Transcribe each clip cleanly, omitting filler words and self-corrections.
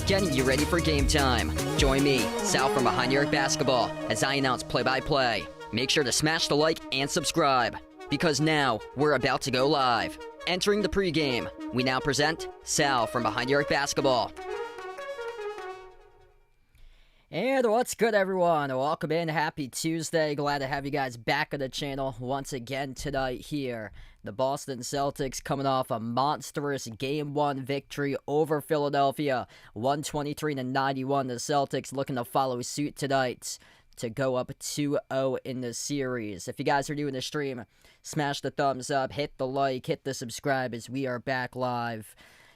getting you ready for game time. Join me, Sal from Behind Your Basketball, as I announce play-by-play. Make sure to smash the like and subscribe, because now we're about to go live. Entering the pregame, we now present Sal from Behind Your Basketball. And what's good, everyone? Welcome in. Happy Tuesday. Glad to have you guys back on the channel once again tonight here. The Boston Celtics coming off a monstrous Game 1 victory over Philadelphia. 123-91. The Celtics looking to follow suit tonight to go up 2-0 in the series. If you guys are new in the stream, smash the thumbs up, hit the like, hit the subscribe as we are back live.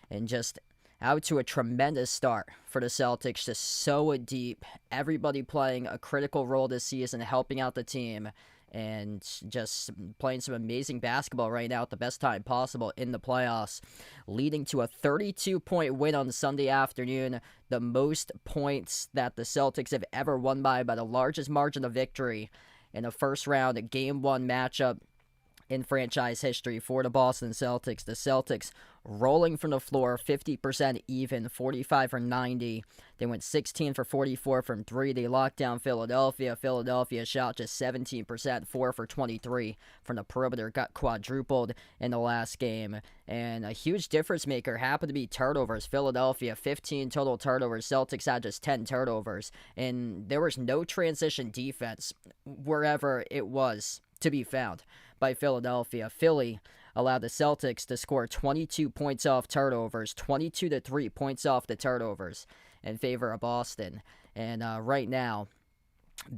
And just out to a tremendous start for the Celtics, just so deep. Everybody playing a critical role this season, helping out the team, and just playing some amazing basketball right now at the best time possible in the playoffs, leading to a 32-point win on Sunday afternoon, the most points that the Celtics have ever won by the largest margin of victory in a first-round Game 1 matchup in franchise history for the Boston Celtics. The Celtics rolling from the floor, 50% even, 45 for 90. They went 16 for 44 from 3. They locked down Philadelphia. Philadelphia shot just 17%, 4 for 23 from the perimeter, got quadrupled in the last game. And a huge difference maker happened to be turnovers. Philadelphia, 15 total turnovers. Celtics had just 10 turnovers. And there was no transition defense wherever it was to be found by Philadelphia. Philly allowed the Celtics to score 22 points off turnovers, 22 to 3 points off the turnovers in favor of Boston. And right now,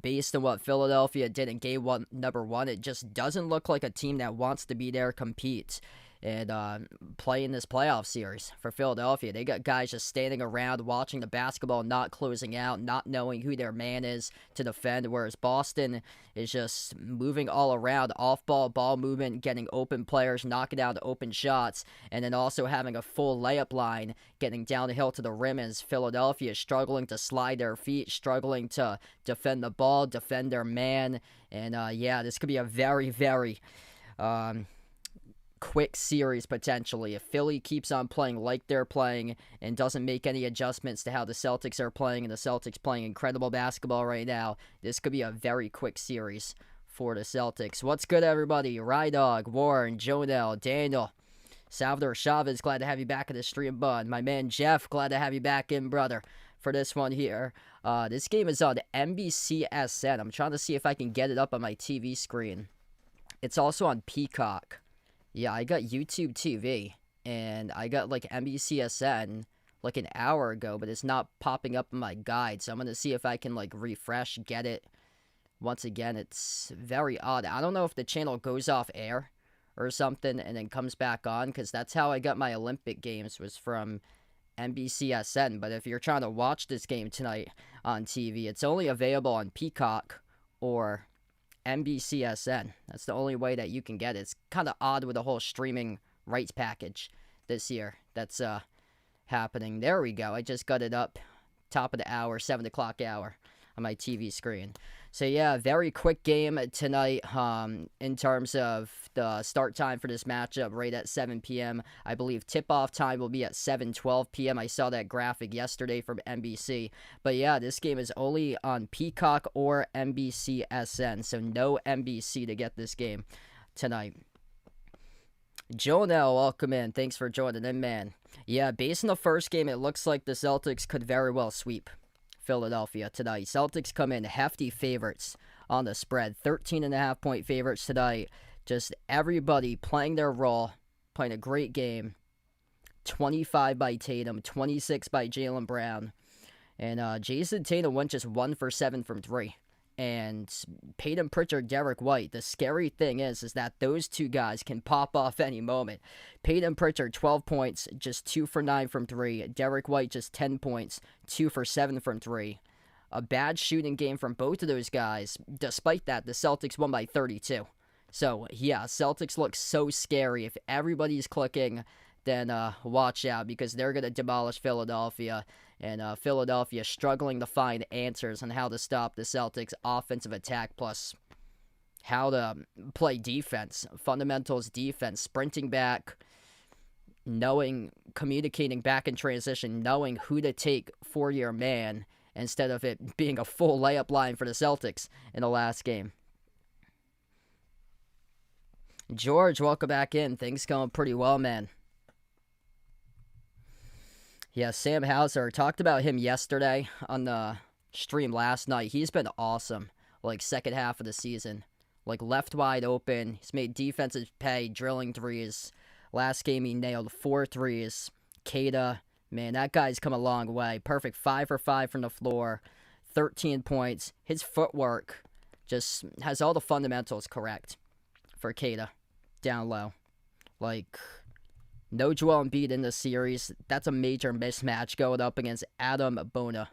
based on what Philadelphia did in Game 1, number 1, it just doesn't look like a team that wants to be there, compete, and play in this playoff series for Philadelphia. They got guys just standing around watching the basketball, not closing out, not knowing who their man is to defend, whereas Boston is just moving all around, off-ball, ball movement, getting open players, knocking down open shots, and then also having a full layup line, getting downhill to the rim as Philadelphia is struggling to slide their feet, struggling to defend the ball, defend their man, and yeah, this could be a very, very quick series potentially. If Philly keeps on playing like they're playing and doesn't make any adjustments to how the Celtics are playing, and the Celtics playing incredible basketball right now, this could be a very quick series for the Celtics. What's good, everybody? Rydog, Warren, Jonel, Daniel, Salvador Chavez, glad to have you back in the stream, bud. My man Jeff, glad to have you back in, brother, for this one here. This game is on NBCSN. I'm trying to see if I can get it up on my TV screen. It's also on Peacock. Yeah, I got YouTube TV, and I got, like, NBCSN, like, an hour ago, but it's not popping up in my guide, so I'm going to see if I can, like, refresh, get it. Once again, it's very odd. I don't know if the channel goes off air or something and then comes back on, because that's how I got my Olympic Games, was from NBCSN, but if you're trying to watch this game tonight on TV, it's only available on Peacock or NBCSN. That's the only way that you can get it. It's kind of odd with the whole streaming rights package this year that's happening. There we go. I just got it up. Top of the hour, 7 o'clock hour on my TV screen. So yeah, very quick game tonight in terms of the start time for this matchup, right at 7 p.m. I believe tip-off time will be at 7:12 p.m. I saw that graphic yesterday from NBC. But yeah, this game is only on Peacock or NBCSN, so no NBC to get this game tonight. Jonel, welcome in. Thanks for joining in, man. Yeah, based on the first game, it looks like the Celtics could very well sweep Philadelphia tonight. Celtics come in hefty favorites on the spread. 13.5-point favorites tonight. Just everybody playing their role, playing a great game. 25 by Tatum, 26 by Jaylen Brown. And Jason Tatum went just 1 for 7 from 3. And Peyton Pritchard, Derek White, the scary thing is that those two guys can pop off any moment. Peyton Pritchard, 12 points, just 2 for 9 from 3. Derek White, just 10 points, 2 for 7 from 3. A bad shooting game from both of those guys. Despite that, the Celtics won by 32. So, yeah, Celtics look so scary. If everybody's clicking, then watch out, because they're going to demolish Philadelphia. And Philadelphia struggling to find answers on how to stop the Celtics' offensive attack, plus how to play defense, fundamentals defense, sprinting back, communicating back in transition, knowing who to take for your man instead of it being a full layup line for the Celtics in the last game. George, welcome back in. Things going pretty well, man. Yeah, Sam Hauser, talked about him yesterday on the stream last night. He's been awesome, like, second half of the season. Like, left wide open. He's made defensive pay, drilling threes. Last game, he nailed 4 threes. Keita, man, that guy's come a long way. Perfect 5 for 5 from the floor. 13 points. His footwork just has all the fundamentals correct for Keita down low. Like, no Joel Embiid in the series. That's a major mismatch going up against Adam Bona,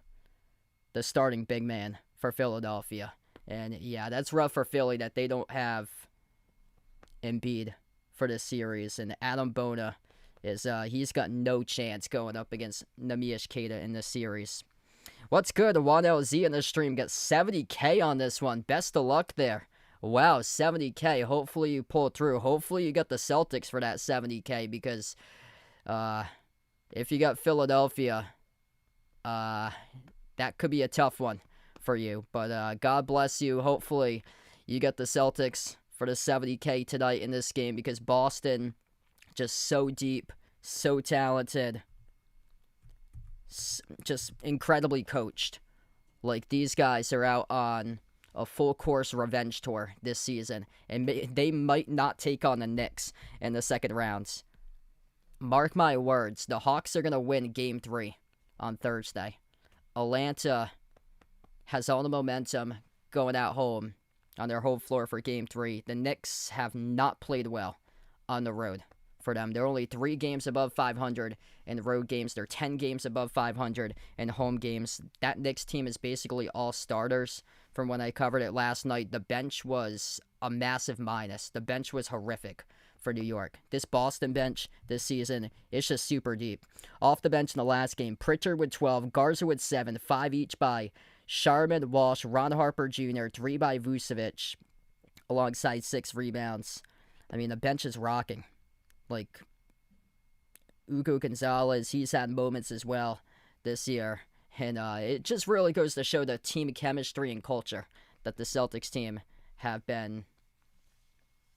the starting big man for Philadelphia. And yeah, that's rough for Philly that they don't have Embiid for this series. And Adam Bona he's got no chance going up against Neemias Queta in this series. What's good? 1LZ in the stream got 70K on this one. Best of luck there. Wow, 70K. Hopefully you pull through. Hopefully you got the Celtics for that 70K, because if you got Philadelphia, that could be a tough one for you. But God bless you. Hopefully you get the Celtics for the 70K tonight in this game, because Boston just so deep, so talented, just incredibly coached. Like, these guys are out on a full course revenge tour this season, and they might not take on the Knicks in the second rounds. Mark my words, the Hawks are going to win Game 3 on Thursday. Atlanta has all the momentum going at home on their home floor for Game 3. The Knicks have not played well on the road for them. They're only 3 games above 500 in road games. They're 10 games above 500 in home games. That Knicks team is basically all starters. From when I covered it last night, the bench was a massive minus. The bench was horrific for New York. This Boston bench this season is just super deep. Off the bench in the last game, Pritchard with 12, Garza with 7, 5 each by Sharman, Walsh, Ron Harper Jr., 3 by Vucevic, alongside 6 rebounds. I mean, the bench is rocking. Like, Hugo Gonzalez, he's had moments as well this year. And it just really goes to show the team chemistry and culture that the Celtics team have been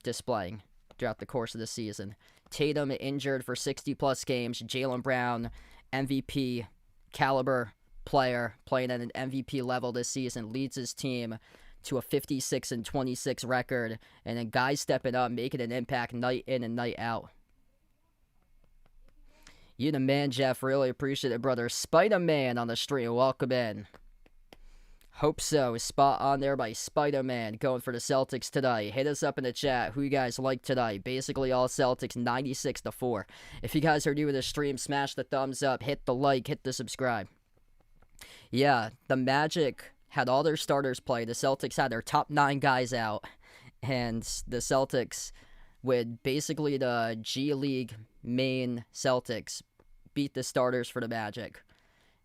displaying throughout the course of the season. Tatum injured for 60-plus games. Jaylen Brown, MVP caliber player, playing at an MVP level this season, leads his team to a 56-26 record. And then guys stepping up, making an impact night in and night out. You the man, Jeff. Really appreciate it, brother. Spider-Man on the stream. Welcome in. Hope so. Spot on there by Spider-Man. Going for the Celtics tonight. Hit us up in the chat. Who you guys like tonight? Basically all Celtics, 96-4. If you guys are new to the stream, smash the thumbs up. Hit the like. Hit the subscribe. Yeah, the Magic had all their starters play. The Celtics had their top 9 guys out. And the Celtics, with basically the G League main Celtics, beat the starters for the Magic.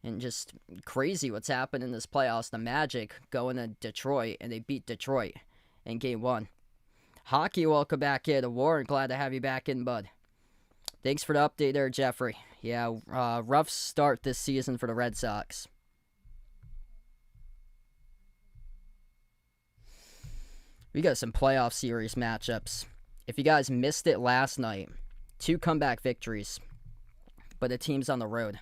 And just crazy what's happened in this playoffs. The Magic going to Detroit, and they beat Detroit in Game 1. Hockey, welcome back in. Warren, glad to have you back in, bud. Thanks for the update there, Jeffrey. Yeah, rough start this season for the Red Sox. We got some playoff series matchups. If you guys missed it last night, 2 comeback victories, but the team's on the road.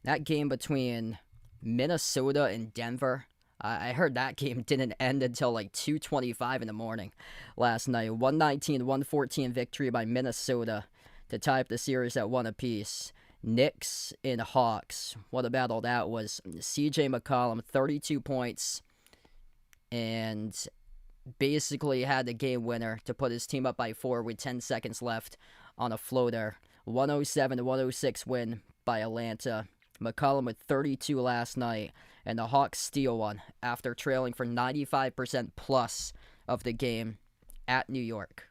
That game between Minnesota and Denver, I heard that game didn't end until like 2:25 in the morning last night. 119-114 victory by Minnesota to tie up the series at 1 apiece. Knicks and Hawks, what a battle that was. CJ McCollum, 32 points, and basically had the game winner to put his team up by 4 with 10 seconds left on a floater. 107-106 win by Atlanta. McCollum with 32 last night, and the Hawks steal one after trailing for 95% plus of the game at New York.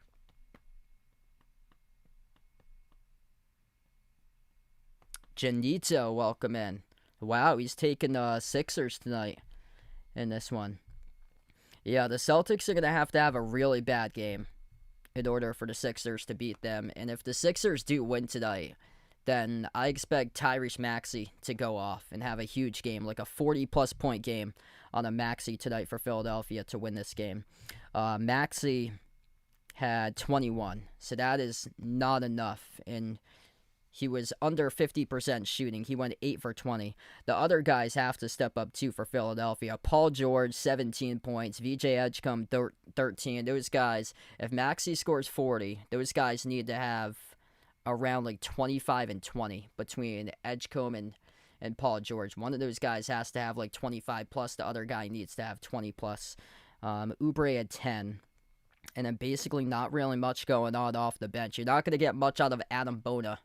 Janito, welcome in. Wow, he's taking the Sixers tonight in this one. Yeah, the Celtics are going to have a really bad game in order for the Sixers to beat them. And if the Sixers do win tonight, then I expect Tyrese Maxey to go off and have a huge game, like a 40-plus point game on a Maxey tonight for Philadelphia to win this game. Maxey had 21, so that is not enough, and he was under 50% shooting. He went 8 for 20. The other guys have to step up too for Philadelphia. Paul George, 17 points. VJ Edgecombe, 13. Those guys, if Maxey scores 40, those guys need to have around like 25 and 20 between Edgecombe and Paul George. One of those guys has to have like 25 plus. The other guy needs to have 20 plus. Oubre had 10. And then basically not really much going on off the bench. You're not going to get much out of Adam Bona,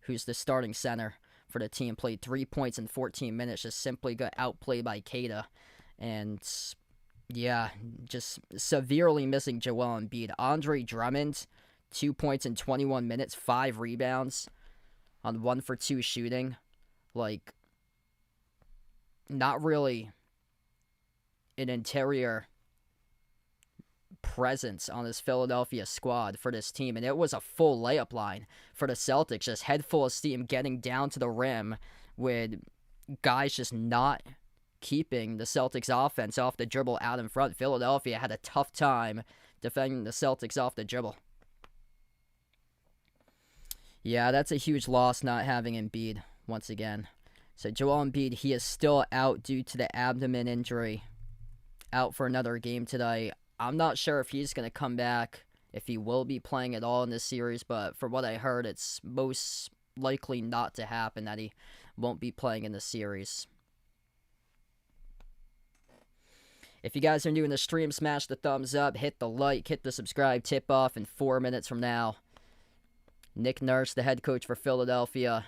who's the starting center for the team. Played 3 points in 14 minutes. Just simply got outplayed by Keita. And yeah, just severely missing Joel Embiid. Andre Drummond, 2 points in 21 minutes, 5 rebounds on 1 for 2 shooting. Like, not really an interior presence on this Philadelphia squad for this team. And it was a full layup line for the Celtics, just head full of steam, getting down to the rim with guys just not keeping the Celtics offense off the dribble out in front. Philadelphia had a tough time defending the Celtics off the dribble. Yeah, that's a huge loss not having Embiid once again. So Joel Embiid, he is still out due to the abdomen injury. Out for another game today. I'm not sure if he's going to come back, if he will be playing at all in this series, but from what I heard, it's most likely not to happen, that he won't be playing in the series. If you guys are new in the stream, smash the thumbs up, hit the like, hit the subscribe, tip off in 4 minutes from now. Nick Nurse, the head coach for Philadelphia.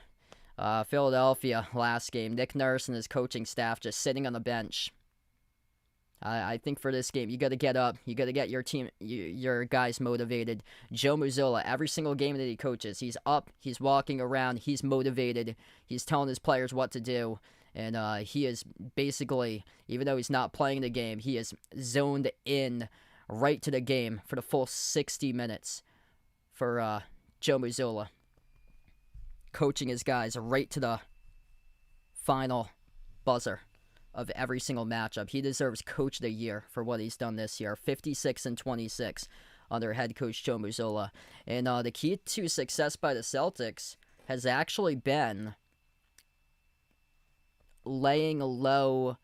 Philadelphia, last game. Nick Nurse and his coaching staff just sitting on the bench. I think for this game, you got to get up. You got to get your team, your guys motivated. Joe Mazzulla, every single game that he coaches, he's up, he's walking around, he's motivated, he's telling his players what to do. And he is basically, even though he's not playing the game, he is zoned in right to the game for the full 60 minutes for Joe Mazzulla. Coaching his guys right to the final buzzer of every single matchup. He deserves Coach of the Year for what he's done this year. 56 and 26 under head coach Joe Mazzulla. And the key to success by the Celtics has actually been laying low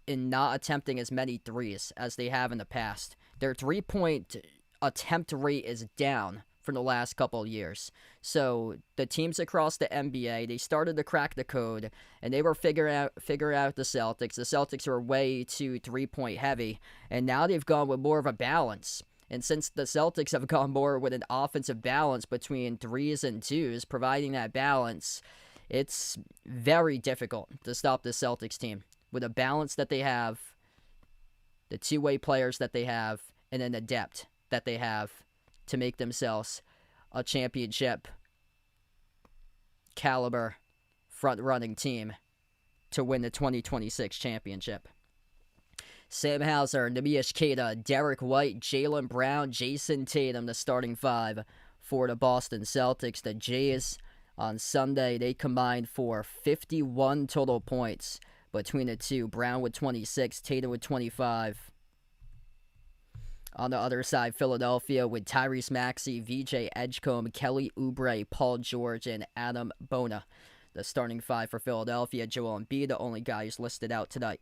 and not attempting as many threes as they have in the past. Their three-point attempt rate is down for the last couple of years. So the teams across the NBA, they started to crack the code, and they were figure out the Celtics. The Celtics were way too three-point heavy, and now they've gone with more of a balance. And since the Celtics have gone more with an offensive balance between threes and twos, providing that balance, it's very difficult to stop the Celtics team. With a balance that they have, the two-way players that they have, and then the depth that they have to make themselves a championship caliber front-running team to win the 2026 championship. Sam Hauser, Neemias Queta, Derek White, Jaylen Brown, Jason Tatum, the starting five for the Boston Celtics. The Jays on Sunday, they combined for 51 total points between the two. Brown with 26, Tatum with 25. On the other side, Philadelphia with Tyrese Maxey, VJ Edgecombe, Kelly Oubre, Paul George, and Adam Bona. The starting five for Philadelphia. Joel Embiid, the only guy who's listed out tonight.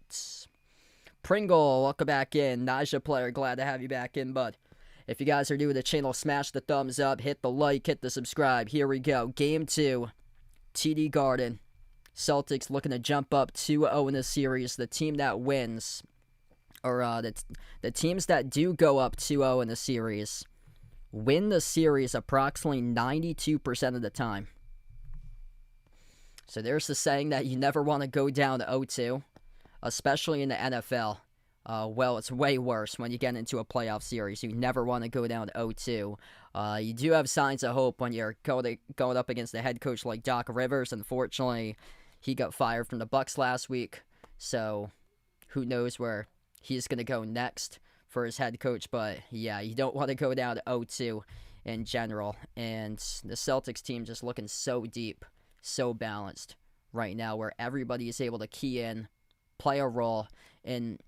Pringle, welcome back in. Naja player, glad to have you back in, bud. If you guys are new to the channel, smash the thumbs up, hit the like, hit the subscribe. Here we go. Game 2, TD Garden. Celtics looking to jump up 2-0 in the series. The team that wins, or the teams that do go up 2-0 in the series, win the series approximately 92% of the time. So there's the saying that you never want to go down 0-2, especially in the NFL. Well, it's way worse when you get into a playoff series. You never want to go down 0-2. You do have signs of hope when you're going up against a head coach like Doc Rivers. Unfortunately, he got fired from the Bucks last week, so who knows where he's going to go next for his head coach. But yeah, you don't want to go down 0-2 in general. And the Celtics team just looking so deep, so balanced right now, where everybody is able to key in, play a role. And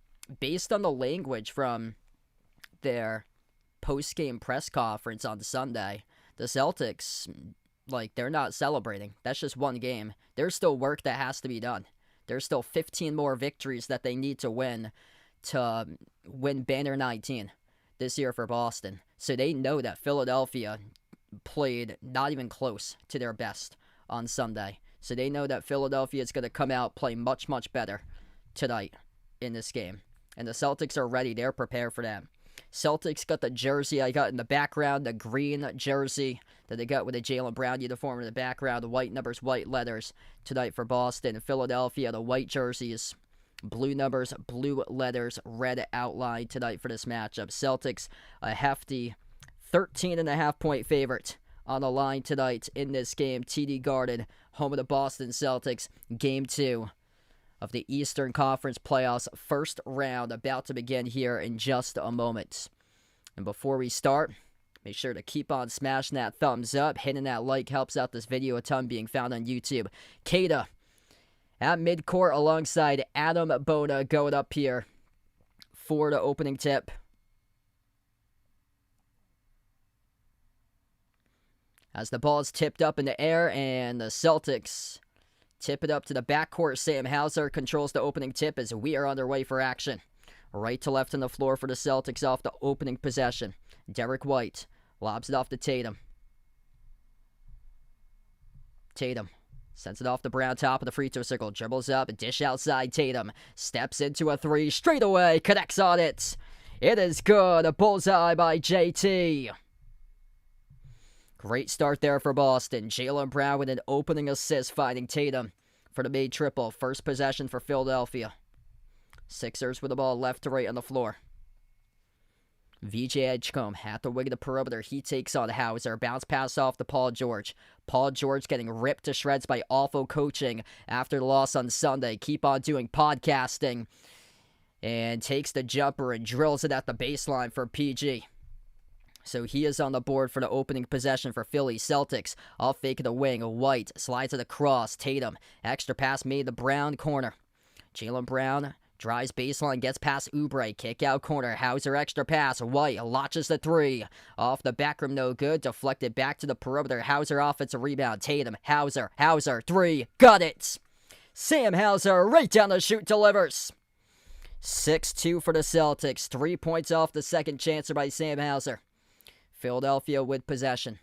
based on the language from their post-game press conference on Sunday, the Celtics, like, they're not celebrating. That's just one game. There's still work that has to be done. There's still 15 more victories that they need to win banner 19 this year for Boston. So they know that Philadelphia played not even close to their best on Sunday. So they know that Philadelphia is going to come out, play much, much better tonight in this game. And the Celtics are ready. They're prepared for that. Celtics got the jersey I got in the background, the green jersey that they got with the Jaylen Brown uniform in the background, the white numbers, white letters tonight for Boston. Philadelphia, the white jerseys, blue numbers, blue letters, red outline tonight for this matchup. Celtics, a hefty 13.5-point favorite on the line tonight in this game. TD Garden, home of the Boston Celtics, Game 2 of the Eastern Conference Playoffs first round about to begin here in just a moment. And before we start, make sure to keep on smashing that thumbs up. Hitting that like helps out this video a ton, being found on YouTube. Queta at midcourt alongside Adam Bona going up here for the opening tip. As the ball is tipped up in the air, and the Celtics tip it up to the backcourt. Sam Hauser controls the opening tip as we are underway for action. Right to left on the floor for the Celtics off the opening possession. Derek White lobs it off to Tatum. Tatum sends it off the Brown, top of the free throw circle. Dribbles up, dish outside. Tatum steps into a three straight away. Connects on it. It is good. A bullseye by JT. Great start there for Boston. Jaylen Brown with an opening assist, finding Tatum for the made triple. First possession for Philadelphia. Sixers with the ball left to right on the floor. VJ Edgecombe at the wing of the perimeter. He takes on Hauser. Bounce pass off to Paul George. Paul George getting ripped to shreds by awful coaching after the loss on Sunday. Keep on doing podcasting. And takes the jumper and drills it at the baseline for PG. So he is on the board for the opening possession for Philly. Celtics off fake of the wing. White slides it across. Tatum. Extra pass made the Brown corner. Jaylen Brown drives baseline, gets past Oubre. Kick out corner. Hauser extra pass. White launches the three. Off the back rim, no good. Deflected back to the perimeter. Hauser offensive rebound. Tatum. Hauser. Three. Got it. Sam Hauser right down the chute delivers. 6-2 for the Celtics. 3 points off the second chancer by Sam Hauser. Philadelphia with possession.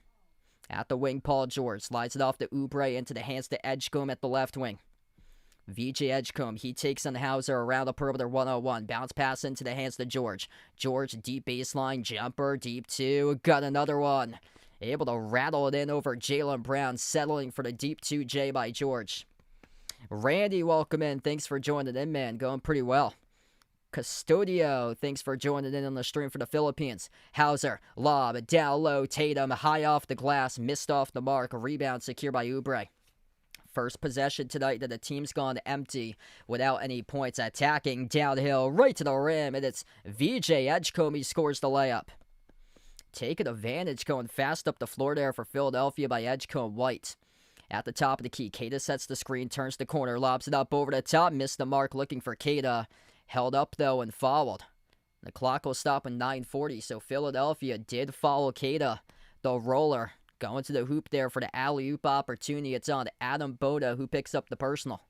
At the wing, Paul George slides it off to Oubre into the hands to Edgecombe at the left wing. VJ Edgecombe, he takes on Hauser around the perimeter 1-on-1. Bounce pass into the hands to George. George, deep baseline, jumper, deep two. Got another one. Able to rattle it in over Jaylen Brown, settling for the deep 2J by George. Randy, welcome in. Thanks for joining in, man. Going pretty well. Custodio, thanks for joining in on the stream for the Philippines. Hauser, lob, down low. Tatum, high off the glass, missed off the mark. Rebound secured by Oubre. First possession tonight that the team's gone empty without any points. Attacking downhill, right to the rim, and it's VJ Edgecombe. He scores the layup. Taking advantage, going fast up the floor there for Philadelphia by Edgecombe. White at the top of the key. Queta sets the screen, turns the corner, lobs it up over the top, missed the mark, looking for Queta. Held up, though, and fouled. The clock will stop in 9:40, so Philadelphia did foul Queta, the roller. Going to the hoop there for the alley-oop opportunity. It's on Adam Bona, who picks up the personal.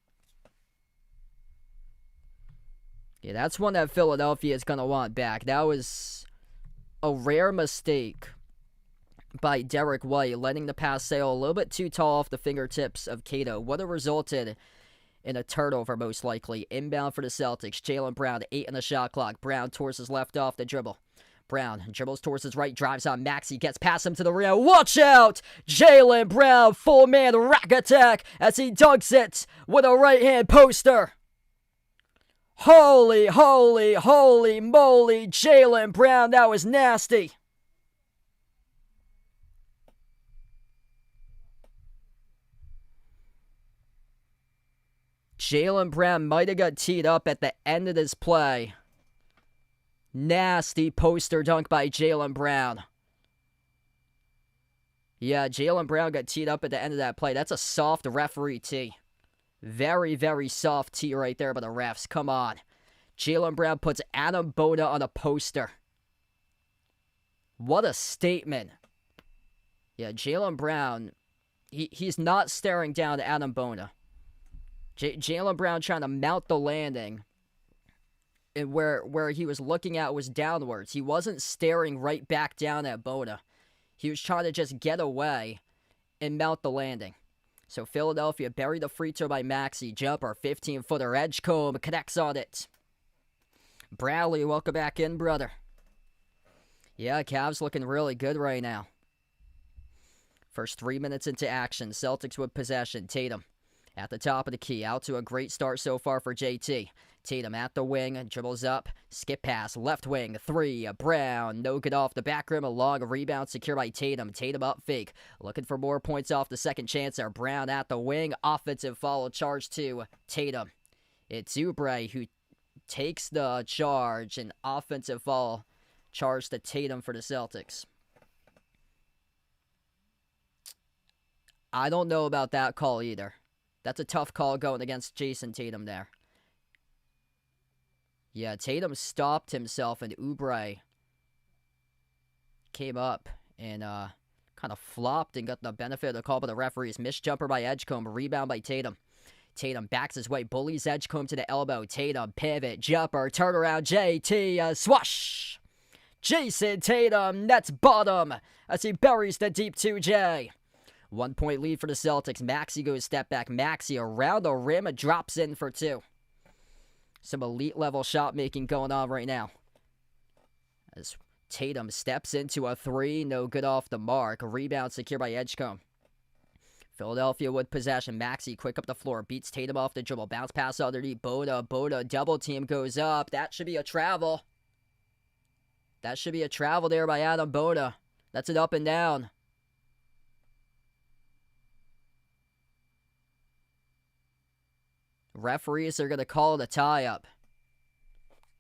Yeah, that's one that Philadelphia is going to want back. That was a rare mistake by Derek White, letting the pass sail a little bit too tall off the fingertips of Queta. Would have resulted in a turnover, most likely. Inbound for the Celtics. Jaylen Brown, 8 on the shot clock. Brown towards his left off the dribble. Brown dribbles towards his right, drives on Maxey, gets past him to the rim. Watch out! Jaylen Brown, full man rack attack as he dunks it with a right hand poster. Holy moly, Jaylen Brown, that was nasty. Jaylen Brown might have got teed up at the end of this play. Nasty poster dunk by Jaylen Brown. Yeah, Jaylen Brown got teed up at the end of that play. That's a soft referee tee. Very, very soft tee right there by the refs. Come on. Jaylen Brown puts Adam Bona on a poster. What a statement. Yeah, Jaylen Brown, he's not staring down Adam Bona. Jaylen Brown trying to mount the landing. And where he was looking at was downwards. He wasn't staring right back down at Bona. He was trying to just get away and mount the landing. So Philadelphia buried the free throw by Maxey. Jumper, 15-footer, Edgecombe connects on it. Bradley, welcome back in, brother. Yeah, Cavs looking really good right now. First 3 minutes into action, Celtics with possession. Tatum at the top of the key. Out to a great start so far for JT. Tatum at the wing, dribbles up, skip pass, left wing, three, Brown, no good off the back rim, a long rebound secured by Tatum. Tatum up fake, looking for more points off the second chance there. Brown at the wing, offensive foul charge to Tatum. It's Oubre who takes the charge, and offensive foul charge to Tatum for the Celtics. I don't know about that call either. That's a tough call going against Jason Tatum there. Yeah, Tatum stopped himself, and Oubre came up and kind of flopped and got the benefit of the call by the referees. Missed jumper by Edgecombe, rebound by Tatum. Tatum backs his way, bullies Edgecombe to the elbow. Tatum, pivot, jumper, turnaround, JT, swash! Jason Tatum, nets bottom as he buries the deep 2J. 1 point lead for the Celtics. Maxey goes step back. Maxey around the rim, drops in for two. Some elite level shot making going on right now. As Tatum steps into a three, no good off the mark. Rebound secured by Edgecombe. Philadelphia with possession. Maxey quick up the floor, beats Tatum off the dribble. Bounce pass underneath. Bona double team goes up. That should be a travel. That should be a travel there by Adam Bona. That's an up and down. Referees are going to call it a tie-up.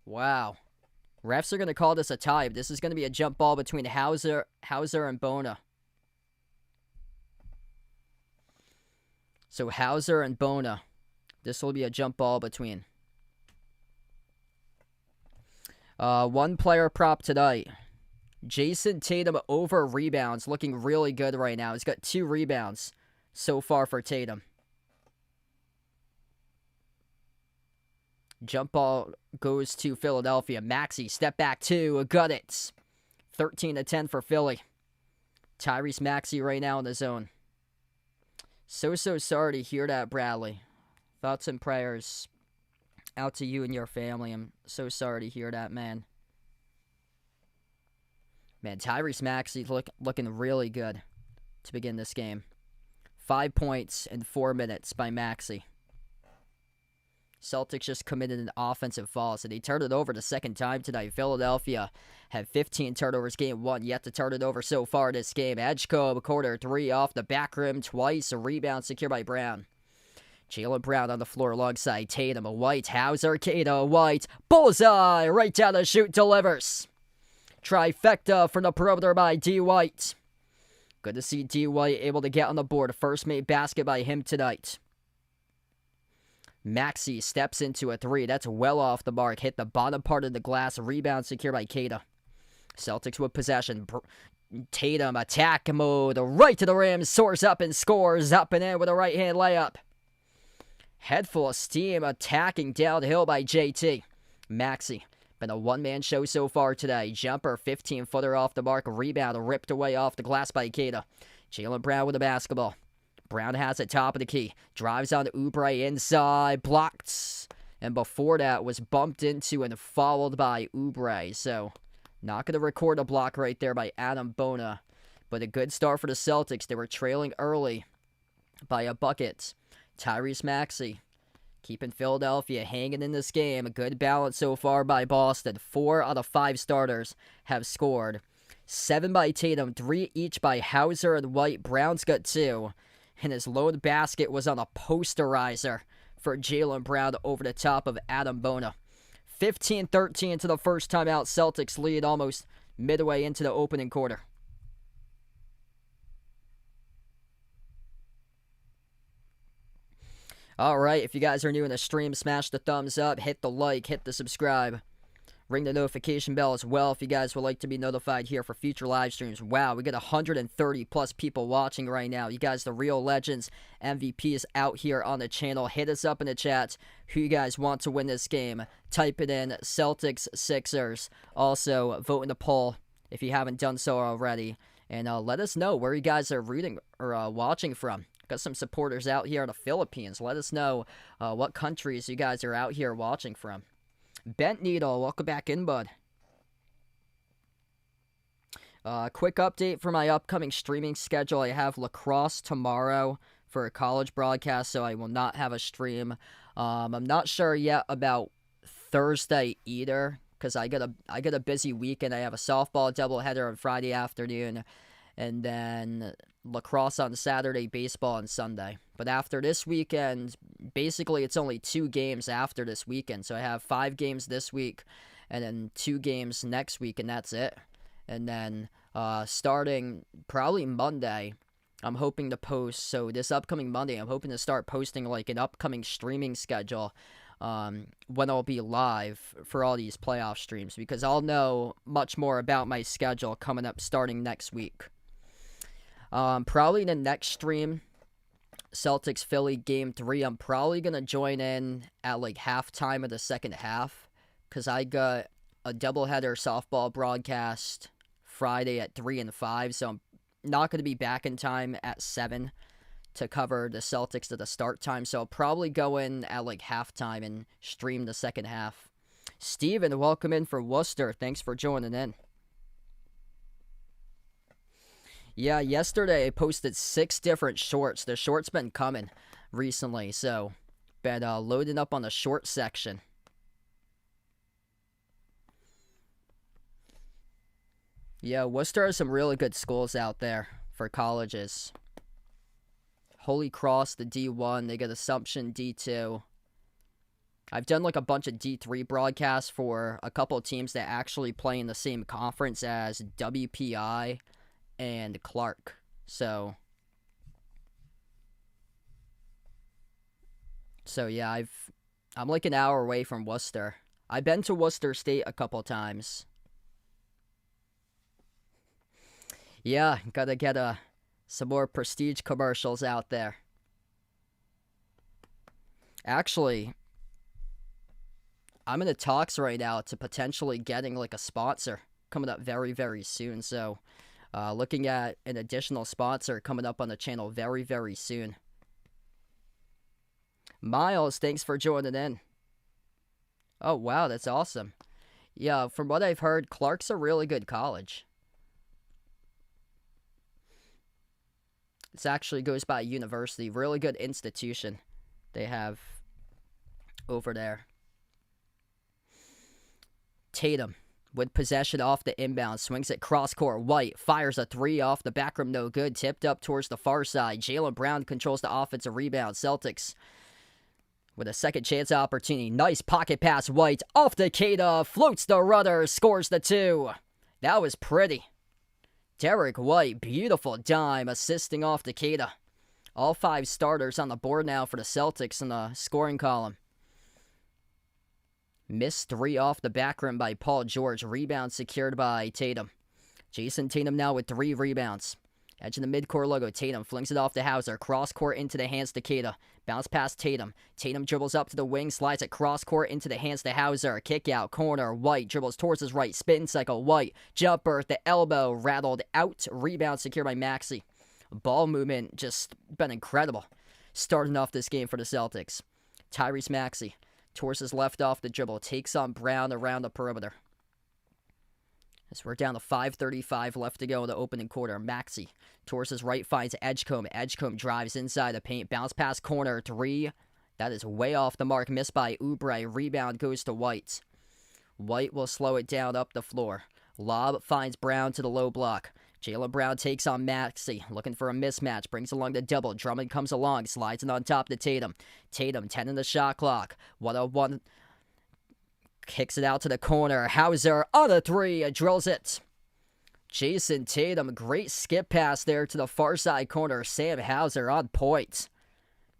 Wow. Refs are going to call this a tie. This is going to be a jump ball between Hauser and Bona. So Hauser and Bona. This will be a jump ball between. One player prop tonight. Jason Tatum over rebounds. Looking really good right now. He's got 2 rebounds so far for Tatum. Jump ball goes to Philadelphia. Maxey, step back 2, got it. 13-10 for Philly. Tyrese Maxey right now in the zone. So sorry to hear that, Bradley. Thoughts and prayers out to you and your family. I'm so sorry to hear that, man. Man, Tyrese Maxey looking really good to begin this game. 5 points in 4 minutes by Maxey. Celtics just committed an offensive foul, so they turned it over the second time tonight. Philadelphia had 15 turnovers game 1, yet to turn it over so far this game. Edgecombe, quarter 3 off the back rim twice, a rebound secured by Brown. Jaylen Brown on the floor alongside Tatum, a White, Hauser, Cato, White, bullseye, right down the chute, delivers. Trifecta from the perimeter by D. White. Good to see D. White able to get on the board. First made basket by him tonight. Maxey steps into a 3. That's well off the mark. Hit the bottom part of the glass. Rebound secured by Cato. Celtics with possession. Tatum attack mode. Right to the rim. Soars up and scores. Up and in with a right hand layup. Head full of steam. Attacking downhill by JT. Maxey. Been a one-man show so far today. Jumper. 15-footer off the mark. Rebound ripped away off the glass by Cato. Jaylen Brown with the basketball. Brown has it top of the key. Drives on Oubre inside. Blocked. And before that was bumped into and fouled by Oubre. So, not going to record a block right there by Adam Bona. But a good start for the Celtics. They were trailing early by a bucket. Tyrese Maxey keeping Philadelphia hanging in this game. A good balance so far by Boston. 4 out of 5 starters have scored. 7 by Tatum. 3 each by Hauser and White. Brown's got 2. And his lone basket was on a posterizer for Jaylen Brown over the top of Adam Bona. 15-13 to the first time out. Celtics lead almost midway into the opening quarter. Alright, if you guys are new in the stream, smash the thumbs up, hit the like, hit the subscribe. Ring the notification bell as well if you guys would like to be notified here for future live streams. Wow, we got 130 plus people watching right now. You guys, the real legends, MVPs out here on the channel. Hit us up in the chat who you guys want to win this game. Type it in, Celtics, Sixers. Also, vote in the poll if you haven't done so already. And let us know where you guys are rooting or watching from. Got some supporters out here in the Philippines. Let us know what countries you guys are out here watching from. Bent Needle, welcome back in, bud. Quick update for my upcoming streaming schedule. I have lacrosse tomorrow for a college broadcast, so I will not have a stream. I'm not sure yet about Thursday either, because I got a busy weekend. I have a softball doubleheader on Friday afternoon, and then lacrosse on Saturday, baseball on Sunday. But after this weekend, basically it's only 2 games after this weekend. So I have 5 games this week and then 2 games next week, and that's it. And then starting probably Monday, I'm hoping to post. So this upcoming Monday, I'm hoping to start posting like an upcoming streaming schedule when I'll be live for all these playoff streams, because I'll know much more about my schedule coming up starting next week. Probably the next stream, Celtics Philly Game 3, I'm probably going to join in at like halftime of the second half, because I got a doubleheader softball broadcast Friday at 3 and 5, so I'm not going to be back in time at 7 to cover the Celtics at the start time, so I'll probably go in at like halftime and stream the second half. Steven, welcome in for Worcester. Thanks for joining in. Yeah, yesterday I posted 6 different shorts. The shorts been coming recently, so been loading up on the short section. Yeah, Worcester has some really good schools out there for colleges. Holy Cross, the D1. They got Assumption, D2. I've done like a bunch of D3 broadcasts for a couple of teams that actually play in the same conference as WPI and Clark. So yeah, I'm like an hour away from Worcester. I've been to Worcester State a couple times. Yeah, gotta get some more prestige commercials out there. Actually, I'm in the talks right now to potentially getting like a sponsor coming up very, very soon. So looking at an additional sponsor coming up on the channel very, very soon. Miles, thanks for joining in. Oh, wow, that's awesome. Yeah, from what I've heard, Clark's a really good college. It actually goes by university. Really good institution they have over there. Tatum. With possession off the inbound, swings it cross-court. White fires a 3 off the back rim, no good. Tipped up towards the far side. Jaylen Brown controls the offensive rebound. Celtics with a second chance opportunity. Nice pocket pass. White off to Keita. Floats the rudder. Scores the 2. That was pretty. Derek White, beautiful dime, assisting off to Keita. All 5 starters on the board now for the Celtics in the scoring column. Missed 3 off the back rim by Paul George. Rebound secured by Tatum. Jason Tatum now with 3 rebounds. Edge in the midcourt logo. Tatum flings it off to Hauser. Cross court into the hands to Keita. Bounce past Tatum. Tatum dribbles up to the wing. Slides it cross court into the hands to Hauser. Kick out. Corner. White dribbles towards his right. Spin cycle. White. Jumper at the elbow. Rattled out. Rebound secured by Maxey. Ball movement just been incredible. Starting off this game for the Celtics. Tyrese Maxey. Towards his left off the dribble. Takes on Brown around the perimeter. As we're down to 5:35 left to go in the opening quarter. Maxey towards his right finds Edgecombe. Edgecombe drives inside the paint. Bounce pass corner. 3. That is way off the mark. Missed by Oubre. Rebound goes to White. White will slow it down up the floor. Lob finds Brown to the low block. Jaylen Brown takes on Maxey, looking for a mismatch, brings along the double. Drummond comes along, slides it on top to Tatum. Tatum, 10 in the shot clock. 1-on-1, kicks it out to the corner. Hauser on a 3, drills it. Jason Tatum, great skip pass there to the far side corner. Sam Hauser on point.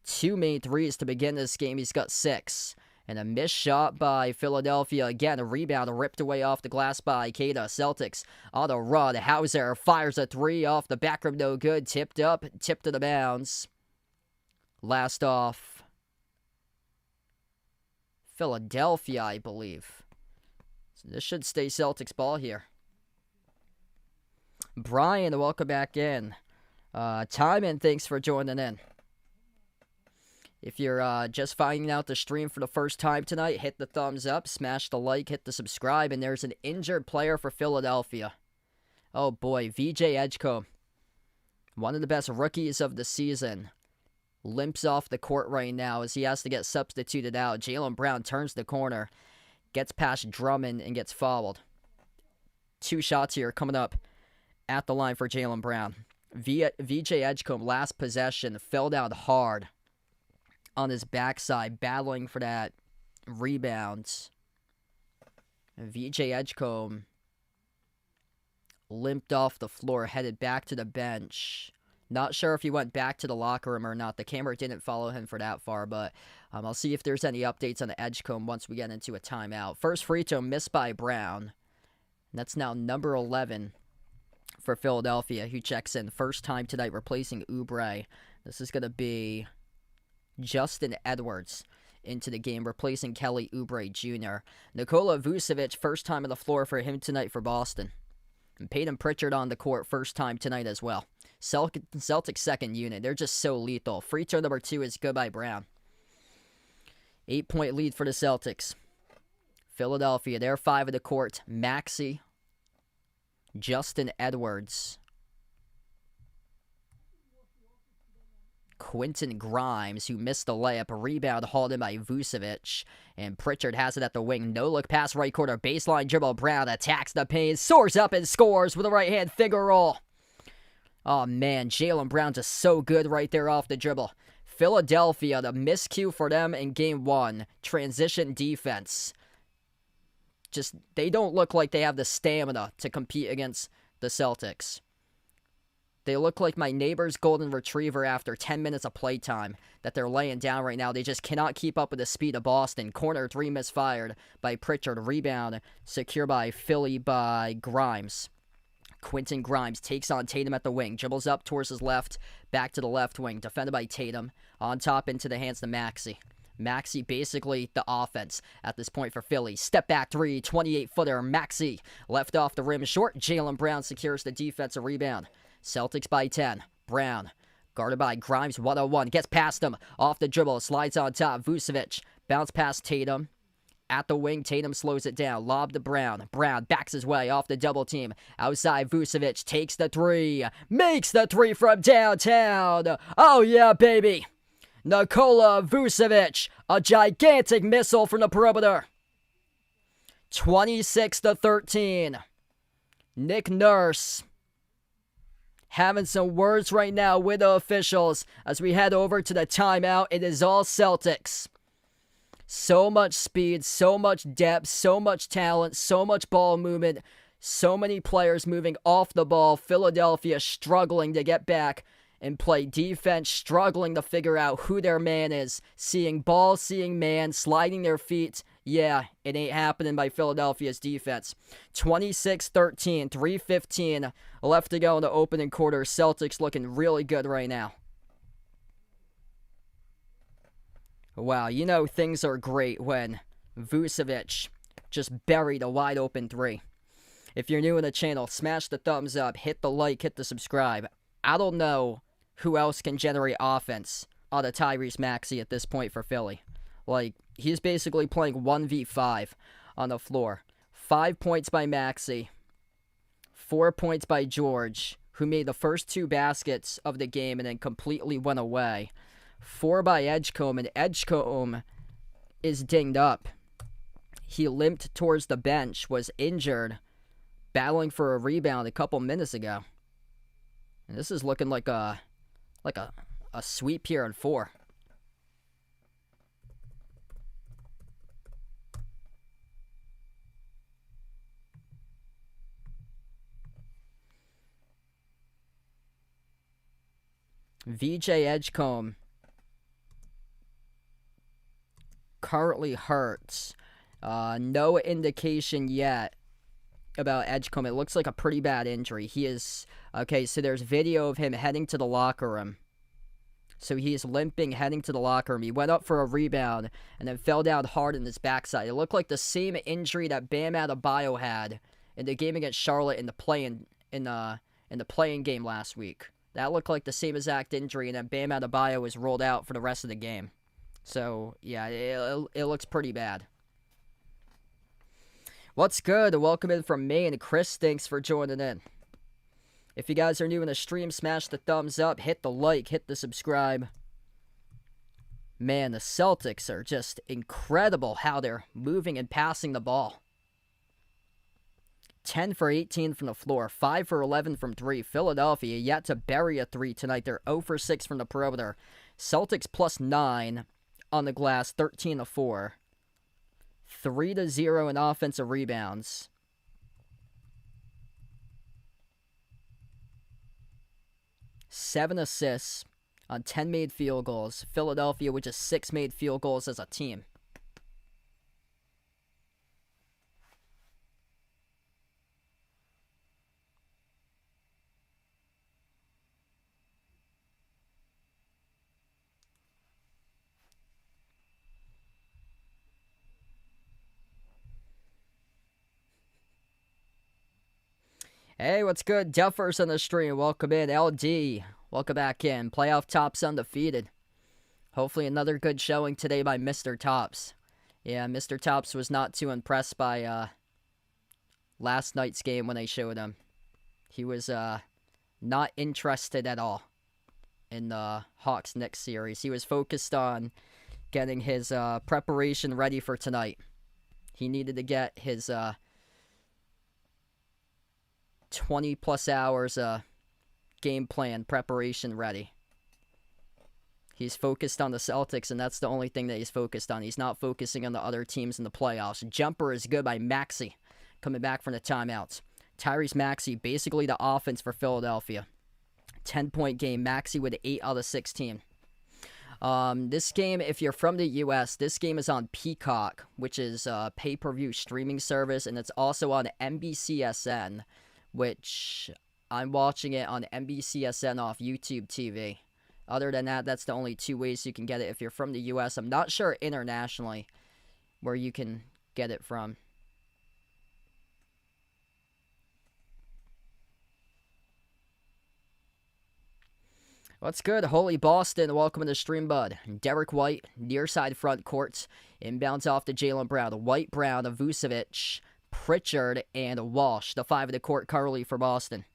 2 main threes to begin this game. He's got 6. And a missed shot by Philadelphia. Again, a rebound ripped away off the glass by Keita. Celtics on the run. Hauser fires a 3 off the back rim. No good. Tipped up. Tipped to the bounds. Last off. Philadelphia, I believe. So this should stay Celtics ball here. Brian, welcome back in. Timon, thanks for joining in. If you're just finding out the stream for the first time tonight, hit the thumbs up, smash the like, hit the subscribe, and there's an injured player for Philadelphia. Oh boy, VJ Edgecombe, one of the best rookies of the season, limps off the court right now as he has to get substituted out. Jaylen Brown turns the corner, gets past Drummond, and gets fouled. 2 shots here coming up at the line for Jaylen Brown. VJ Edgecombe, last possession, fell down hard on his backside, battling for that rebound. And VJ Edgecombe limped off the floor, headed back to the bench. Not sure if he went back to the locker room or not. The camera didn't follow him for that far, but I'll see if there's any updates on the Edgecombe once we get into a timeout. First free throw missed by Brown. And that's now number 11 for Philadelphia, who checks in first time tonight, replacing Oubre. This is going to be Justin Edwards into the game, replacing Kelly Oubre Jr. Nikola Vucevic, first time on the floor for him tonight for Boston. And Peyton Pritchard on the court, first time tonight as well. Celtics second unit. They're just so lethal. Free throw number 2 is good by Brown. 8-point lead for the Celtics. Philadelphia, they're 5 of the court. Maxey, Justin Edwards, Quentin Grimes, who missed the layup. A rebound hauled in by Vucevic. And Pritchard has it at the wing. No-look pass right corner. Baseline dribble. Brown attacks the paint. Soars up and scores with a right-hand finger roll. Oh, man. Jaylen Brown just so good right there off the dribble. Philadelphia, the miscue for them in Game 1. Transition defense. Just, they don't look like they have the stamina to compete against the Celtics. They look like my neighbor's golden retriever after 10 minutes of playtime that they're laying down right now. They just cannot keep up with the speed of Boston. Corner 3 misfired by Pritchard. Rebound secure by Philly by Grimes. Quentin Grimes takes on Tatum at the wing. Dribbles up towards his left. Back to the left wing. Defended by Tatum. On top into the hands of Maxey. Maxey basically the offense at this point for Philly. Step back 3. 28-footer. Maxey left off the rim short. Jaylen Brown secures the defensive rebound. Celtics by 10. Brown, guarded by Grimes, 1-on-1. Gets past him. Off the dribble. Slides on top. Vucevic. Bounce past Tatum. At the wing, Tatum slows it down. Lob to Brown. Brown backs his way off the double team. Outside, Vucevic takes the 3. Makes the 3 from downtown. Oh, yeah, baby. Nikola Vucevic. A gigantic missile from the perimeter. 26-13. Nick Nurse having some words right now with the officials as we head over to the timeout. It is all Celtics. So much speed, so much depth, so much talent, so much ball movement, so many players moving off the ball. Philadelphia struggling to get back and play defense, struggling to figure out who their man is. Seeing ball, seeing man, sliding their feet. Yeah, it ain't happening by Philadelphia's defense. 26-13, 3:15 left to go in the opening quarter. Celtics looking really good right now. Wow, you know things are great when Vucevic just buried a wide open 3. If you're new in the channel, smash the thumbs up, hit the like, hit the subscribe. I don't know who else can generate offense out of Tyrese Maxey at this point for Philly. Like, he's basically playing 1v5 on the floor. 5 points by Maxey. 4 points by George, who made the first 2 baskets of the game and then completely went away. 4 by Edgecombe, and Edgecombe is dinged up. He limped towards the bench, was injured, battling for a rebound a couple minutes ago. And this is looking like a sweep here in 4. VJ Edgecombe currently hurt. No indication yet about Edgecombe. It looks like a pretty bad injury. He is... Okay, so there's video of him heading to the locker room. So he is limping, heading to the locker room. He went up for a rebound and then fell down hard in his backside. It looked like the same injury that Bam Adebayo had in the game against Charlotte in the play-in game last week. That looked like the same exact injury, and then Bam Adebayo was rolled out for the rest of the game. So, yeah, it looks pretty bad. What's good? Welcome in from Maine. Chris, thanks for joining in. If you guys are new in the stream, smash the thumbs up, hit the like, hit the subscribe. Man, the Celtics are just incredible how they're moving and passing the ball. 10 for 18 from the floor, 5 for 11 from 3. Philadelphia yet to bury a 3 tonight. They're 0 for 6 from the perimeter. Celtics plus 9 on the glass, 13 to 4. 3 to 0 in offensive rebounds. Seven assists on 10 made field goals. Philadelphia with just 6 made field goals as a team. Hey, what's good? Duffers on the stream. Welcome in. LD. Welcome back in. Playoff Tops undefeated. Hopefully another good showing today by Mr. Tops. Yeah, Mr. Tops was not too impressed by last night's game when they showed him. He was not interested at all in the Hawks-Knicks series. He was focused on getting his preparation ready for tonight. He needed to get his 20-plus hours game plan preparation ready. He's focused on the Celtics, and that's the only thing that he's focused on. He's not focusing on the other teams in the playoffs. Jumper is good by Maxey, coming back from the timeouts. Tyrese Maxey, basically the offense for Philadelphia. 10-point game. Maxey with 8 out of 16. This game, if you're from the U.S., this game is on Peacock, which is a pay-per-view streaming service, and it's also on NBCSN, which I'm watching it on NBCSN off YouTube TV. Other than that, that's the only 2 ways you can get it if you're from the U.S. I'm not sure internationally where you can get it from. What's good? Holy Boston, welcome to the stream, bud. Derek White, near side front court. Inbounds off to Jaylen Brown. White, Brown, Vucevic, Pritchard, and Walsh, the 5 of the court currently for Boston.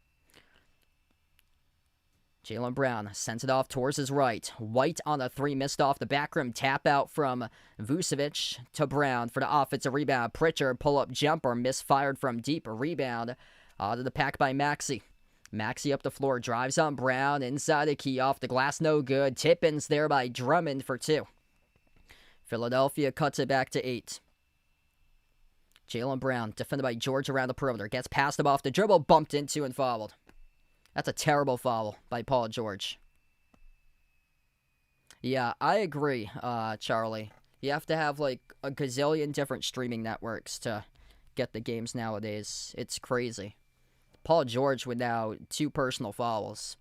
Jaylen Brown sends it off towards his right. White on the 3, missed off the back rim. Tap out from Vucevic to Brown for the offensive rebound. Pritchard, pull-up jumper, misfired from deep. Rebound out of the pack by Maxey. Maxey up the floor, drives on Brown, inside the key, off the glass, no good. Tip-ins there by Drummond for 2. Philadelphia cuts it back to 8. Jaylen Brown, defended by George around the perimeter. Gets past him off the dribble, bumped into and fouled. That's a terrible foul by Paul George. Yeah, I agree, Charlie. You have to have like a gazillion different streaming networks to get the games nowadays. It's crazy. Paul George with now 2 personal fouls.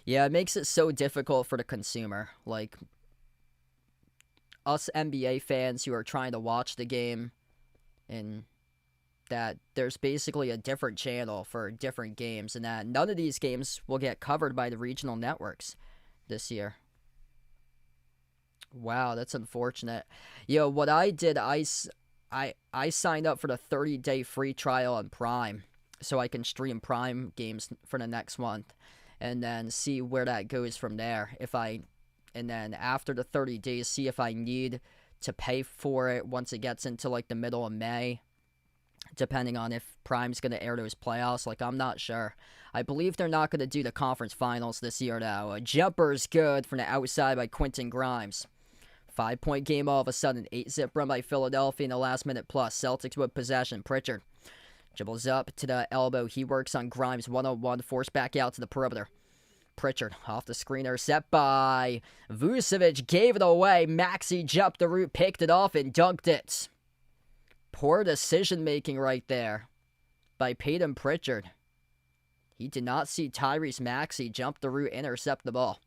Yeah, it makes it so difficult for the consumer. Like, us NBA fans who are trying to watch the game, and that there's basically a different channel for different games, and that none of these games will get covered by the regional networks this year. Wow, that's unfortunate. Yo, what I did, I signed up for the 30-day free trial on Prime, so I can stream Prime games for the next month, and then see where that goes from there. And then after the 30 days, see if I need to pay for it once it gets into like the middle of May, depending on if Prime's going to air those playoffs. Like, I'm not sure. I believe they're not going to do the conference finals this year, though. A jumper's good from the outside by Quentin Grimes. 5-point game all of a sudden. 8-zip run by Philadelphia in the last minute plus. Celtics with possession. Pritchard dribbles up to the elbow. He works on Grimes 1-on-1. Forced back out to the perimeter. Pritchard off the screener, set by Vucevic, gave it away. Maxey jumped the route, picked it off, and dunked it. Poor decision-making right there by Peyton Pritchard. He did not see Tyrese Maxey jump the route, intercept the ball.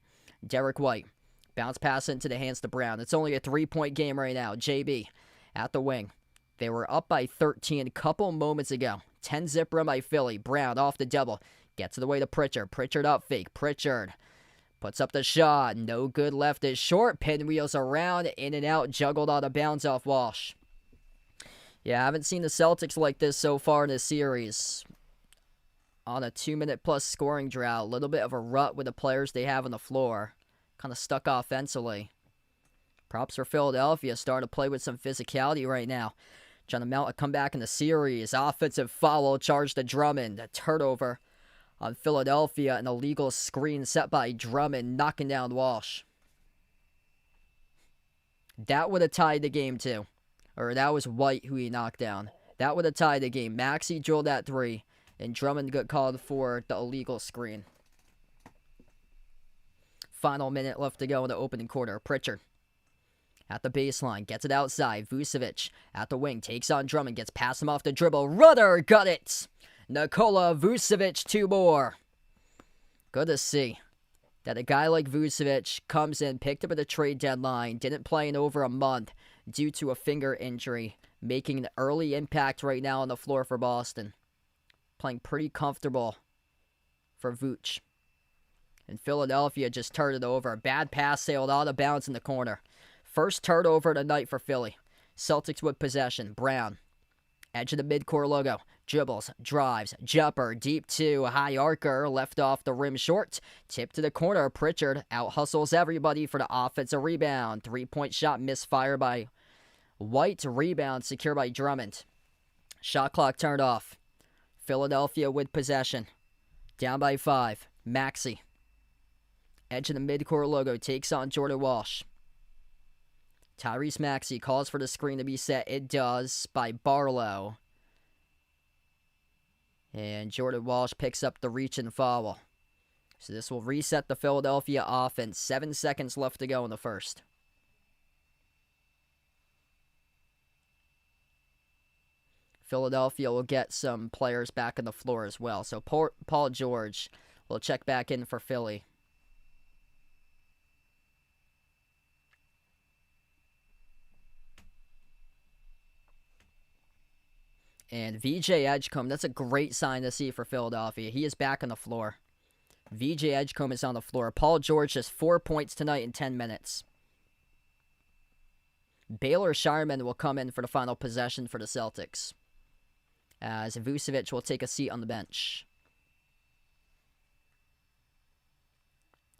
Derek White, bounce pass into the hands to Brown. It's only a 3-point game right now. JB at the wing. They were up by 13 a couple moments ago. 10-zip run by Philly. Brown off the double. Gets it away to Pritchard. Pritchard up fake. Pritchard puts up the shot. No good, left it short. Pinwheels around, in and out, juggled out of bounds off Walsh. Yeah, I haven't seen the Celtics like this so far in this series. On a 2-minute-plus scoring drought. A little bit of a rut with the players they have on the floor. Kind of stuck offensively. Props for Philadelphia, starting to play with some physicality right now. Trying to mount a comeback in the series. Offensive foul charged to Drummond. A turnover on Philadelphia. An illegal screen set by Drummond, knocking down Walsh. That would have tied the game too. Or that was White who he knocked down. That would have tied the game. Maxey drilled that 3. And Drummond got called for the illegal screen. Final minute left to go in the opening quarter. Pritchard at the baseline. Gets it outside. Vucevic at the wing. Takes on Drummond. Gets past him off the dribble. Rudder got it. Nikola Vucevic 2 more. Good to see that a guy like Vucevic comes in, picked up at the trade deadline, didn't play in over a month due to a finger injury, making an early impact right now on the floor for Boston. Playing pretty comfortable for Vooch. And Philadelphia just turned it over. A bad pass sailed out of bounds in the corner. First turnover of the night for Philly. Celtics with possession. Brown. Edge of the midcourt logo. Dribbles. Drives. Jumper. Deep 2. High arcer. Left off the rim short. Tip to the corner. Pritchard out-hustles everybody for the offensive rebound. 3-point shot misfire by White. Rebound secured by Drummond. Shot clock turned off. Philadelphia with possession. Down by 5. Maxey. Edge of the midcourt logo. Takes on Jordan Walsh. Tyrese Maxey calls for the screen to be set. It does by Barlow. And Jordan Walsh picks up the reach and foul. So this will reset the Philadelphia offense. 7 seconds left to go in the first. Philadelphia will get some players back on the floor as well. So Paul George will check back in for Philly. And VJ Edgecombe, that's a great sign to see for Philadelphia. He is back on the floor. VJ Edgecombe is on the floor. Paul George just 4 points tonight in 10 minutes. Baylor Shireman will come in for the final possession for the Celtics, as Vucevic will take a seat on the bench.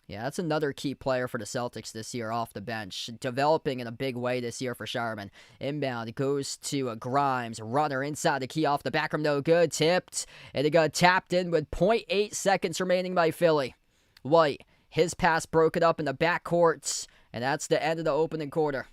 Yeah, that's another key player for the Celtics this year off the bench. Developing in a big way this year for Shireman. Inbound goes to Grimes. Runner inside the key off the back room. No good. Tipped. And it got tapped in with 0.8 seconds remaining by Philly. White. His pass broken up in the backcourt. And that's the end of the opening quarter.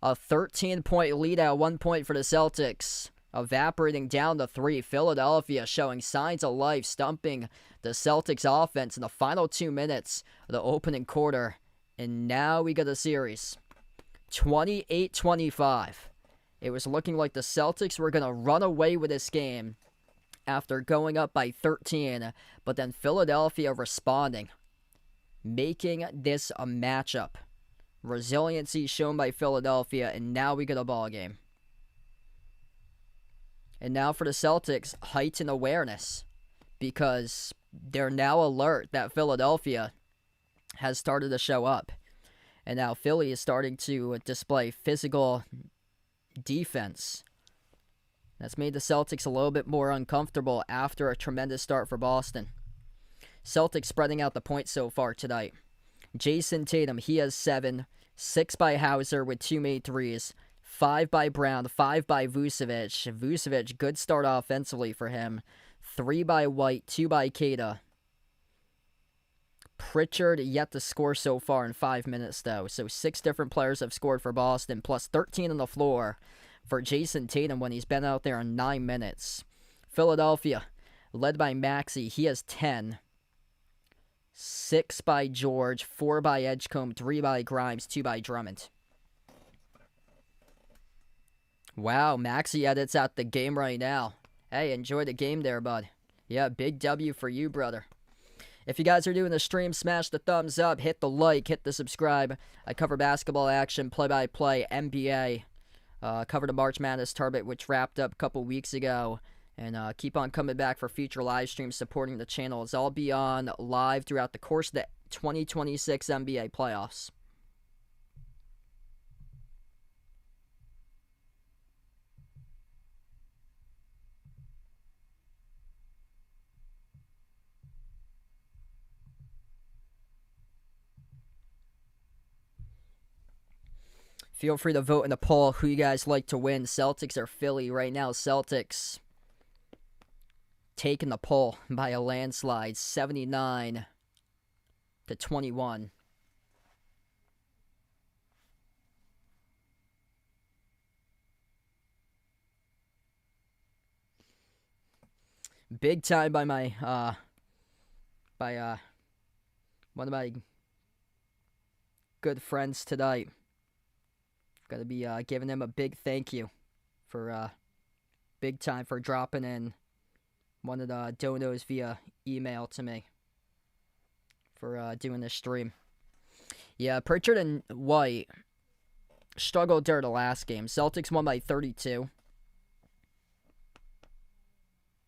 A 13-point lead at 1 point for the Celtics. Evaporating down to 3. Philadelphia showing signs of life, stumping the Celtics offense in the final 2 minutes of the opening quarter. And now we got a series. 28-25. It was looking like the Celtics were going to run away with this game after going up by 13. But then Philadelphia responding, making this a matchup. Resiliency shown by Philadelphia, and now we get a ball game. And now for the Celtics, heightened awareness, because they're now alert that Philadelphia has started to show up. And now Philly is starting to display physical defense. That's made the Celtics a little bit more uncomfortable after a tremendous start for Boston. Celtics spreading out the points so far tonight. Jason Tatum, he has 7. 6 by Hauser with 2 made threes. 5 by Brown, 5 by Vucevic. Vucevic, good start offensively for him. 3 by White, 2 by Keita. Pritchard yet to score so far in 5 minutes, though. So 6 different players have scored for Boston, plus 13 on the floor for Jason Tatum when he's been out there in 9 minutes. Philadelphia, led by Maxey, he has 10. 6 by George, 4 by Edgecombe, 3 by Grimes, 2 by Drummond. Wow, Maxey edits out the game right now. Hey, enjoy the game there, bud. Yeah, big W for you, brother. If you guys are doing the stream, smash the thumbs up, hit the like, hit the subscribe. I cover basketball action, play-by-play, NBA. Covered a March Madness tournament, which wrapped up a couple weeks ago. And keep on coming back for future live streams supporting the channel, as I'll be on live throughout the course of the 2026 NBA playoffs. Feel free to vote in the poll who you guys like to win, Celtics or Philly. Right now, Celtics taking the poll by a landslide, 79-21. Big time by my one of my good friends tonight. Gotta be giving him a big thank you for big time for dropping in one of the donos via email to me for doing this stream. Yeah, Pritchard and White struggled during the last game. Celtics won by 32.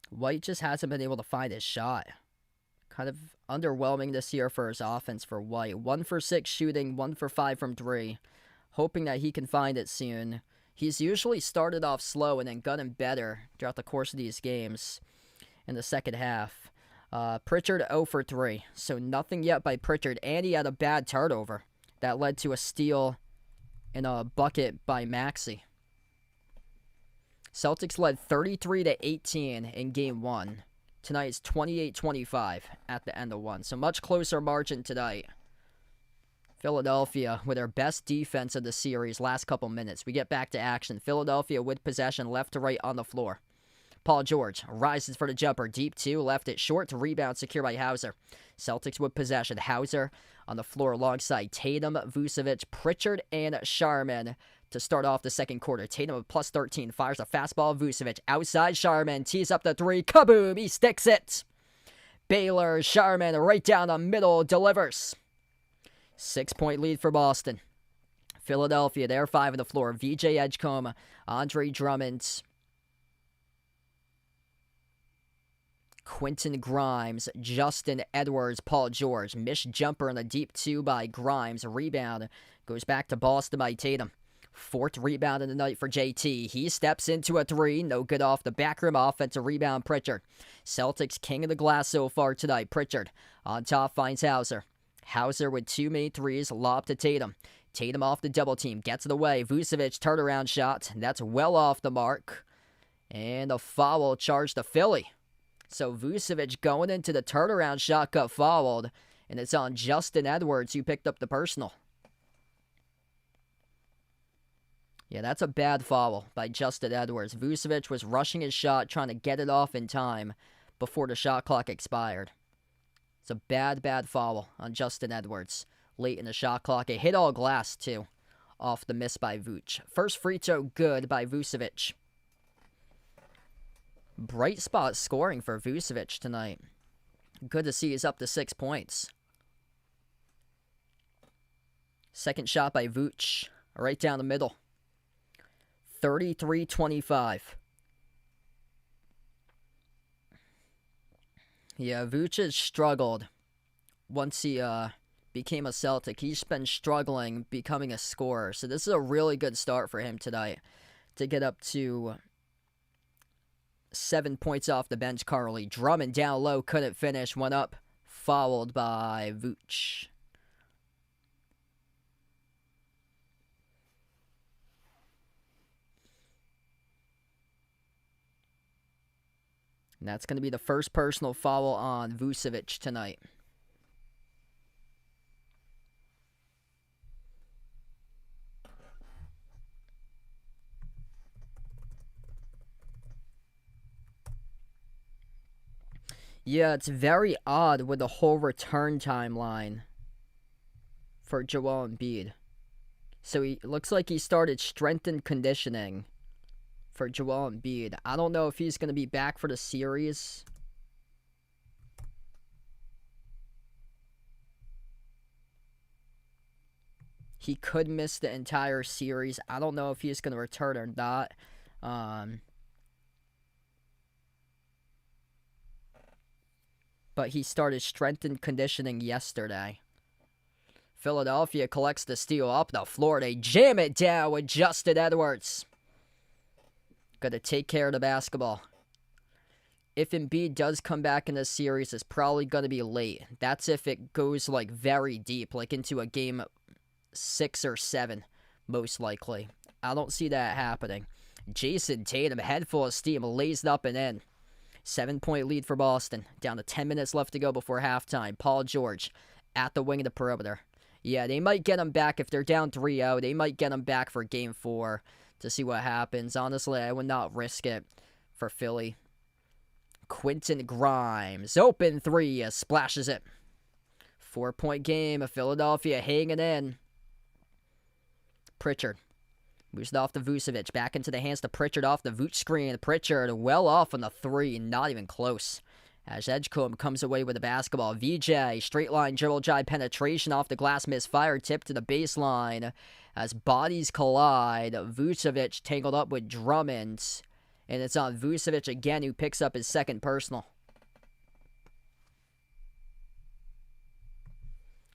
White just hasn't been able to find his shot. Kind of underwhelming this year for his offense for White. 1 for 6 shooting, 1 for 5 from 3. Hoping that he can find it soon. He's usually started off slow and then gotten better throughout the course of these games in the second half. Pritchard 0 for 3, so nothing yet by Pritchard, and he had a bad turnover that led to a steal and a bucket by Maxey. Celtics led 33-18 in Game 1. Tonight is 28-25 at the end of 1, so much closer margin tonight. Philadelphia with their best defense of the series last couple minutes. We get back to action. Philadelphia with possession left to right on the floor. Paul George rises for the jumper. Deep 2, left it short to rebound, secure by Hauser. Celtics with possession. Hauser on the floor alongside Tatum, Vucevic, Pritchard, and Sharman to start off the second quarter. Tatum with plus 13 fires a fastball. Vucevic outside Sharman. Tees up the 3. Kaboom! He sticks it. Baylor, Sharman right down the middle delivers. 6-point lead for Boston. Philadelphia, they're 5 on the floor. VJ Edgecombe, Andre Drummond, Quentin Grimes, Justin Edwards, Paul George. Missed jumper on a deep 2 by Grimes. Rebound goes back to Boston by Tatum. 4th rebound of the night for JT. He steps into a 3. No good off the back rim. Offensive rebound, Pritchard. Celtics king of the glass so far tonight. Pritchard on top finds Hauser. Hauser with 2 made threes, lob to Tatum. Tatum off the double team, gets it away. Vucevic turnaround shot, that's well off the mark. And a foul charged to Philly. So Vucevic going into the turnaround shot got fouled, and it's on Justin Edwards who picked up the personal. Yeah, that's a bad foul by Justin Edwards. Vucevic was rushing his shot, trying to get it off in time before the shot clock expired. It's a bad foul on Justin Edwards late in the shot clock. It hit all glass, too, off the miss by Vooch. First free throw good by Vucevic. Bright spot scoring for Vucevic tonight. Good to see he's up to 6 points. Second shot by Vooch, right down the middle. 33-25. Yeah, Vooch has struggled once he became a Celtic. He's been struggling becoming a scorer. So this is a really good start for him tonight to get up to 7 points off the bench currently. Drummond down low, couldn't finish, went up, fouled by Vooch. And that's going to be the first personal foul on Vucevic tonight. Yeah, it's very odd with the whole return timeline for Joel Embiid. So he looks like he started strength and conditioning for Joel Embiid. I don't know if he's going to be back for the series. He could miss the entire series. I don't know if he's going to return or not. But he started strength and conditioning yesterday. Philadelphia collects the steal up the floor. They jam it down with Justin Edwards. Got to take care of the basketball. If Embiid does come back in this series, it's probably going to be late. That's if it goes like very deep, like into a game 6 or 7, most likely. I don't see that happening. Jason Tatum, head full of steam, lays it up and in. 7-point lead for Boston. Down to 10 minutes left to go before halftime. Paul George at the wing of the perimeter. Yeah, they might get him back if they're down 3-0. They might get him back for game 4 to see what happens. Honestly, I would not risk it for Philly. Quentin Grimes, open 3, splashes it. 4-point game of Philadelphia hanging in. Pritchard moves it off to Vucevic. Back into the hands to Pritchard off the Vooch screen. Pritchard well off on the 3, not even close. As Edgecombe comes away with the basketball. VJ, straight line dribble drive penetration off the glass, misfire, tip to the baseline. As bodies collide, Vucevic tangled up with Drummond. And it's on Vucevic again, who picks up his second personal.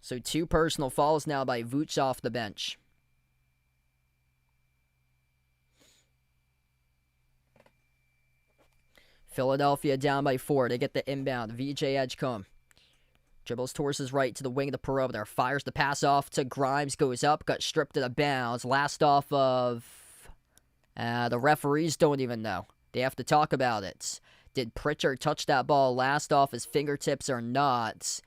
So 2 personal fouls now by Vooch off the bench. Philadelphia down by 4. They get the inbound. VJ Edgecombe dribbles towards his right to the wing of the perimeter. Fires the pass off to Grimes. Goes up. Got stripped out of bounds. Last off of... the referees don't even know. They have to talk about it. Did Pritchard touch that ball last off his fingertips or not?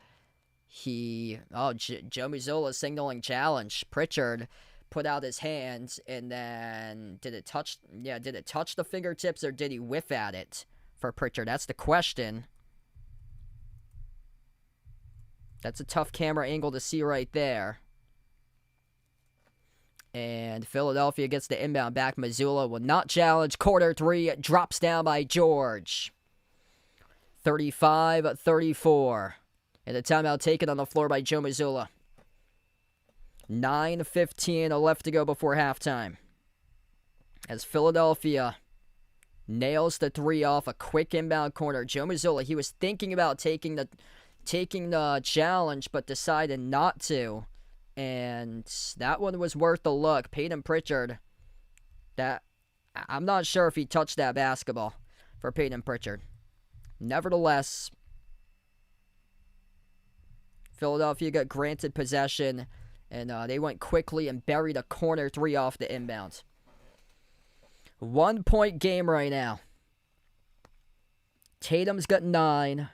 Joe Mazzulla signaling challenge. Pritchard put out his hands and then did it touch the fingertips or did he whiff at it? For Pritchard, that's the question. That's a tough camera angle to see right there. And Philadelphia gets the inbound back. Mazzulla will not challenge. Quarter 3 drops down by George. 35-34. And the timeout taken on the floor by Joe Mazzulla. 9:15 left to go before halftime. As Philadelphia nails the 3 off a quick inbound corner. Joe Mazzulla, he was thinking about taking the challenge, but decided not to. And that one was worth a look. Peyton Pritchard, I'm not sure if he touched that basketball for Peyton Pritchard. Nevertheless, Philadelphia got granted possession, and they went quickly and buried a corner 3 off the inbound. 1-point game right now. Tatum's got 9.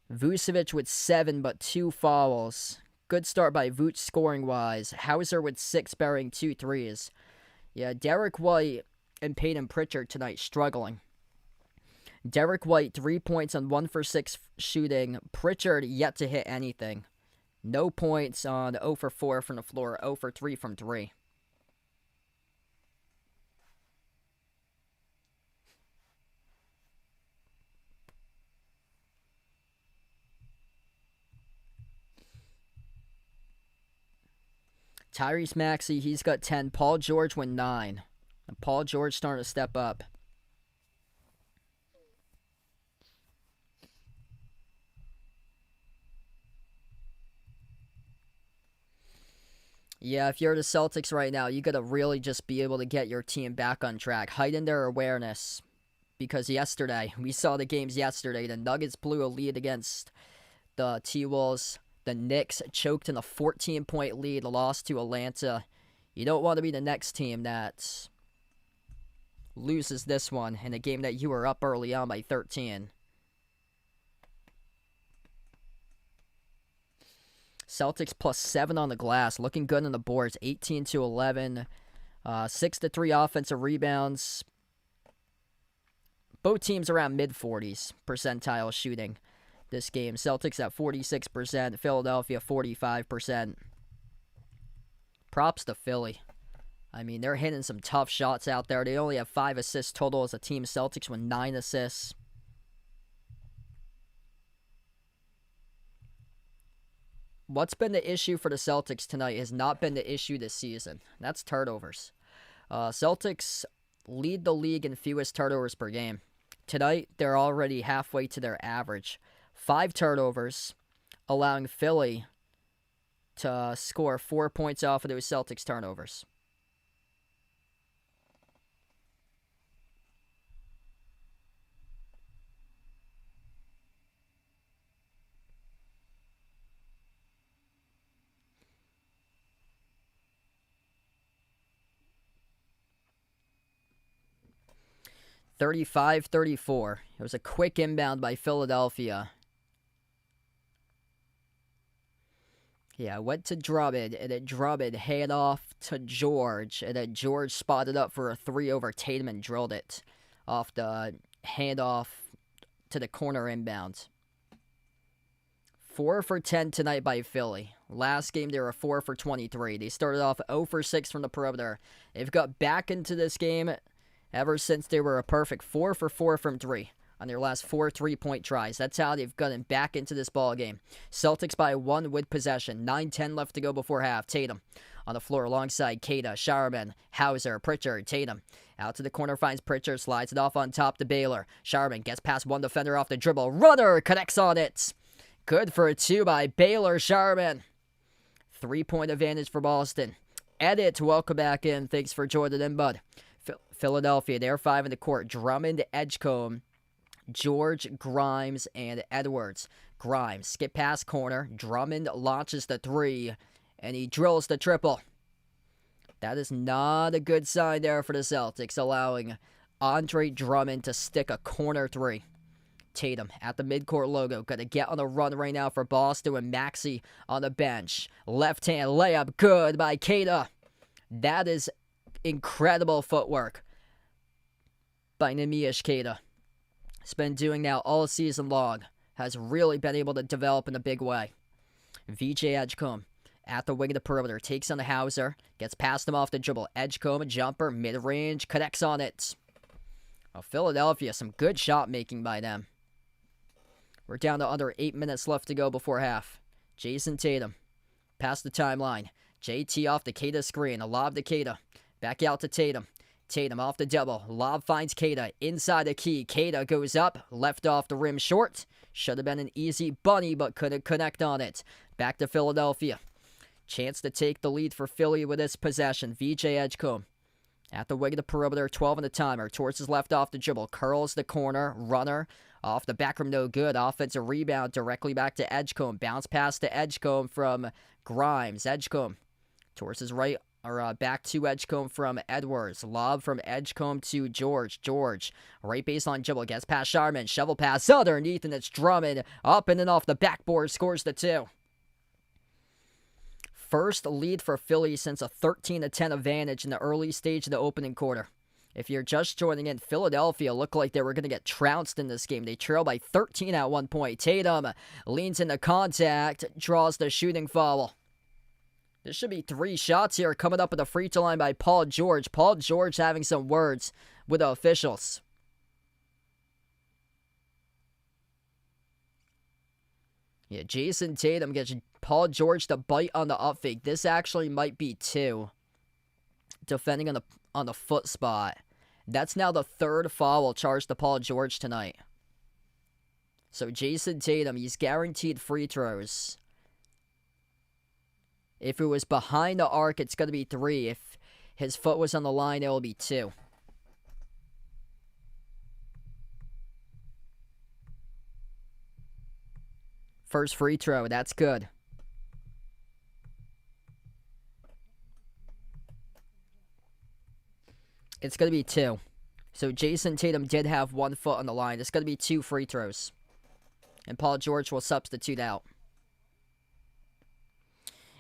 Vucevic with 7, but 2 fouls. Good start by Vooch scoring-wise. Hauser with 6, burying 2 threes. Yeah, Derek White and Peyton Pritchard tonight struggling. Derek White, 3 points on 1 for 6 shooting. Pritchard yet to hit anything. No points on 0 for 4 from the floor, 0 for 3 from 3. Tyrese Maxey, he's got 10. Paul George with 9. And Paul George starting to step up. Yeah, if you're the Celtics right now, you got to really just be able to get your team back on track. Heighten their awareness. Because yesterday, we saw the games yesterday. The Nuggets blew a lead against the T-Wolves. The Knicks choked in a 14-point lead, lost to Atlanta. You don't want to be the next team that loses this one in a game that you were up early on by 13. Celtics plus 7 on the glass, looking good on the boards, 18-11, 6-3 offensive rebounds. Both teams around mid-40s percentile shooting this game. Celtics at 46%, Philadelphia 45%. Props to Philly. I mean, they're hitting some tough shots out there. They only have 5 assists total as a team. Celtics with 9 assists. What's been the issue for the Celtics tonight has not been the issue this season. That's turnovers. Celtics lead the league in fewest turnovers per game. Tonight, they're already halfway to their average. 5 turnovers, allowing Philly to score 4 points off of those Celtics turnovers. (35-34). It was a quick inbound by Philadelphia. Yeah, went to Drummond, and then Drummond hand off to George, and then George spotted up for a 3 over Tatum and drilled it off the handoff to the corner inbound. 4 for 10 tonight by Philly. Last game, they were 4 for 23. They started off 0 for 6 from the perimeter. They've got back into this game ever since they were a perfect 4 for 4 from 3 on their last 4 3-point tries. That's how they've gotten back into this ball game. Celtics by 1 with possession. 9-10 left to go before half. Tatum on the floor alongside Kata, Showerman, Hauser, Pritchard, Tatum. Out to the corner, finds Pritchard, slides it off on top to Baylor. Showerman gets past one defender off the dribble. Runner connects on it. Good for a 2 by Baylor. Showerman. 3-point advantage for Boston. Edit, welcome back in. Thanks for joining in, bud. Philadelphia, they're 5 in the court. Drummond, Edgecombe, George, Grimes, and Edwards. Grimes, skip past corner. Drummond launches the 3, and he drills the triple. That is not a good sign there for the Celtics, allowing Andre Drummond to stick a corner 3. Tatum at the midcourt logo. Going to get on the run right now for Boston with Maxey on the bench. Left-hand layup, good by Kata. That is incredible footwork by Neemias Queta. He's been doing now all season long. Has really been able to develop in a big way. VJ Edgecombe at the wing of the perimeter. Takes on the Hauser. Gets past him off the dribble. Edgecombe, a jumper, mid-range, connects on it. Oh, Philadelphia, some good shot making by them. We're down to under 8 minutes left to go before half. Jason Tatum. Past the timeline. JT off the Queta screen. A lob to Queta. Back out to Tatum. Tatum off the double. Lob finds Queta inside the key. Queta goes up. Left off the rim short. Should have been an easy bunny, but couldn't connect on it. Back to Philadelphia. Chance to take the lead for Philly with this possession. VJ Edgecombe. At the wing of the perimeter. 12 in the timer. Towards his left off the dribble. Curls the corner. Runner. Off the back rim, no good. Offensive rebound directly back to Edgecombe. Bounce pass to Edgecombe from Grimes. Edgecombe towards his right. Or back to Edgecombe from Edwards. Lob from Edgecombe to George. George, right baseline dribble. Gets past Sharman. Shovel pass underneath, and it's Drummond. Up and then off the backboard. Scores the 2. First lead for Philly since a 13-10 advantage in the early stage of the opening quarter. If you're just joining in, Philadelphia looked like they were going to get trounced in this game. They trail by 13 at one point. Tatum leans into contact. Draws the shooting foul. There should be 3 shots here coming up at the free throw line by Paul George. Paul George having some words with the officials. Yeah, Jason Tatum gets Paul George to bite on the up fake. This actually might be 2. Defending on the foot spot. That's now the 3rd foul charged to Paul George tonight. So Jason Tatum, he's guaranteed free throws. If it was behind the arc, it's going to be 3. If his foot was on the line, it will be 2. First free throw, that's good. It's going to be 2. So Jason Tatum did have 1 foot on the line. It's going to be 2 free throws. And Paul George will substitute out.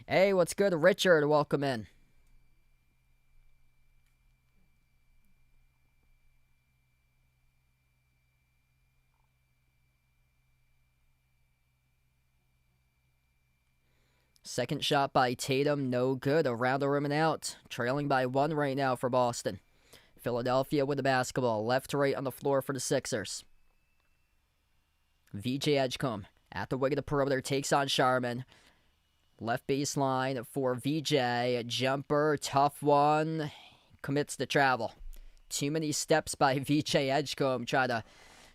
Hey, what's good? Richard, welcome in. Second shot by Tatum, no good. Around the rim and out. Trailing by 1 right now for Boston. Philadelphia with the basketball. Left to right on the floor for the Sixers. VJ Edgecombe at the wing of the perimeter takes on Sharman. Left baseline for VJ. Jumper, tough one. Commits to travel. Too many steps by VJ Edgecombe. Try to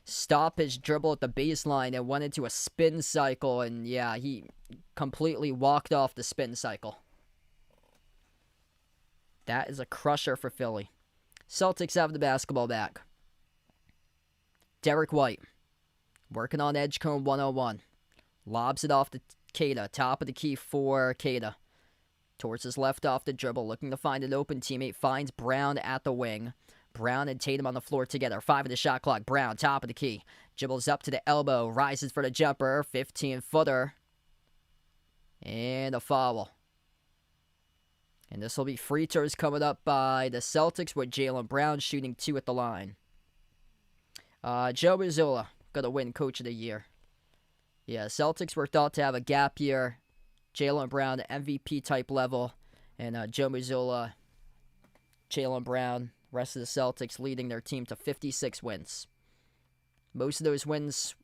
stop his dribble at the baseline and went into a spin cycle. And yeah, he completely walked off the spin cycle. That is a crusher for Philly. Celtics have the basketball back. Derek White working on Edgecombe 101. Lobs it off to Queta. Top of the key for Queta. Towards his left off the dribble. Looking to find an open teammate. Finds Brown at the wing. Brown and Tatum on the floor together. 5 of the shot clock. Brown, top of the key. Dribbles up to the elbow. Rises for the jumper. 15-footer. And a foul. And this will be free throws coming up by the Celtics with Jaylen Brown shooting 2 at the line. Joe Mazzulla going to win Coach of the Year. Yeah, Celtics were thought to have a gap year. Jaylen Brown, MVP type level. And Joe Mazzulla, Jaylen Brown, rest of the Celtics leading their team to 56 wins. Most of those wins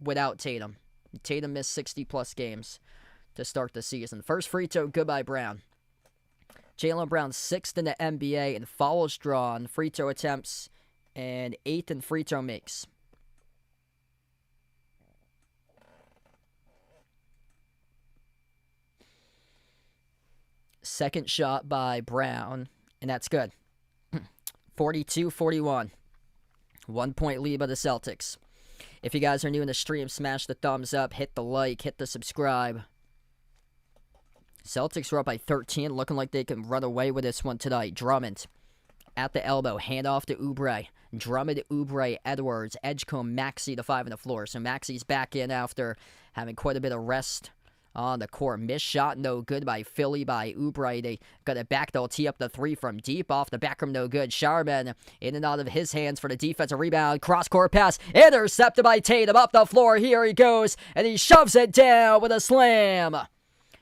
without Tatum. Tatum missed 60-plus games to start the season. First free throw, good by Brown. Jaylen Brown 6th in the NBA in fouls drawn, free throw attempts, and 8th in free throw makes. Second shot by Brown, and that's good. 42-41. 1 point lead by the Celtics. If you guys are new in the stream, smash the thumbs up, hit the like, hit the subscribe. Celtics were up by 13, looking like they can run away with this one tonight. Drummond at the elbow, handoff to Oubre. Drummond, Oubre, Edwards, Edgecombe, Maxey, the 5 on the floor. So Maxey's back in after having quite a bit of rest on the court. Missed shot, no good by Philly, by Oubre. They got it back. They'll tee up the 3 from deep off the back rim, no good. Sharman in and out of his hands for the defensive rebound. Cross-court pass, intercepted by Tatum. Up the floor, here he goes, and he shoves it down with a slam.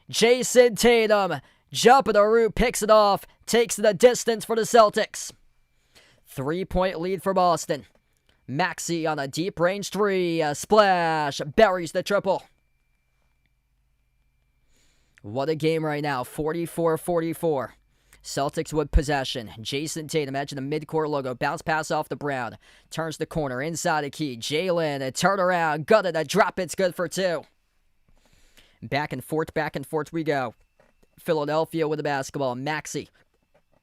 Jason Tatum, jump of the root, picks it off, takes the distance for the Celtics. 3-point lead for Boston. Maxey on a deep range 3, a splash, buries the triple. What a game right now, 44-44. Celtics with possession. Jason Tatum, edge of the midcourt logo, bounce pass off the Brown. Turns the corner, inside the key. Jaylen, a turnaround, got it, a drop, it's good for 2. Back and forth we go. Philadelphia with the basketball. Maxey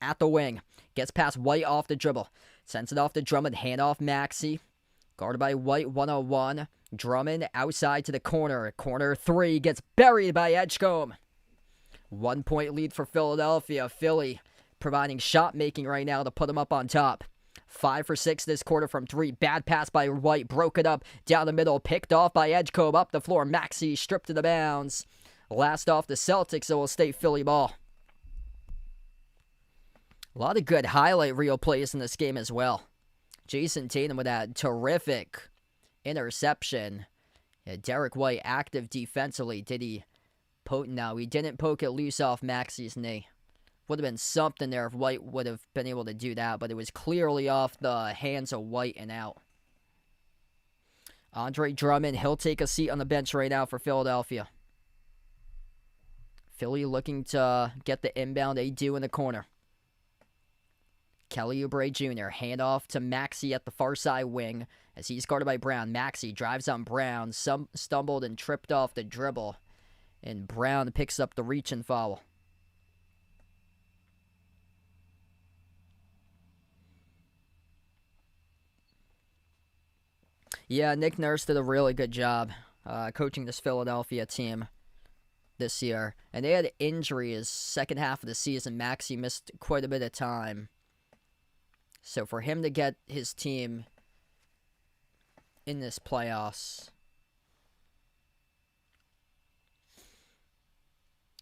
at the wing. Gets past White off the dribble. Sends it off to Drummond. Hand off Maxey. Guarded by White, 101. Drummond outside to the corner. Corner 3 gets buried by Edgecombe. 1 point lead for Philadelphia. Philly providing shot making right now to put them up on top. 5 for 6 this quarter from 3. Bad pass by White. Broke it up down the middle. Picked off by Edgecombe. Up the floor. Maxey stripped to the bounds. Last off the Celtics, so will stay Philly ball. A lot of good highlight reel plays in this game as well. Jason Tatum with that terrific interception. Yeah, Derek White active defensively. Did he poke? No, he didn't poke it loose off Maxey's knee. Would have been something there if White would have been able to do that, but it was clearly off the hands of White and out. Andre Drummond, he'll take a seat on the bench right now for Philadelphia. Philly looking to get the inbound. They do in the corner. Kelly Oubre Jr. handoff to Maxey at the far side wing as he's guarded by Brown. Maxey drives on Brown, stumbled and tripped off the dribble, and Brown picks up the reach and foul. Yeah, Nick Nurse did a really good job coaching this Philadelphia team this year. And they had injuries second half of the season. Maxey missed quite a bit of time. So for him to get his team in this playoffs,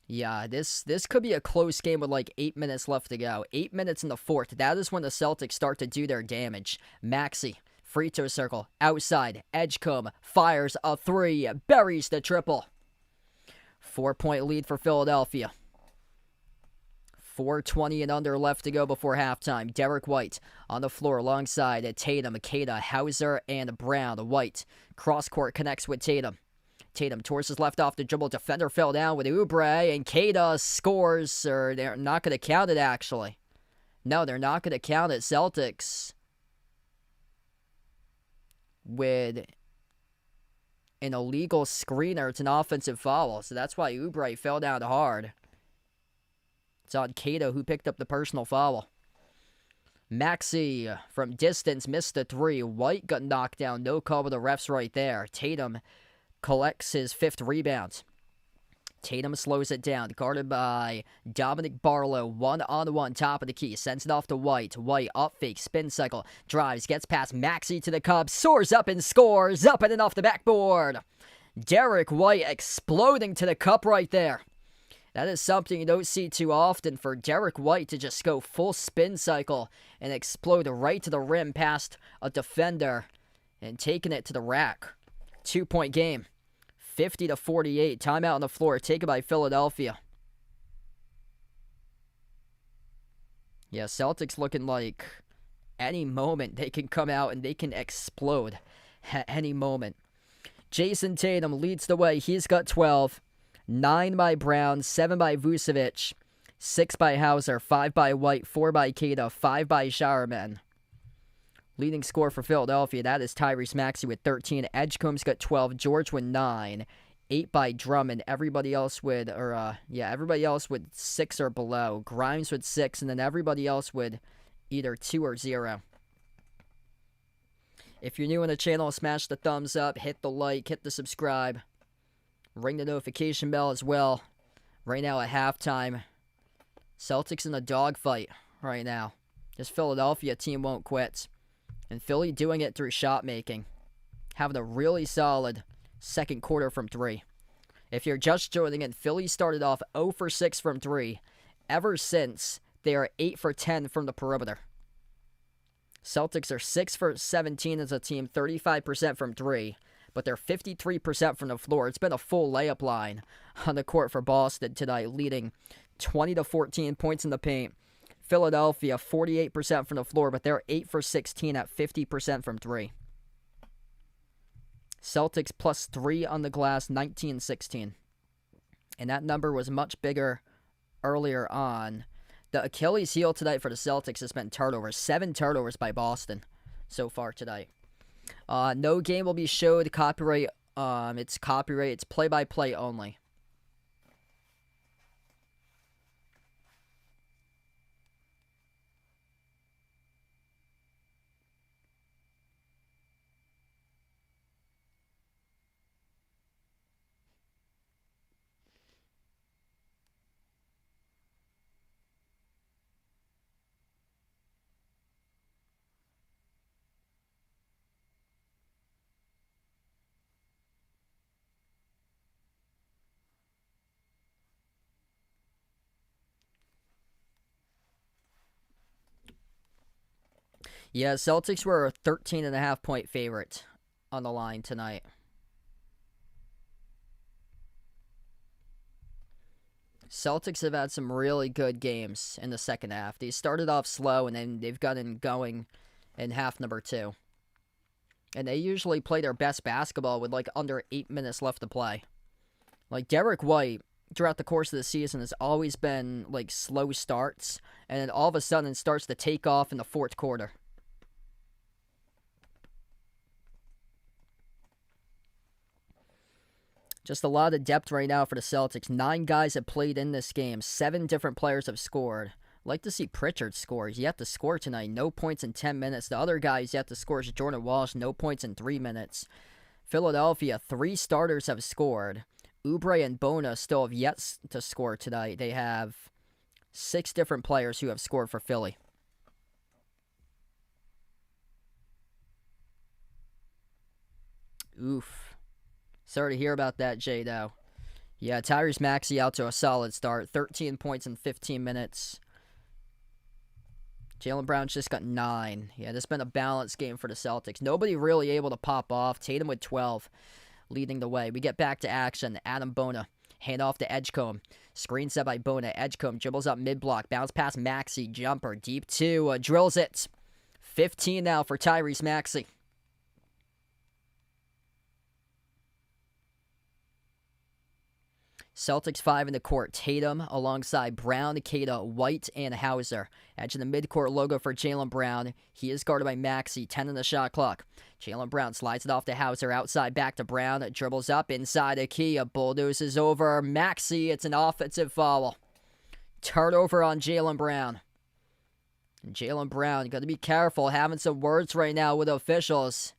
yeah, this could be a close game with like 8 minutes left to go. 8 minutes in the fourth. That is when the Celtics start to do their damage. Maxey, free throw circle, outside, Edgecombe, fires a 3, buries the triple. 4-point lead for Philadelphia. 4:20 and under left to go before halftime. Derek White on the floor alongside Tatum, Makeda, Hauser, and Brown. White cross-court connects with Tatum. Tatum towards his left off the dribble. Defender fell down with Oubre, and Makeda scores. Or they're not going to count it, actually. No, they're not going to count it. Celtics with an illegal screener. It's an offensive foul, so that's why Oubre fell down hard. It's on Cato, who picked up the personal foul. Maxey from distance missed the three. White got knocked down. No call with the refs right there. Tatum collects his 5th rebound. Tatum slows it down. Guarded by Dominic Barlow. 1-on-1, top of the key. Sends it off to White. White up fake, spin cycle. Drives, gets past Maxey to the Cubs. Soars up and scores. Up and off the backboard. Derek White exploding to the cup right there. That is something you don't see too often for Derek White to just go full spin cycle and explode right to the rim past a defender and taking it to the rack. 2-point game. 50-48. Timeout on the floor taken by Philadelphia. Yeah, Celtics looking like any moment they can come out and they can explode at any moment. Jason Tatum leads the way. He's got 12. 9 by Brown, 7 by Vucevic, 6 by Hauser, 5 by White, 4 by Kata, 5 by Showerman. Leading scorer for Philadelphia, that is Tyrese Maxey with 13. Edgecombe's got 12. George with 9. 8 by Drummond. Everybody else with 6 or below. Grimes with 6, and then everybody else with either 2 or 0. If you're new on the channel, smash the thumbs up, hit the like, hit the subscribe. Ring the notification bell as well. Right now at halftime, Celtics in a dogfight right now. This Philadelphia team won't quit. And Philly doing it through shot making. Having a really solid second quarter from 3. If you're just joining in, Philly started off 0 for 6 from 3. Ever since, they are 8 for 10 from the perimeter. Celtics are 6 for 17 as a team, 35% from 3. But they're 53% from the floor. It's been a full layup line on the court for Boston tonight, leading 20-14 points in the paint. Philadelphia, 48% from the floor, but they're 8 for 16 at 50% from 3. Celtics plus 3 on the glass, 19-16. And that number was much bigger earlier on. The Achilles heel tonight for the Celtics has been turnovers. 7 turnovers by Boston so far tonight. No game will be showed. Copyright. It's copyright. It's play-by-play only. Yeah, Celtics were a 13.5-point favorite on the line tonight. Celtics have had some really good games in the second half. They started off slow, and then they've gotten going in half number 2. And they usually play their best basketball with like under 8 minutes left to play. Like Derek White, throughout the course of the season, has always been like slow starts, and then all of a sudden starts to take off in the fourth quarter. Just a lot of depth right now for the Celtics. 9 guys have played in this game. 7 different players have scored. Like to see Pritchard score. He's yet to score tonight. No points in 10 minutes. The other guy he's yet to score is Jordan Walsh. No points in 3 minutes. Philadelphia, 3 starters have scored. Oubre and Bona still have yet to score tonight. They have 6 different players who have scored for Philly. Oof. Sorry to hear about that, J-Dow. Yeah, Tyrese Maxey out to a solid start. 13 points in 15 minutes. Jaylen Brown's just got 9. Yeah, this has been a balanced game for the Celtics. Nobody really able to pop off. Tatum with 12 leading the way. We get back to action. Adam Bona Hand off to Edgecombe. Screen set by Bona. Edgecombe dribbles up mid-block. Bounce past Maxey. Jumper. Deep 2. Drills it. 15 now for Tyrese Maxey. Celtics 5 in the court. Tatum alongside Brown, Keita, White, and Hauser. Edge of the midcourt logo for Jaylen Brown. He is guarded by Maxey. 10 on the shot clock. Jaylen Brown slides it off to Hauser. Outside back to Brown. Dribbles up inside Akia. Bulldozes over Maxey. It's an offensive foul. Turnover on Jaylen Brown. Jaylen Brown, you got to be careful having some words right now with officials.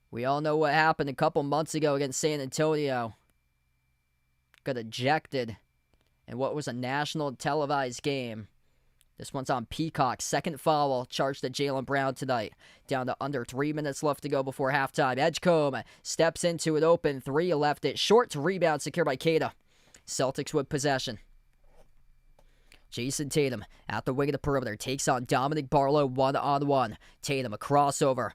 We all know what happened a couple months ago against San Antonio. Got ejected in what was a national televised game. This one's on Peacock. Second foul charged to Jaylen Brown tonight. Down to under 3 minutes left to go before halftime. Edgecombe steps into an open three. Left it short. Rebound secured by Keita. Celtics with possession. Jason Tatum at the wing of the perimeter. Takes on Dominic Barlow one-on-one. Tatum a crossover.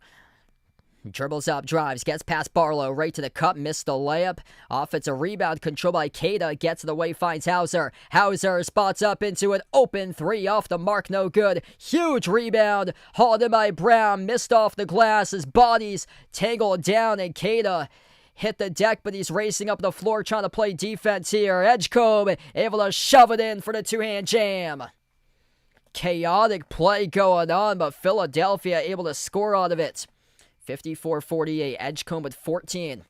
Dribbles up, drives, gets past Barlow, right to the cup, missed the layup. Offensive rebound controlled by Keita, gets to the way, finds Hauser. Hauser spots up into an open three, off the mark, no good. Huge rebound, hauled in by Brown, missed off the glass, his body's tangled down, and Keita hit the deck, but he's racing up the floor trying to play defense here. Edgecombe able to shove it in for the two-hand jam. Chaotic play going on, but Philadelphia able to score out of it. 54-48, Edgecombe with 14.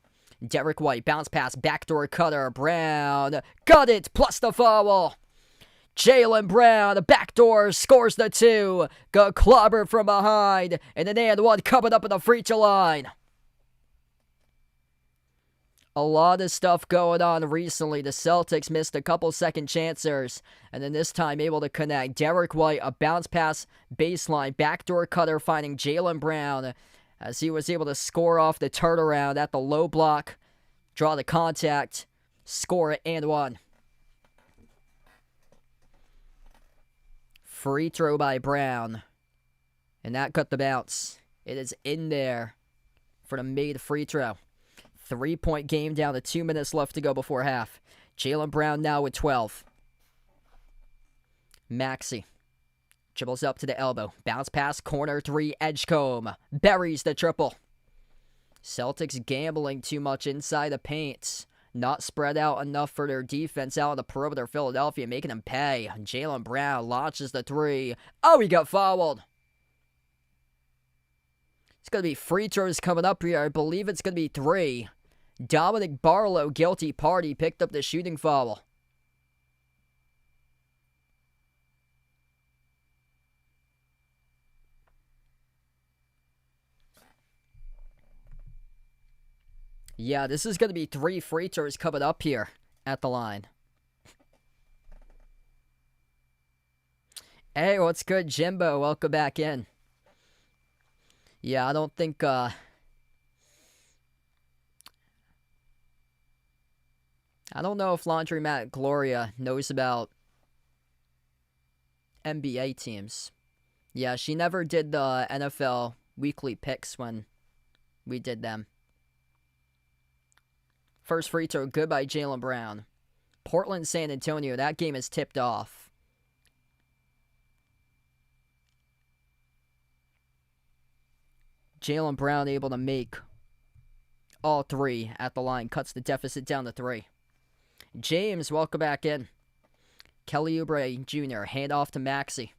Derek White, bounce pass, backdoor cutter, Brown, got it, plus the foul. Jaylen Brown, backdoor, scores the 2. Got clobbered from behind, and an and one coming up at the free throw line. A lot of stuff going on recently. The Celtics missed a couple second chancers, and then this time able to connect. Derek White, a bounce pass, baseline, backdoor cutter, finding Jaylen Brown, as he was able to score off the turnaround at the low block, draw the contact, score it, and one. Free throw by Brown, and that cut the bounce. It is in there for the made free throw. 3-point game down to 2 minutes left to go before half. Jaylen Brown now with 12. Maxey dribbles up to the elbow. Bounce pass, corner 3, Edgecombe. Buries the triple. Celtics gambling too much inside the paint. Not spread out enough for their defense out on the perimeter. Philadelphia making them pay. Jaylen Brown launches the 3. Oh, he got fouled. It's going to be free throws coming up here. I believe it's going to be 3. Dominic Barlow, guilty party, picked up the shooting foul. Yeah, this is going to be 3 free throws coming up here at the line. Hey, what's good, Jimbo? Welcome back in. Yeah, I don't think, I don't know if Laundromat Gloria knows about NBA teams. Yeah, she never did the NFL weekly picks when we did them. First free throw, good by Jaylen Brown. Portland, San Antonio, that game is tipped off. Jaylen Brown able to make all 3 at the line. Cuts the deficit down to 3. James, welcome back in. Kelly Oubre Jr., hand off to Maxey.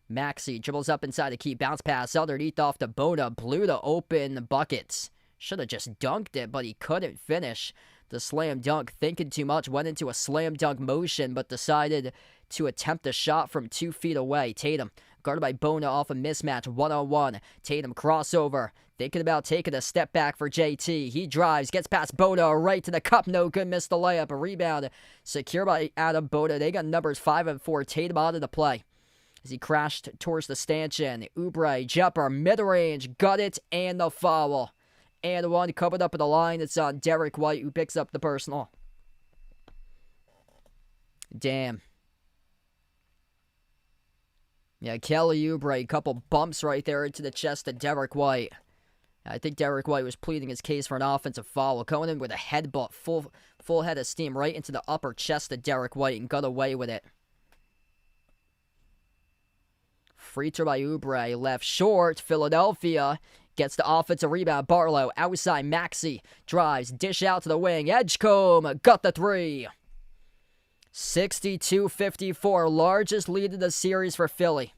Maxey dribbles up inside the key. Bounce pass underneath off to Bona. Blew the open buckets. Should have just dunked it, but he couldn't finish the slam dunk. Thinking too much. Went into a slam dunk motion, but decided to attempt a shot from 2 feet away. Tatum, guarded by Bona off a mismatch, one-on-one. Tatum crossover. Thinking about taking a step back for JT. He drives, gets past Bona, right to the cup. No good, missed the layup. A rebound secured by Adam Bona. They got numbers 5 and 4. Tatum out of the play as he crashed towards the stanchion. Oubre, jumper, mid-range, got it, and the foul. And one coming up at the line. It's on Derek White, who picks up the personal. Damn. Yeah, Kelly Oubre, a couple bumps right there into the chest of Derek White. I think Derek White was pleading his case for an offensive foul. Going in with a headbutt, Full head of steam right into the upper chest of Derek White and got away with it. Free throw by Oubre, left short. Philadelphia gets the offensive rebound. Barlow outside. Maxey drives, dish out to the wing. Edgecombe got the three. 62-54, largest lead of the series for Philly.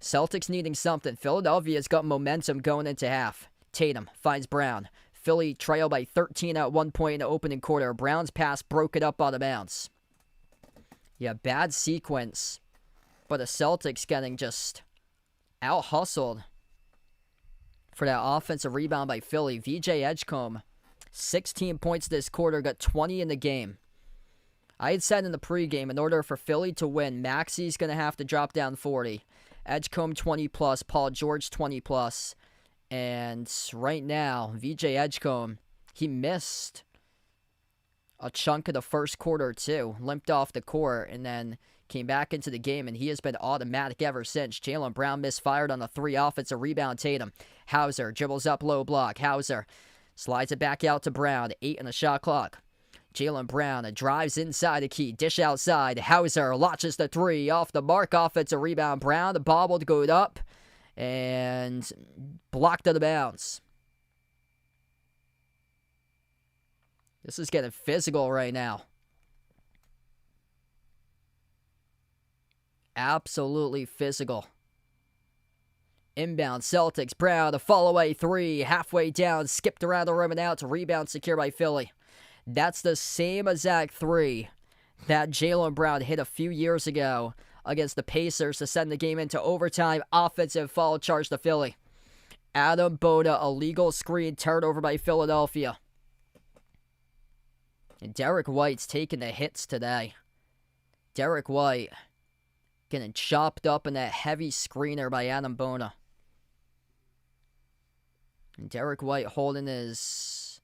Celtics needing something. Philadelphia's got momentum going into half. Tatum finds Brown. Philly trail by 13 at one point in the opening quarter. Brown's pass broke it up out of bounds. Yeah, bad sequence. But the Celtics getting just out-hustled for that offensive rebound by Philly. VJ Edgecombe, 16 points this quarter, got 20 in the game. I had said in the pregame, in order for Philly to win, Maxey's going to have to drop down 40. Edgecombe 20+, Paul George 20+. And right now, VJ Edgecombe, he missed a chunk of the first quarter too. Limped off the court and then came back into the game, and he has been automatic ever since. Jaylen Brown misfired on the 3 offensive rebound. Tatum. Hauser dribbles up low block. Hauser slides it back out to Brown. 8 on the shot clock. Jaylen Brown drives inside the key. Dish outside. Hauser launches the 3 off the mark. Offensive rebound. Brown, the bobble to go up and blocked out of bounds. This is getting physical right now. Absolutely physical. Inbound Celtics. Brown, a fall away 3. Halfway down. Skipped around the rim and out to rebound secure by Philly. That's the same exact 3 that Jaylen Brown hit a few years ago against the Pacers to send the game into overtime. Offensive foul charge to Philly. Adam Boda, a legal screen turned over by Philadelphia. And Derek White's taking the hits today. Derek White getting chopped up in that heavy screener by Adam Boda. And Derek White holding his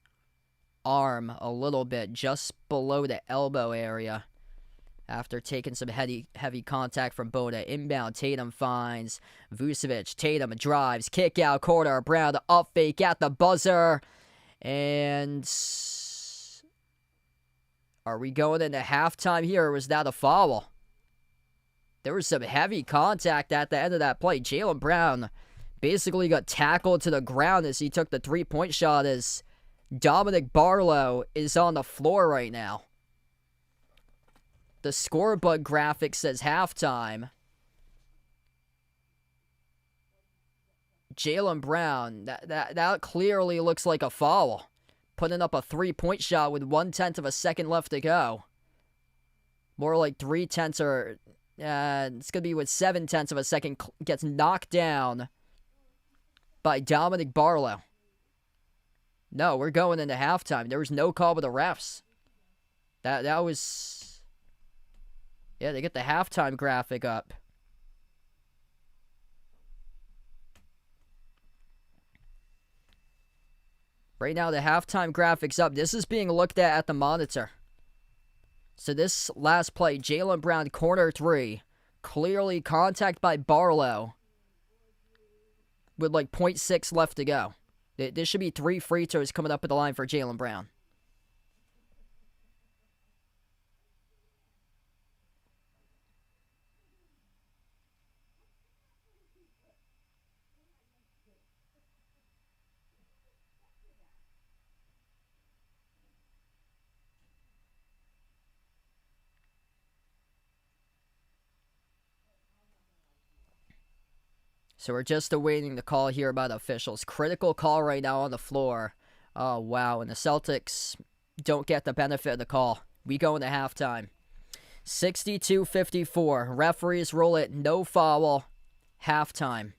arm a little bit just below the elbow area after taking some heavy contact from Boda. Inbound, Tatum finds Vucevic. Tatum drives, kick out corner. Brown, the up fake at the buzzer. And are we going into halftime here, or was that a foul? There was some heavy contact at the end of that play. Jaylen Brown basically got tackled to the ground as he took the 3-point shot, as Dominic Barlow is on the floor right now. The scoreboard graphic says halftime. Jaylen Brown, that clearly looks like a foul. Putting up a 3-point shot with 1/10 of a second left to go. More like 3/10 or... it's going to be with 7/10 of a second. Gets knocked down by Dominic Barlow. No, we're going into halftime. There was no call with the refs. That was... Yeah, they get the halftime graphic up. Right now, the halftime graphic's up. This is being looked at the monitor. So this last play, Jaylen Brown, corner 3. Clearly contact by Barlow. With like 0.6 left to go. There should be 3 free throws coming up at the line for Jaylen Brown. So we're just awaiting the call here by the officials. Critical call right now on the floor. Oh, wow. And the Celtics don't get the benefit of the call. We go into halftime. 62-54. Referees rule it no foul. Halftime.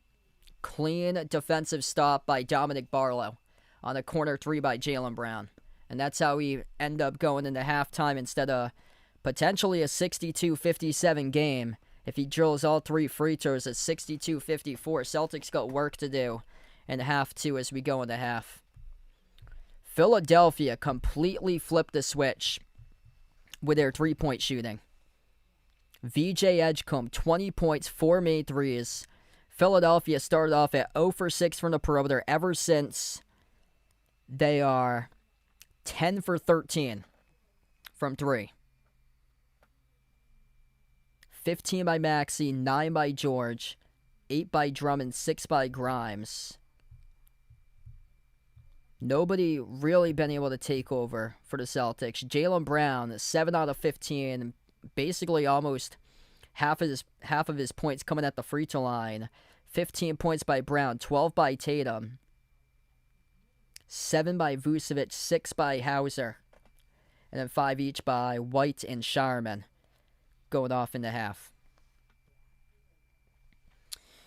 Clean defensive stop by Dominic Barlow on a corner 3 by Jaylen Brown. And that's how we end up going into halftime instead of potentially a 62-57 game. If he drills all 3 free throws at 62-54, Celtics got work to do in half 2 as we go into half. Philadelphia completely flipped the switch with their 3-point shooting. VJ Edgecombe, 20 points, 4 made threes. Philadelphia started off at 0 for 6 from the perimeter ever since they are 10 for 13 from 3. 15 by Maxey, 9 by George, 8 by Drummond, 6 by Grimes. Nobody really been able to take over for the Celtics. Jaylen Brown, 7 out of 15, basically almost half of his points coming at the free throw line. 15 points by Brown, 12 by Tatum, 7 by Vucevic, 6 by Hauser, and then 5 each by White and Sharman going off in the half.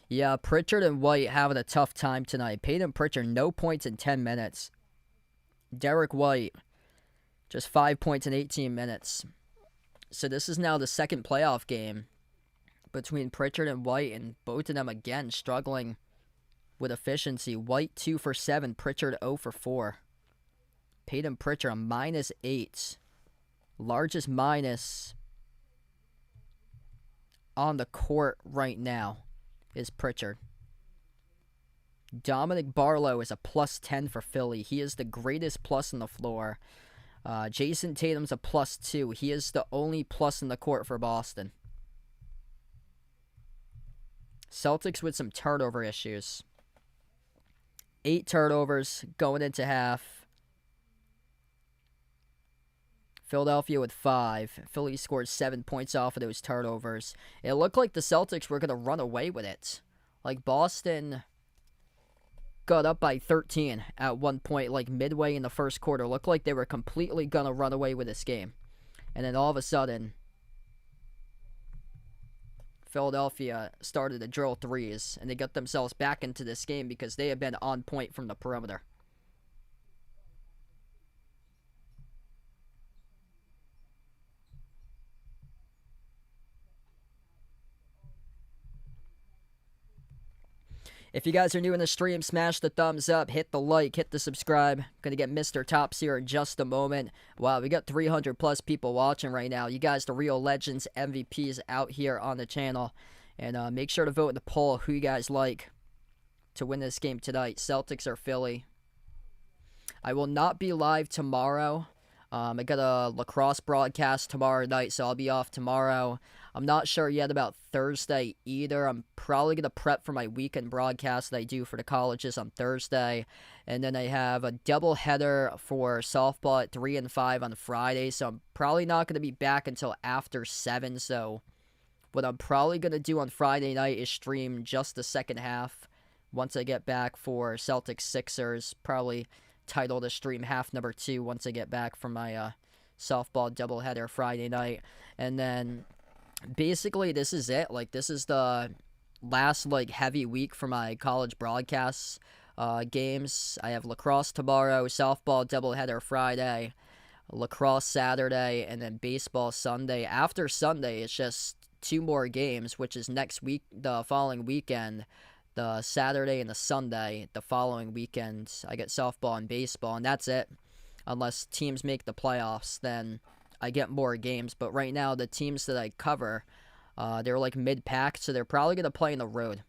Yeah, Pritchard and White having a tough time tonight. Peyton Pritchard, no points in 10 minutes. Derek White, just 5 points in 18 minutes. So this is now the second playoff game between Pritchard and White, and both of them again struggling with efficiency. White 2 for 7, Pritchard 0 for 4. Peyton Pritchard a -8. Largest minus on the court right now is Pritchard. Dominic Barlow is a +10 for Philly. He is the greatest plus on the floor. Jason Tatum's a +2. He is the only plus in the court for Boston. Celtics with some turnover issues. 8 turnovers going into half. Philadelphia with 5. Philly scored 7 points off of those turnovers. It looked like the Celtics were going to run away with it. Like Boston got up by 13 at one point, like midway in the first quarter. Looked like they were completely going to run away with this game. And then all of a sudden, Philadelphia started to drill threes, and they got themselves back into this game because they have been on point from the perimeter. If you guys are new in the stream, smash the thumbs up, hit the like, hit the subscribe. Gonna get Mr. Tops here in just a moment. Wow, we got 300 plus people watching right now. You guys, the real legends, MVPs out here on the channel. And make sure to vote in the poll who you guys like to win this game tonight, Celtics or Philly. I will not be live tomorrow. I got a lacrosse broadcast tomorrow night, so I'll be off tomorrow. I'm not sure yet about Thursday either. I'm probably going to prep for my weekend broadcast that I do for the colleges on Thursday. And then I have a doubleheader for softball at 3 and 5 on Friday, so I'm probably not going to be back until after 7. So what I'm probably going to do on Friday night is stream just the second half once I get back for Celtics Sixers. Probably title the stream half number 2 once I get back from my softball doubleheader Friday night. And then basically this is it. Like, this is the last like heavy week for my college broadcasts games. I have lacrosse tomorrow, softball doubleheader Friday, lacrosse Saturday, and then baseball Sunday. After Sunday, it's just 2 more games, which is next week, the following weekend. The Saturday and the Sunday, the following weekend, I get softball and baseball, and that's it. Unless teams make the playoffs, then I get more games. But right now, the teams that I cover, they're like mid-pack, so they're probably going to play on the road,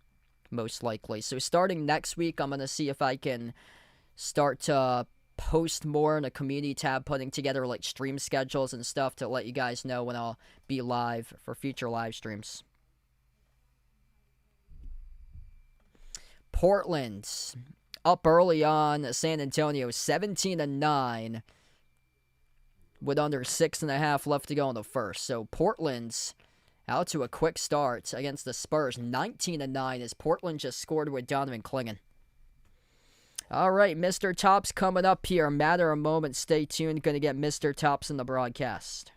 most likely. So starting next week, I'm going to see if I can start to post more in a community tab, putting together like stream schedules and stuff to let you guys know when I'll be live for future live streams. Portland up early on San Antonio, 17-9 with under 6.5 left to go in the first. So Portland's out to a quick start against the Spurs, 19-9 as Portland just scored with Donovan Clingan. All right, Mr. Tops coming up here. Matter of moments. Stay tuned. Going to get Mr. Tops in the broadcast.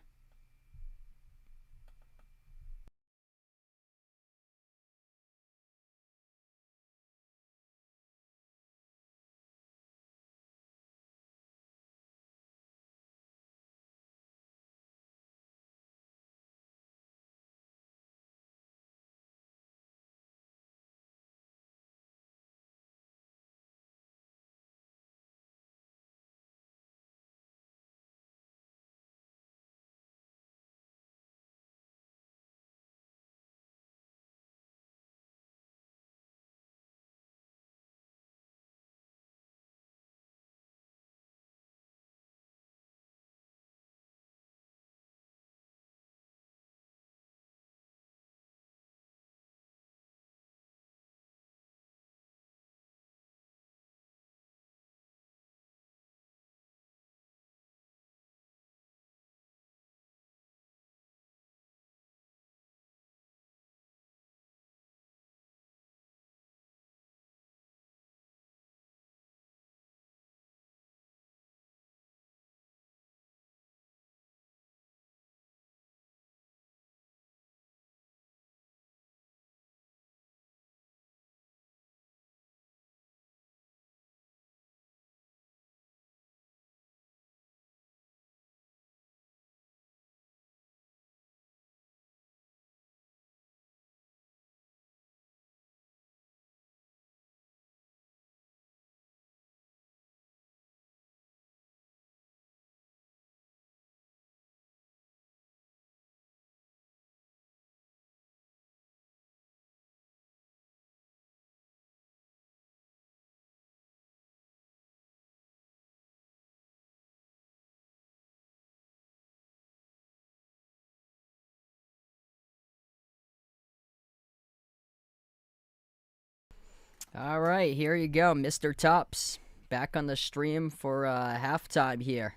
All right, here you go, Mr. Tops. Back on the stream for halftime here.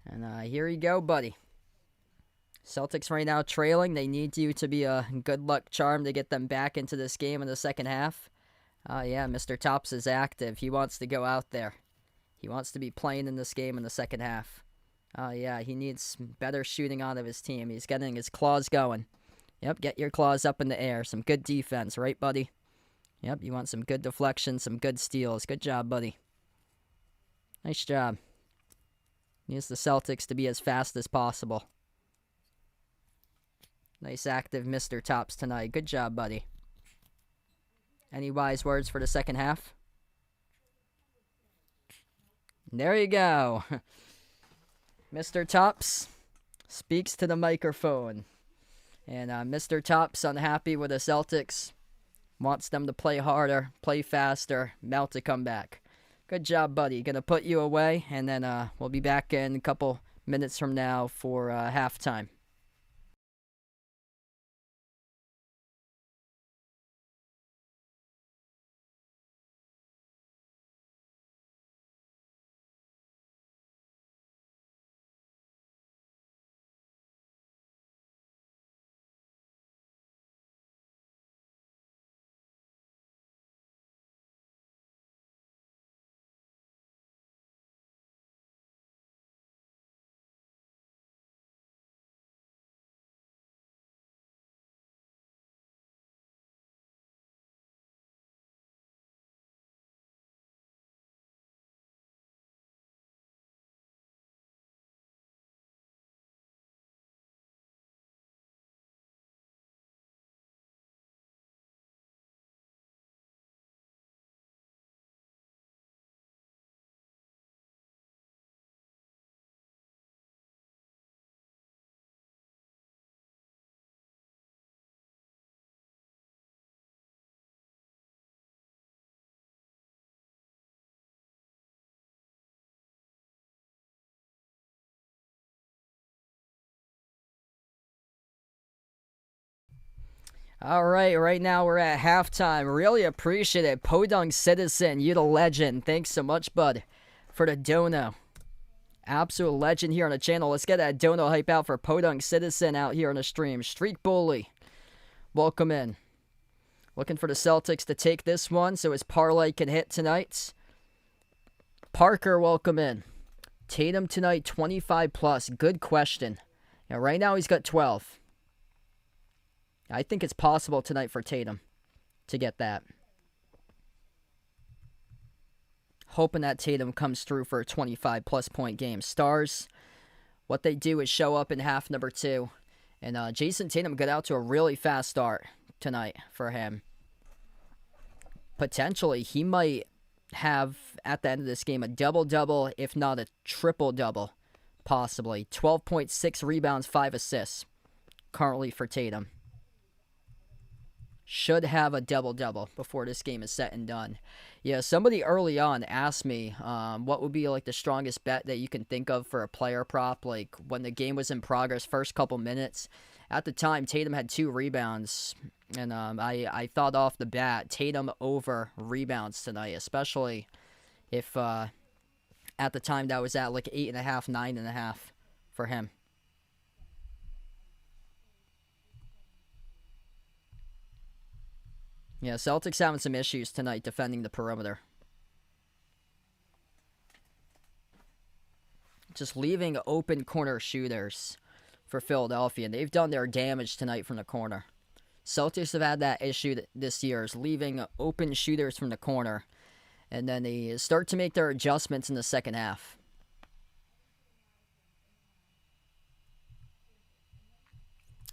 And here you go, buddy. Celtics right now trailing. They need you to be a good luck charm to get them back into this game in the second half. Yeah, Mr. Tops is active. He wants to go out there. He wants to be playing in this game in the second half. Yeah, he needs better shooting out of his team. He's getting his claws going. Yep, get your claws up in the air. Some good defense, right, buddy? Yep, you want some good deflection, some good steals. Good job, buddy. Nice job. Needs the Celtics to be as fast as possible. Nice active Mr. Tops tonight. Good job, buddy. Any wise words for the second half? There you go. Mr. Tops speaks to the microphone. And Mr. Tops, unhappy with the Celtics, wants them to play harder, play faster, mount a comeback. Good job, buddy. Gonna put you away, and then we'll be back in a couple minutes from now for halftime. All right, right now we're at halftime. Really appreciate it. Podunk Citizen, you the legend. Thanks so much, bud, for the dono. Absolute legend here on the channel. Let's get that dono hype out for Podunk Citizen out here on the stream. Streak Bully, welcome in. Looking for the Celtics to take this one so his parlay can hit tonight. Parker, welcome in. Tatum tonight, 25 plus. Good question. Now, right now he's got 12. I think it's possible tonight for Tatum to get that. Hoping that Tatum comes through for a 25 plus point game. Stars, what they do is show up in half number 2. And Jason Tatum got out to a really fast start tonight for him. Potentially, he might have, at the end of this game, a double-double, if not a triple-double, possibly. 12.6 rebounds, 5 assists, currently for Tatum. Should have a double-double before this game is set and done. Yeah, somebody early on asked me what would be like the strongest bet that you can think of for a player prop, like when the game was in progress, first couple minutes. At the time, Tatum had 2 rebounds, and I thought off the bat, Tatum over rebounds tonight, especially if at the time that was at like 8.5, 9.5 for him. Yeah, Celtics having some issues tonight defending the perimeter. Just leaving open corner shooters for Philadelphia. They've done their damage tonight from the corner. Celtics have had that issue this year, is leaving open shooters from the corner. And then they start to make their adjustments in the second half.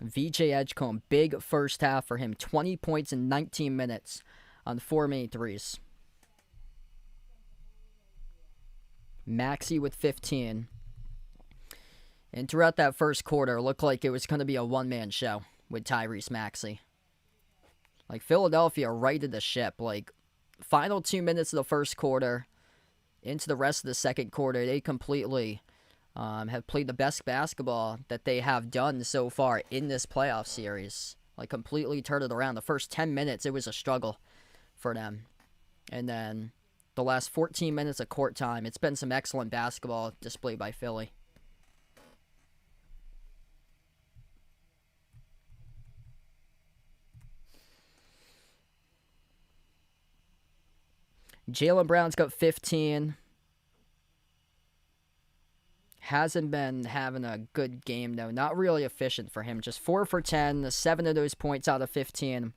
VJ Edgecombe, big first half for him. 20 points in 19 minutes on 4 made threes. Maxey with 15. And throughout that first quarter, it looked like it was going to be a one-man show with Tyrese Maxey. Like, Philadelphia righted the ship. Like, final 2 minutes of the first quarter, into the rest of the second quarter, they completely have played the best basketball that they have done so far in this playoff series. Like, completely turned it around. The first 10 minutes, it was a struggle for them. And then the last 14 minutes of court time, it's been some excellent basketball displayed by Philly. Jaylen Brown's got 15. Hasn't been having a good game, though. Not really efficient for him. Just 4 for 10. 7 of those points out of 15.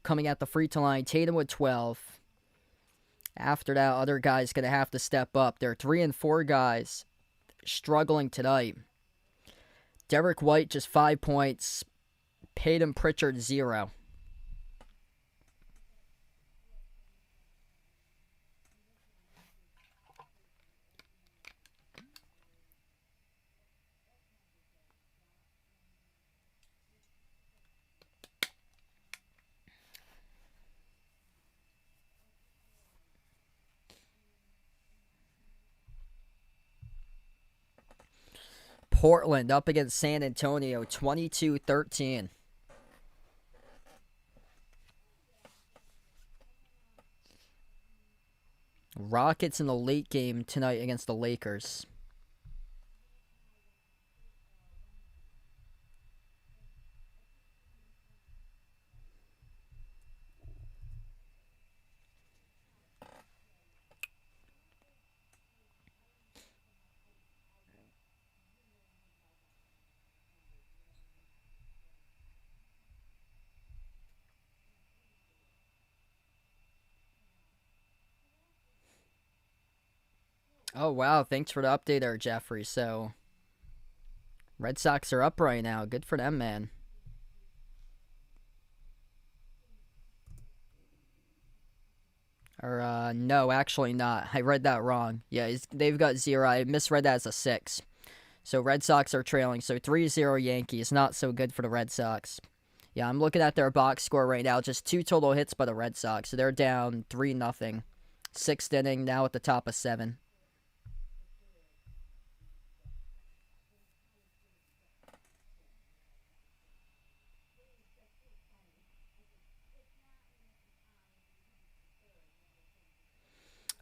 Coming at the free throw line. Tatum with 12. After that, other guys going to have to step up. There are 3 and 4 guys struggling tonight. Derek White, just 5 points. Peyton Pritchard, 0. Portland up against San Antonio, 22-13. Rockets in the late game tonight against the Lakers. Oh, wow. Thanks for the update there, Jeffrey. So, Red Sox are up right now. Good for them, man. Or, no, actually not. I read that wrong. Yeah, they've got 0. I misread that as a 6. So, Red Sox are trailing. So, 3-0 Yankees. Not so good for the Red Sox. Yeah, I'm looking at their box score right now. Just 2 total hits by the Red Sox. So, they're down 3-0. 6th inning, now at the top of 7.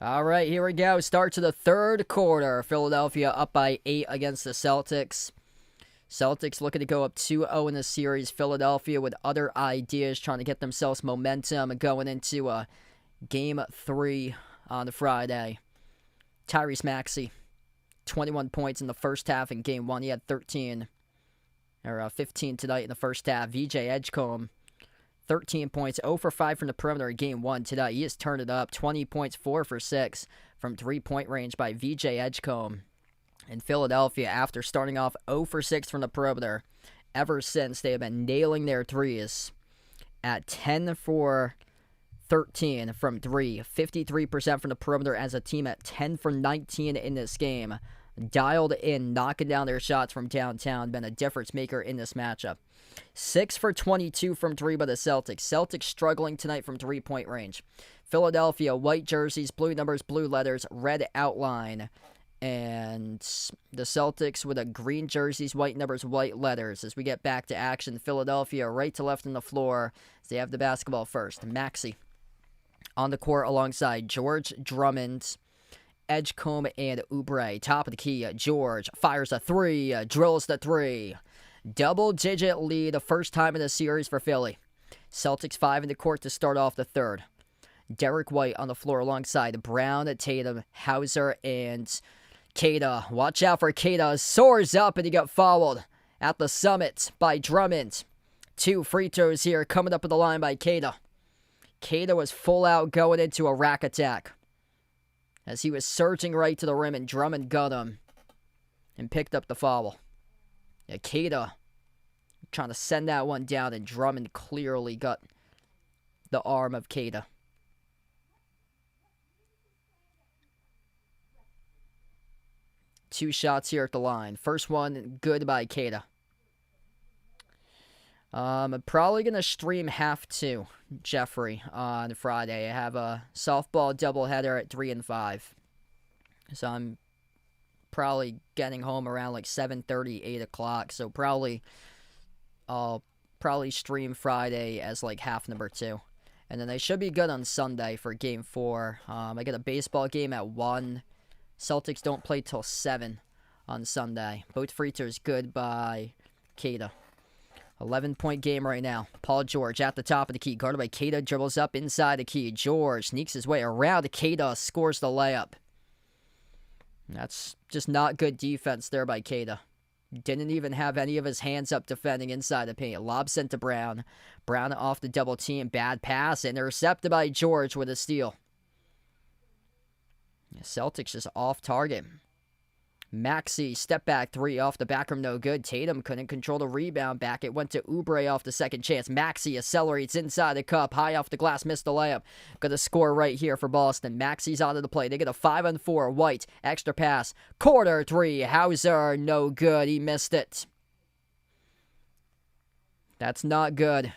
All right, here we go. Start to the third quarter. Philadelphia up by 8 against the Celtics. Celtics looking to go up 2-0 in the series. Philadelphia with other ideas, trying to get themselves momentum going into Game 3 on the Friday. Tyrese Maxey, 21 points in the first half in Game 1. He had 15 tonight in the first half. VJ Edgecombe, 13 points, 0 for 5 from the perimeter in Game 1 today. He has turned it up. 20 points, 4 for 6 from three-point range by VJ Edgecombe. In Philadelphia, after starting off 0 for 6 from the perimeter, ever since they have been nailing their threes at 10 for 13 from 3. 53% from the perimeter as a team at 10 for 19 in this game. Dialed in, knocking down their shots from downtown. Been a difference maker in this matchup. 6 for 22 from 3 by the Celtics. Celtics struggling tonight from three-point range. Philadelphia, white jerseys, blue numbers, blue letters, red outline. And the Celtics with a green jerseys, white numbers, white letters. As we get back to action, Philadelphia right to left on the floor as they have the basketball first. Maxey on the court alongside George Drummond, Edgecombe, and Oubre. Top of the key, George fires a 3, drills the 3. Double-digit lead, the first time in the series for Philly. Celtics 5 in the court to start off the third. Derek White on the floor alongside Brown, Tatum, Hauser, and Keita. Watch out for Keita. Soars up, and he got fouled at the summit by Drummond. 2 free throws here coming up at the line by Keita. Keita was full out going into a rack attack as he was surging right to the rim, and Drummond got him and picked up the foul. Yeah, Keita trying to send that one down, and Drummond clearly got the arm of Keita. Two shots here at the line. First one, good by Keita. I'm probably going to stream half 2, Jeffrey, on Friday. I have a softball doubleheader at 3 and 5. So I'm probably getting home around like 7:30, 8 o'clock. So I'll probably stream Friday as like half number 2. And then they should be good on Sunday for Game 4. I get a baseball game at 1. Celtics don't play till 7 on Sunday. Both free throws good by Keita. 11-point game right now. Paul George at the top of the key. Guarded by Keita. Dribbles up inside the key. George sneaks his way around. Keita scores the layup. That's just not good defense there by Keita. Didn't even have any of his hands up defending inside the paint. Lob sent to Brown. Brown off the double team. Bad pass. Intercepted by George with a steal. Celtics just off target. Maxey, step back 3 off the back rim, no good. Tatum couldn't control the rebound back. It went to Oubre off the second chance. Maxey accelerates inside the cup, high off the glass, missed the layup. Gonna score right here for Boston. Maxey's onto the play. They get a 5-on-4. White, extra pass. Corner 3. Hauser, no good. He missed it. That's not good.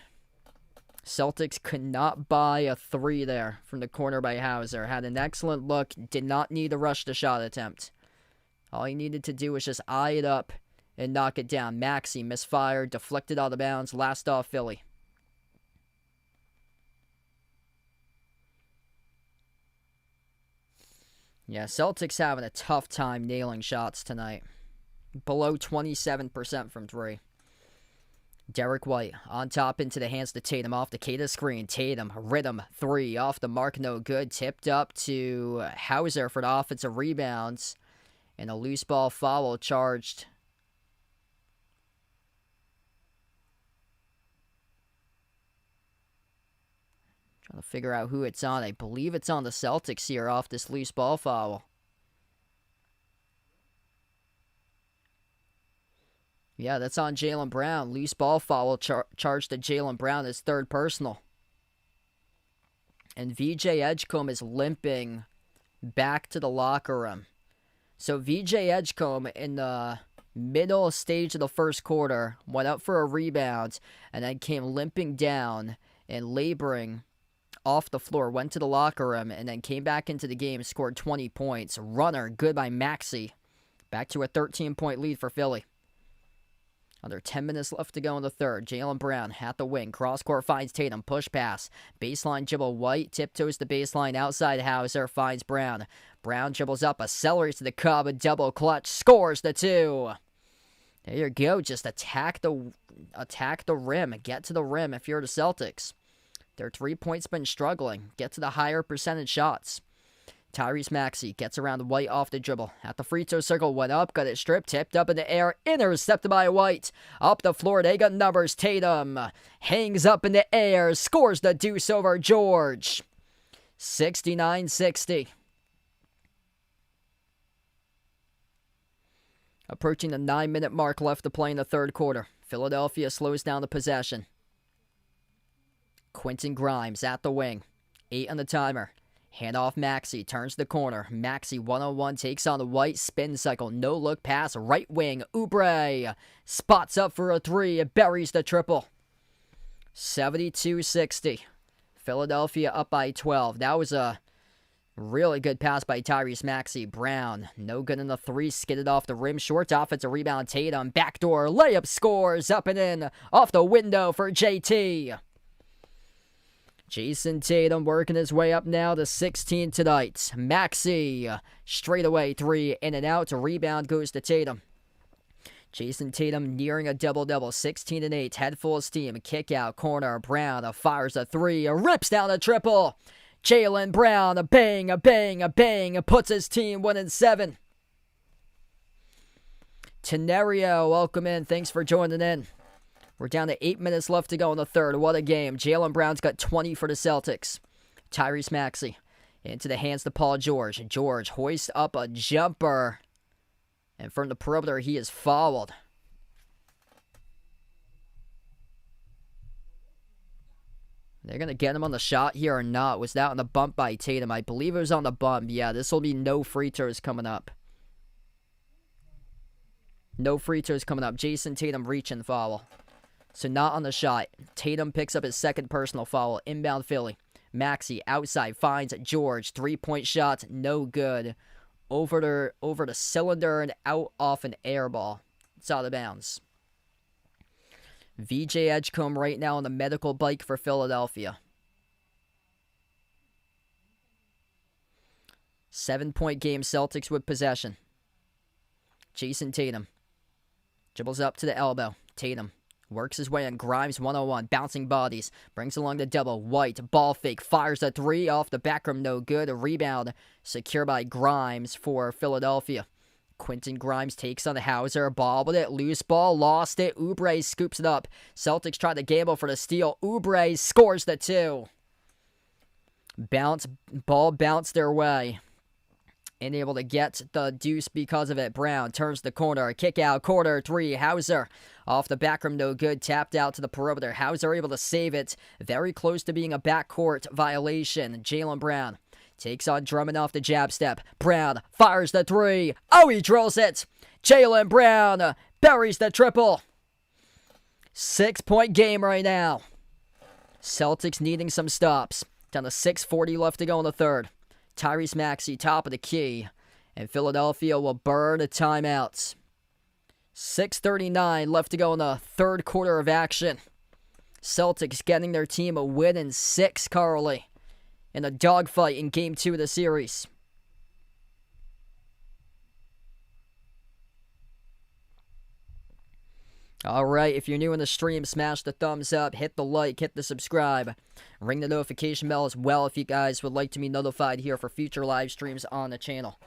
Celtics could not buy a 3 there from the corner by Hauser. Had an excellent look. Did not need to rush the shot attempt. All he needed to do was just eye it up and knock it down. Maxey misfired, deflected out of bounds, last off Philly. Yeah, Celtics having a tough time nailing shots tonight. Below 27% from 3. Derek White on top into the hands to Tatum off the Keita screen. Tatum, rhythm, 3 off the mark, no good. Tipped up to Hauser for the offensive rebounds. And a loose ball foul charged. Trying to figure out who it's on. I believe it's on the Celtics here off this loose ball foul. Yeah, that's on Jaylen Brown. Loose ball foul charged to Jaylen Brown, his 3rd personal. And VJ Edgecombe is limping back to the locker room. So VJ Edgecombe in the middle stage of the first quarter went up for a rebound and then came limping down and laboring off the floor, went to the locker room, and then came back into the game, scored 20 points. Runner, good by Maxey. Back to a 13-point lead for Philly. Under 10 minutes left to go in the third. Jaylen Brown at the wing. Cross-court finds Tatum. Push pass. Baseline dribble. White tiptoes the baseline outside. Hauser finds Brown. Brown dribbles up. Accelerates to the cup. A double clutch. Scores the 2. There you go. Just attack the rim. Get to the rim if you're the Celtics. Their 3-point's been struggling. Get to the higher percentage shots. Tyrese Maxey gets around White off the dribble. At the free throw circle, went up, got it stripped, tipped up in the air, intercepted by White. Up the floor, they got numbers. Tatum hangs up in the air, scores the deuce over George. 69-60. Approaching the 9-minute mark left to play in the third quarter. Philadelphia slows down the possession. Quentin Grimes at the wing. 8 on the timer. Hand off Maxey, turns the corner. Maxey 1-on-1 takes on the White, spin cycle, no look pass, right wing. Oubre spots up for a 3, buries the triple. 72-60. Philadelphia up by 12. That was a really good pass by Tyrese Maxey. Brown, no good in the 3, skidded off the rim, short offensive rebound. Tatum, backdoor layup, scores up and in, off the window for JT. Jason Tatum working his way up now to 16 tonight. Maxey, straightaway 3, in and out. Rebound goes to Tatum. Jason Tatum nearing a double-double. 16 and 8, head full of steam. Kick out, corner. Brown fires a 3, rips down a triple. Jaylen Brown, a bang, a bang, a bang, puts his team 1-7. Tenerio, welcome in. Thanks for joining in. We're down to 8 minutes left to go in the third. What a game. Jaylen Brown's got 20 for the Celtics. Tyrese Maxey into the hands to Paul George. George hoists up a jumper. And from the perimeter, he is fouled. They're going to get him on the shot here or not. Was that on the bump by Tatum? I believe it was on the bump. Yeah, this will be no free throws coming up. No free throws coming up. Jason Tatum reaching foul. So not on the shot. Tatum picks up his 2nd personal foul. Inbound Philly. Maxey outside finds George. 3-point shot. No good. Over the cylinder and out off an air ball. It's out of bounds. VJ Edgecombe right now on the medical bike for Philadelphia. 7-point game, Celtics with possession. Jason Tatum dribbles up to the elbow. Tatum works his way on Grimes, 1-on-1, bouncing bodies, brings along the double. White, ball fake, fires a three off the back rim, no good. A rebound secured by Grimes for Philadelphia. Quentin Grimes takes on Hauser, ball with it, loose ball, lost it. Oubre scoops it up. Celtics try to gamble for the steal. Oubre scores the two. Ball bounced their way. And able to get the deuce because of it. Brown turns the corner. Kick out. Corner three. Hauser off the back rim. No good. Tapped out to the perimeter. Hauser able to save it. Very close to being a backcourt violation. Jaylen Brown takes on Drummond off the jab step. Brown fires the three. Oh, he drills it. Jaylen Brown buries the triple. 6-point game right now. Celtics needing some stops. Down to 6:40 left to go in the third. Tyrese Maxey, top of the key. And Philadelphia will burn a timeout. 6:39 left to go in the third quarter of action. Celtics getting their team a win in 6, Carly. In a dogfight in Game 2 of the series. Alright, if you're new in the stream, smash the thumbs up, hit the like, hit the subscribe. Ring the notification bell as well if you guys would like to be notified here for future live streams on the channel.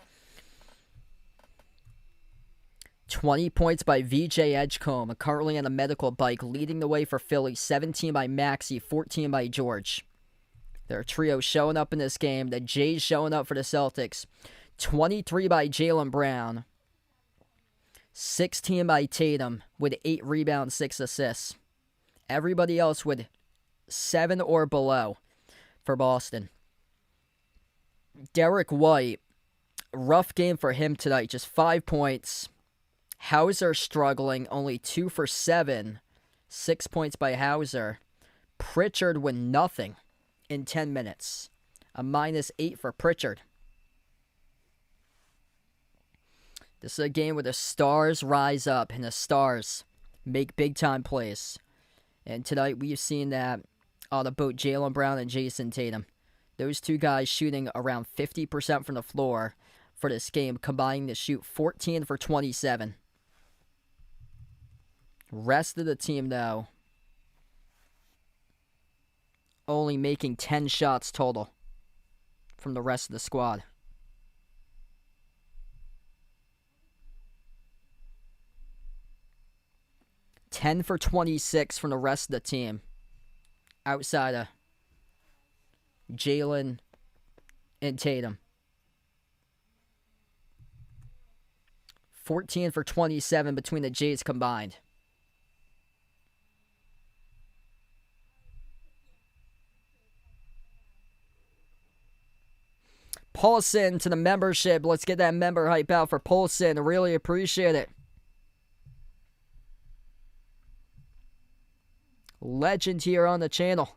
20 points by VJ Edgecombe, currently on a medical bike, leading the way for Philly. 17 by Maxey, 14 by George. Their trio showing up in this game. The Jays showing up for the Celtics. 23 by Jaylen Brown. 16 by Tatum with 8 rebounds, 6 assists. Everybody else with 7 or below for Boston. Derek White, rough game for him tonight, just 5 points. Hauser struggling, only 2 for 7. 6 points by Hauser. Pritchard with nothing in 10 minutes. A -8 for Pritchard. This is a game where the stars rise up and the stars make big-time plays. And tonight we've seen that on both Jaylen Brown and Jason Tatum. Those two guys shooting around 50% from the floor for this game, combining to shoot 14 for 27. Rest of the team, though, only making 10 shots total from the rest of the squad. $10 for 26 from the rest of the team. Outside of Jaylen and Tatum. 14 for 27 between the Jays combined. Paulson to the membership. Let's get that member hype out for Paulson. Really appreciate it. Legend here on the channel.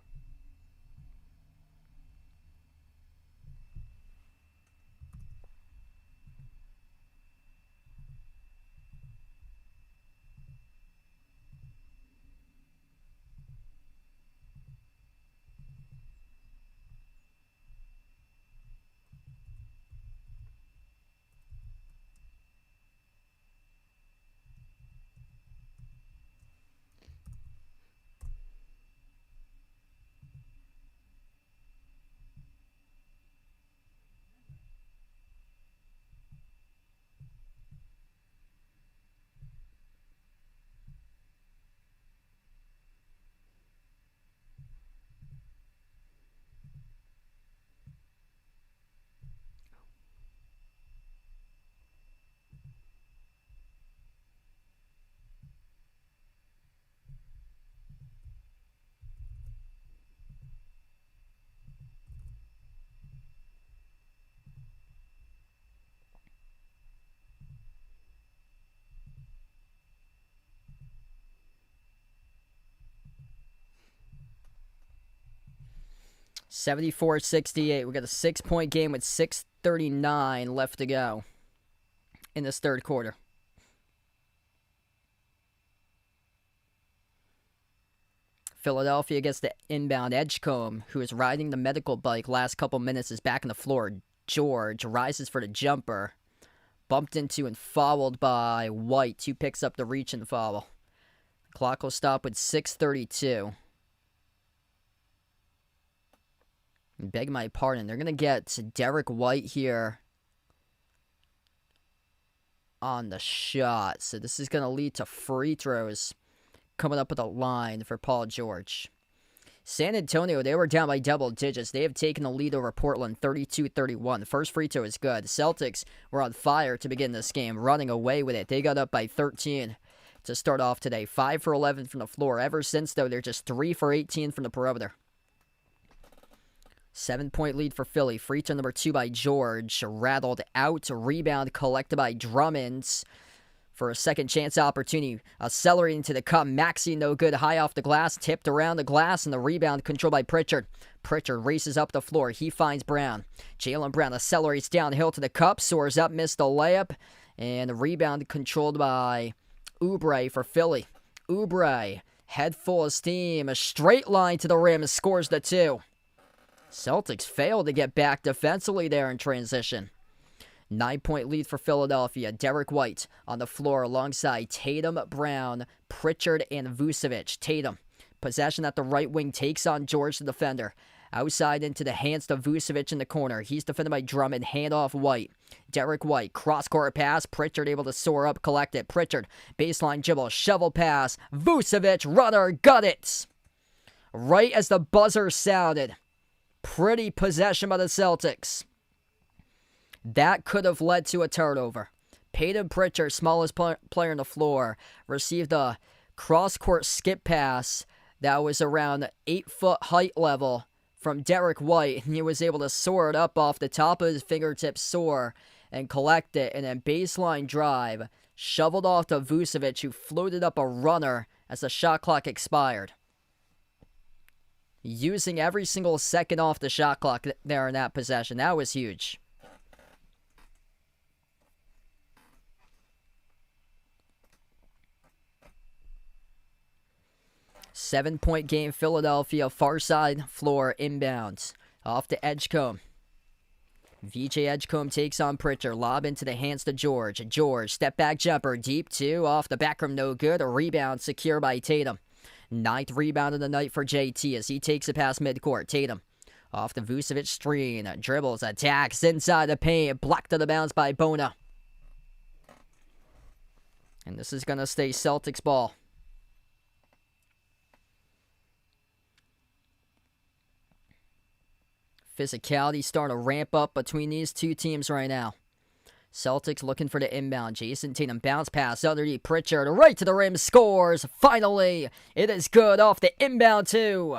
$74-68. We got a 6-point game with 6:39 left to go in this third quarter. Philadelphia gets the inbound. Edgecombe, who is riding the medical bike last couple minutes, is back on the floor. George rises for the jumper. Bumped into and fouled by White, who picks up the reach and foul. Clock will stop with 6:32. Beg my pardon. They're going to get Derek White here on the shot. So this is going to lead to free throws coming up with a line for Paul George. San Antonio, they were down by double digits. They have taken the lead over Portland 32-31. The first free throw is good. The Celtics were on fire to begin this game, running away with it. They got up by 13 to start off today. 5 for 11 from the floor. Ever since, though, they're just 3 for 18 from the perimeter. 7-point lead for Philly. Free throw number 2 by George. Rattled out. Rebound collected by Drummond for a second chance opportunity. Accelerating to the cup. Maxey no good. High off the glass. Tipped around the glass. And the rebound controlled by Pritchard. Pritchard races up the floor. He finds Brown. Jaylen Brown accelerates downhill to the cup. Soars up. Missed the layup. And the rebound controlled by Oubre for Philly. Oubre. Head full of steam. A straight line to the rim. Scores the 2. Celtics failed to get back defensively there in transition. 9-point lead for Philadelphia. Derek White on the floor alongside Tatum, Brown, Pritchard, and Vucevic. Tatum, possession at the right wing, takes on George, the defender. Outside into the hands to Vucevic in the corner. He's defended by Drummond. Handoff White. Derek White, cross-court pass. Pritchard able to soar up, collect it. Pritchard, baseline dribble, shovel pass. Vucevic, runner, got it. Right as the buzzer sounded. Pretty possession by the Celtics. That could have led to a turnover. Peyton Pritchard, smallest player on the floor, received a cross-court skip pass that was around 8-foot height level from Derek White, and he was able to soar it up off the top of his fingertip, soar, and collect it, and then baseline drive, shoveled off to Vucevic, who floated up a runner as the shot clock expired. Using every single second off the shot clock there in that possession. That was huge. Seven-point game, Philadelphia, far side floor, inbounds. Off to Edgecombe. VJ Edgecombe takes on Pritchard. Lob into the hands to George. George, step back jumper, deep 2, off the back rim, no good. A rebound secure by Tatum. 9th rebound of the night for JT as he takes it past midcourt. Tatum off the Vucevic screen. Dribbles, attacks inside the paint. Blocked to the bounce by Bona. And this is going to stay Celtics ball. Physicality starting to ramp up between these two teams right now. Celtics looking for the inbound. Jason Tatum bounce pass underneath Pritchard. Right to the rim. Scores. Finally. It is good off the inbound too.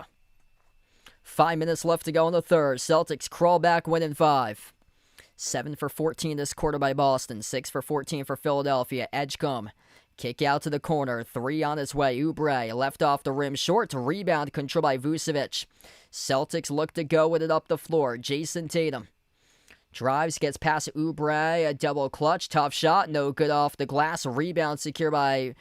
5 minutes left to go in the third. Celtics crawl back, winning 5. 7 for 14 this quarter by Boston. 6 for 14 for Philadelphia. Edgecombe. Kick out to the corner. 3 on his way. Oubre left off the rim. Short to rebound. Controlled by Vucevic. Celtics look to go with it up the floor. Jason Tatum. Drives, gets past Oubre, a double clutch, tough shot, no good off the glass, rebound secure by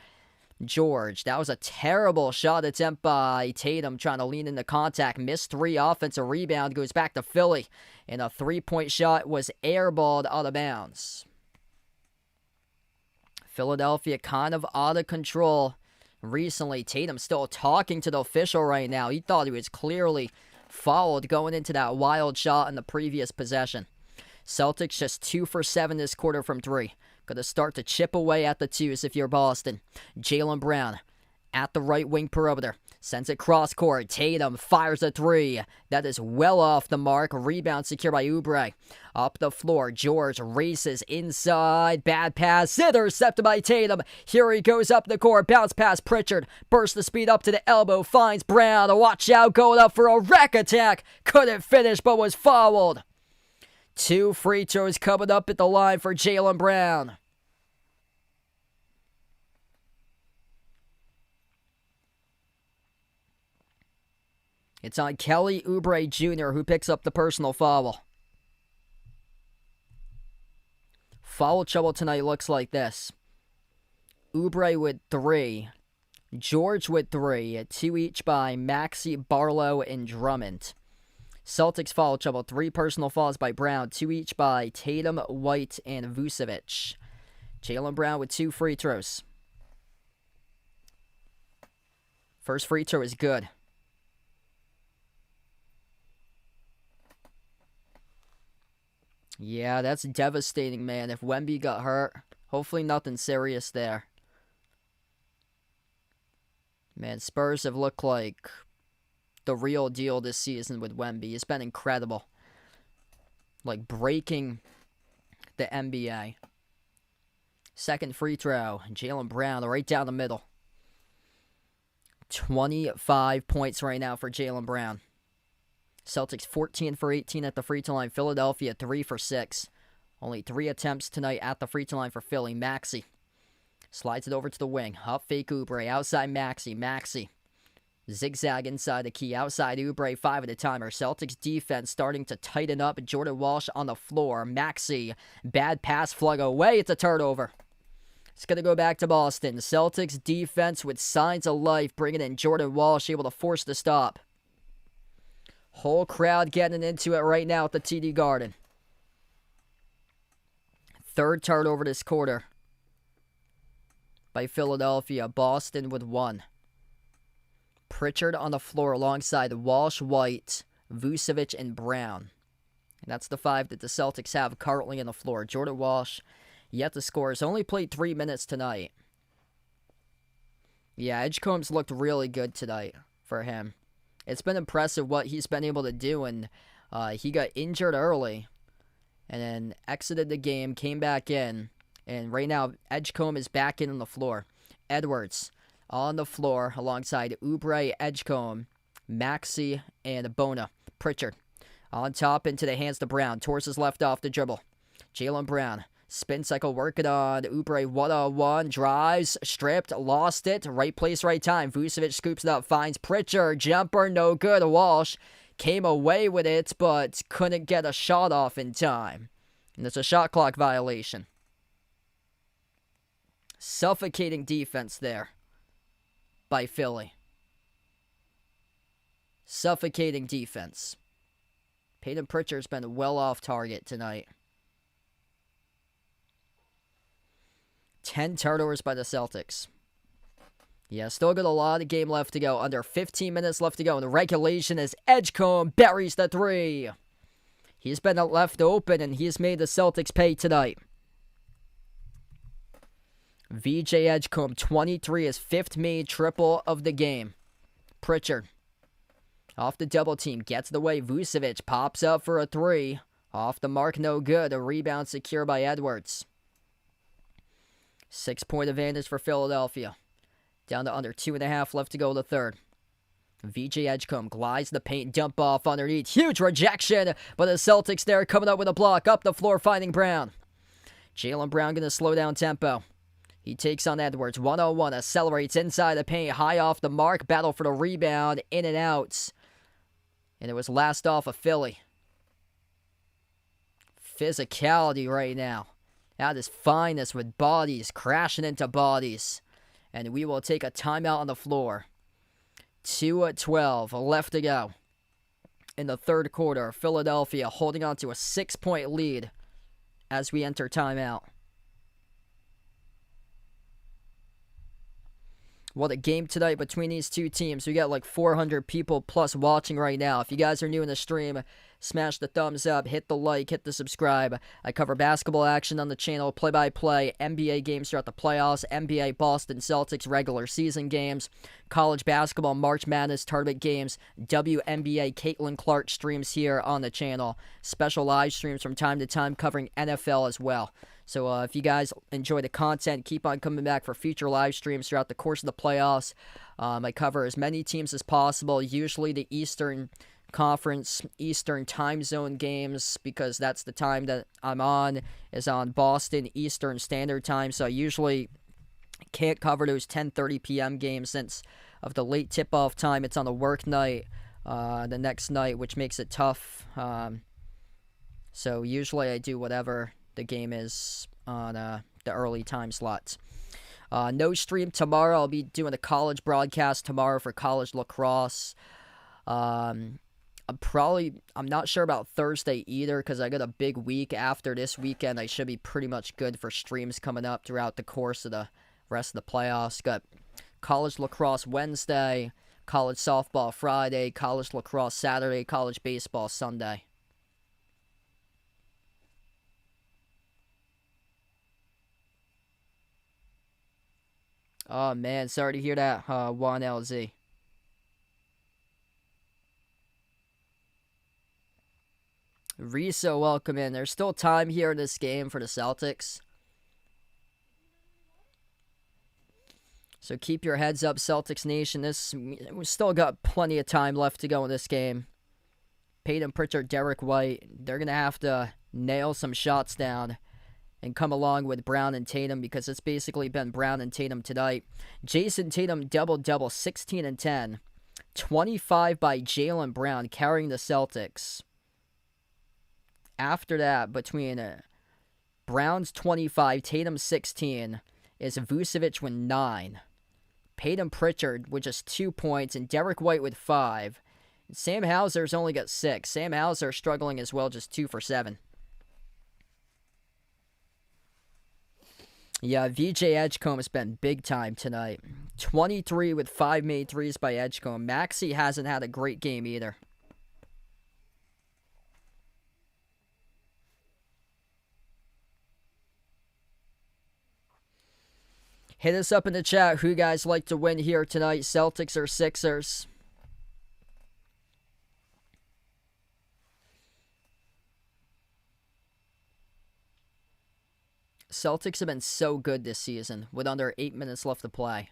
George. That was a terrible shot attempt by Tatum, trying to lean into contact, missed 3, offensive rebound, goes back to Philly, and a 3-point shot was airballed out of bounds. Philadelphia kind of out of control recently. Tatum still talking to the official right now. He thought he was clearly fouled going into that wild shot in the previous possession. Celtics just 2 for 7 this quarter from 3. Gonna start to chip away at the 2s if you're Boston. Jaylen Brown at the right wing perimeter. Sends it cross court. Tatum fires a 3. That is well off the mark. Rebound secured by Oubre. Up the floor. George races inside. Bad pass. Intercepted by Tatum. Here he goes up the court. Bounce pass Pritchard. Burst the speed up to the elbow. Finds Brown. Watch out. Going up for a rack attack. Couldn't finish but was fouled. 2 free throws coming up at the line for Jaylen Brown. It's on Kelly Oubre Jr., who picks up the personal foul. Foul trouble tonight looks like this. Oubre with 3. George with 3. 2 each by Maxey, Barlow, and Drummond. Celtics foul trouble. 3 personal fouls by Brown. 2 each by Tatum, White, and Vucevic. Jaylen Brown with 2 free throws. First free throw is good. Yeah, that's devastating, man. If Wemby got hurt, hopefully nothing serious there. Man, Spurs have looked like the real deal this season with Wemby. It's been incredible. Like breaking the NBA. Second free throw. Jaylen Brown right down the middle. 25 points right now for Jaylen Brown. Celtics 14 for 18 at the free throw line. Philadelphia 3 for 6. Only 3 attempts tonight at the free throw line for Philly. Maxey slides it over to the wing. Up fake Oubre. Outside Maxey. Maxey. Zigzag inside the key. Outside Oubre. 5 at a timer. Celtics defense starting to tighten up. Jordan Walsh on the floor. Maxey. Bad pass flung away. It's a turnover. It's going to go back to Boston. Celtics defense with signs of life. Bringing in Jordan Walsh. Able to force the stop. Whole crowd getting into it right now at the TD Garden. Third turnover this quarter by Philadelphia. Boston with 1. Pritchard on the floor alongside Walsh, White, Vucevic, and Brown. And that's the 5 that the Celtics have currently on the floor. Jordan Walsh yet to score. Has only played 3 minutes tonight. Yeah, Edgecombe's looked really good tonight for him. It's been impressive what he's been able to do, and he got injured early and then exited the game, came back in, and right now Edgecombe is back in on the floor. Edwards on the floor alongside Oubre, Edgecombe, Maxey, and Bona. Pritchard on top into the hands to Brown. Towards his left off the dribble. Jaylen Brown. Spin cycle working on Oubre 1-on-1. Drives, stripped, lost it. Right place, right time. Vucevic scoops it up, finds Pritchard. Jumper, no good. Walsh came away with it, but couldn't get a shot off in time. And it's a shot clock violation. Suffocating defense there by Philly. Suffocating defense. Peyton Pritchard's been well off target tonight. 10 turnovers by the Celtics. Yeah, still got a lot of game left to go. Under 15 minutes left to go in the regulation as Edgecombe buries the 3. He's been left open, and he's made the Celtics pay tonight. VJ Edgecombe, 23, his 5th made triple of the game. Pritchard, off the double team, gets the way. Vucevic pops up for a 3. Off the mark, no good. A rebound secure by Edwards. 6-point advantage for Philadelphia. Down to under 2.5 left to go in the third. VJ Edgecombe glides the paint, dump off underneath. Huge rejection, but the Celtics there coming up with a block. Up the floor, finding Brown. Jaylen Brown going to slow down tempo. He takes on Edwards. 1-on-1, accelerates inside the paint, high off the mark. Battle for the rebound, in and out. And it was last off of Philly. Physicality right now. At his finest with bodies crashing into bodies. And we will take a timeout on the floor. 2:12 left to go in the third quarter. Philadelphia holding on to a 6-point lead as we enter timeout. What a game tonight between these two teams. We got like 400 people plus watching right now. If you guys are new in the stream, smash the thumbs up, hit the like, hit the subscribe. I cover basketball action on the channel, play-by-play, NBA games throughout the playoffs, NBA Boston Celtics regular season games, college basketball March Madness tournament games, WNBA Caitlin Clark streams here on the channel. Special live streams from time to time covering NFL as well. So if you guys enjoy the content, keep on coming back for future live streams throughout the course of the playoffs. I cover as many teams as possible, usually the Eastern Conference, Eastern time zone games, because that's the time that I'm on, is on Boston Eastern Standard Time. So I usually can't cover those 10:30 p.m. games since of the late tip-off time. It's on a work night the next night, which makes it tough. So usually I do whatever the game is on the early time slots. No stream tomorrow. I'll be doing a college broadcast tomorrow for college lacrosse. I'm not sure about Thursday either because I got a big week after this weekend. I should be pretty much good for streams coming up throughout the course of the rest of the playoffs. Got college lacrosse Wednesday, college softball Friday, college lacrosse Saturday, college baseball Sunday. Oh man, sorry to hear that, 1LZ. Riso, welcome in. There's still time here in this game for the Celtics. So keep your heads up, Celtics Nation. We still got plenty of time left to go in this game. Peyton Pritchard, Derek White, they're going to have to nail some shots down and come along with Brown and Tatum because it's basically been Brown and Tatum tonight. Jason Tatum double-double, 16 and 10. 25 by Jaylen Brown carrying the Celtics. After that, between Brown's 25, Tatum's 16, is Vucevic with 9. Peyton Pritchard with just 2 points, and Derek White with 5. Sam Hauser's only got 6. Sam Hauser struggling as well, just 2 for 7. Yeah, VJ Edgecombe has been big time tonight. 23 with 5 made threes by Edgecombe. Maxey hasn't had a great game either. Hit us up in the chat who you guys like to win here tonight, Celtics or Sixers. Celtics have been so good this season with under 8 minutes left to play.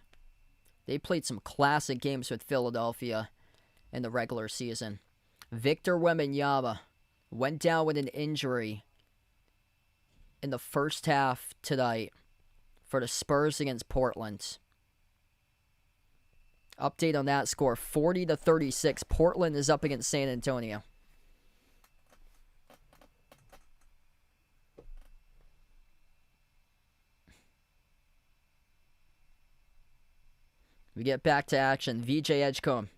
They played some classic games with Philadelphia in the regular season. Victor Wembanyama went down with an injury in the first half tonight for the Spurs against Portland. Update on that score, 40-36. Portland is up against San Antonio. We get back to action. VJ Edgecombe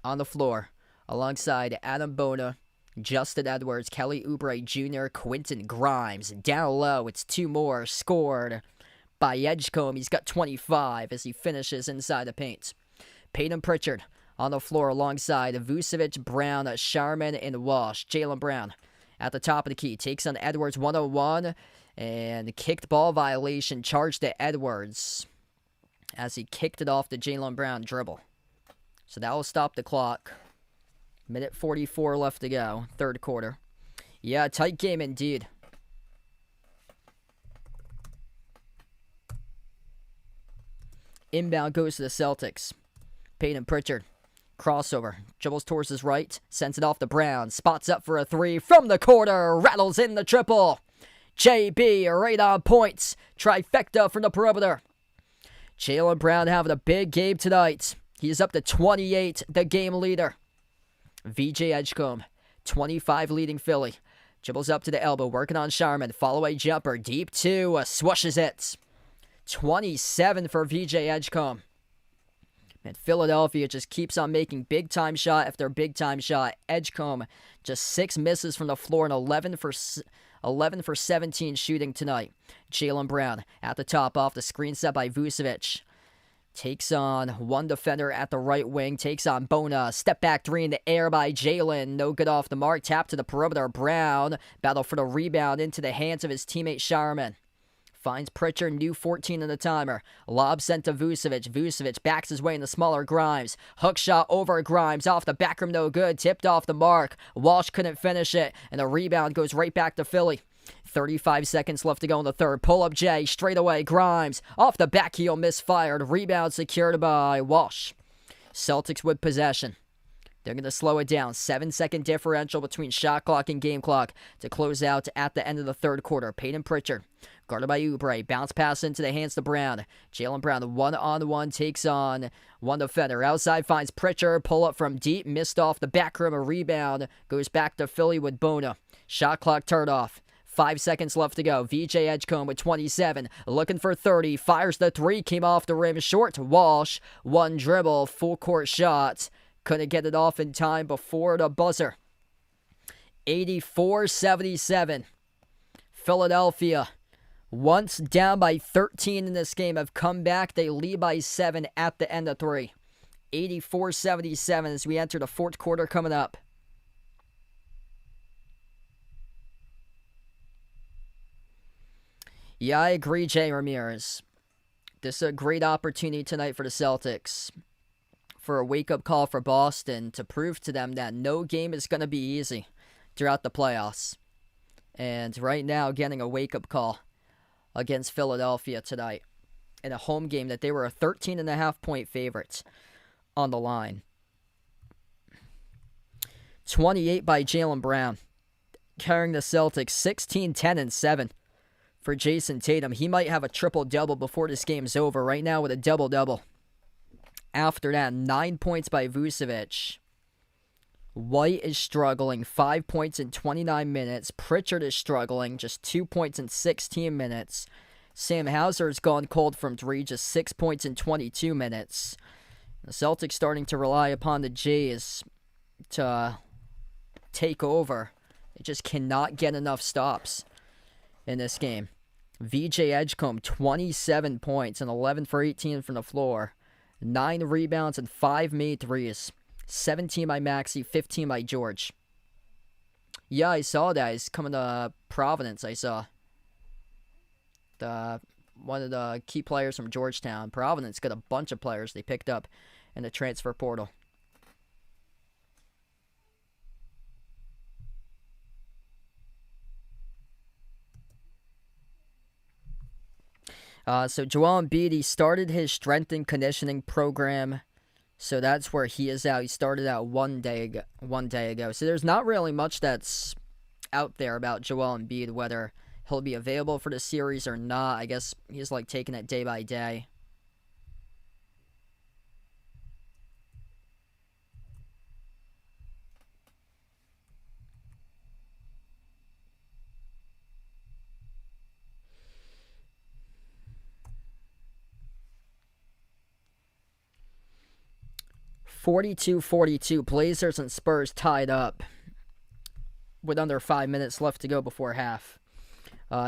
on the floor alongside Adam Bona, Justin Edwards, Kelly Oubre Jr., Quentin Grimes. Down low, it's 2 more scored by Edgecombe. He's got 25 as he finishes inside the paint. Peyton Pritchard on the floor alongside Vucevic, Brown, Sharman, and Walsh. Jaylen Brown at the top of the key takes on Edwards 101 and kicked ball violation charged to Edwards as he kicked it off the Jaylen Brown dribble. So that will stop the clock. Minute 44 left to go, third quarter. Yeah, tight game indeed. Inbound goes to the Celtics. Peyton Pritchard. Crossover. Dribbles towards his right. Sends it off to Brown. Spots up for a 3 from the corner. Rattles in the triple. JB right on points. Trifecta from the perimeter. Jaylen Brown having a big game tonight. He's up to 28, the game leader. VJ Edgecombe, 25 leading Philly. Dribbles up to the elbow, working on Sharman. Follow-away jumper, deep 2, swooshes it. 27 for VJ Edgecombe. And Philadelphia just keeps on making big-time shot after big-time shot. Edgecombe just 6 misses from the floor and 11 for 17 shooting tonight. Jaylen Brown at the top off the screen set by Vucevic. Takes on one defender at the right wing. Takes on Bona. Step back 3 in the air by Jaylen. No good off the mark. Tap to the perimeter. Brown. Battle for the rebound into the hands of his teammate Sharman. Finds Pritchard, new 14 in the timer. Lob sent to Vucevic. Vucevic backs his way in the smaller Grimes. Hook shot over Grimes. Off the back rim, no good. Tipped off the mark. Walsh couldn't finish it. And the rebound goes right back to Philly. 35 seconds left to go in the third. Pull up Jay. Straight away. Grimes. Off the back heel. Misfired. Rebound secured by Walsh. Celtics with possession. They're going to slow it down. 7-second differential between shot clock and game clock to close out at the end of the third quarter. Peyton Pritchard, guarded by Oubre. Bounce pass into the hands to Brown. Jaylen Brown, one-on-one, takes on one defender. Outside finds Pritchard. Pull up from deep. Missed off the back rim. A rebound. Goes back to Philly with Bona. Shot clock turned off. 5 seconds left to go. VJ Edgecombe with 27. Looking for 30. Fires the 3. Came off the rim. Short to Walsh. One dribble. Full court shot. Couldn't get it off in time before the buzzer. 84-77. Philadelphia, once down by 13 in this game, have come back. They lead by 7 at the end of 3. 84-77 as we enter the fourth quarter coming up. Yeah, I agree, Jay Ramirez. This is a great opportunity tonight for the Celtics. For a wake-up call for Boston to prove to them that no game is going to be easy throughout the playoffs. And right now, getting a wake-up call against Philadelphia tonight in a home game that they were a 13.5-point favorites on the line. 28 by Jaylen Brown, carrying the Celtics 16, 10, and 7 for Jason Tatum. He might have a triple-double before this game's over. Right now with a double-double. After that, 9 points by Vucevic. White is struggling, 5 points in 29 minutes. Pritchard is struggling, just 2 points in 16 minutes. Sam Hauser has gone cold from 3, just 6 points in 22 minutes. The Celtics starting to rely upon the Jays to take over. They just cannot get enough stops in this game. VJ Edgecombe, 27 points and 11 for 18 from the floor. 9 rebounds and 5 made threes. 17 by Maxey, 15 by George. Yeah, I saw that. He's coming to Providence, I saw. One of the key players from Georgetown. Providence got a bunch of players they picked up in the transfer portal. So Joel Embiid, he started his strength and conditioning program. So that's where he is out. He started out one day ago. So there's not really much that's out there about Joel Embiid, whether he'll be available for the series or not. I guess he's like taking it day by day. (42-42). Blazers and Spurs tied up with under 5 minutes left to go before half.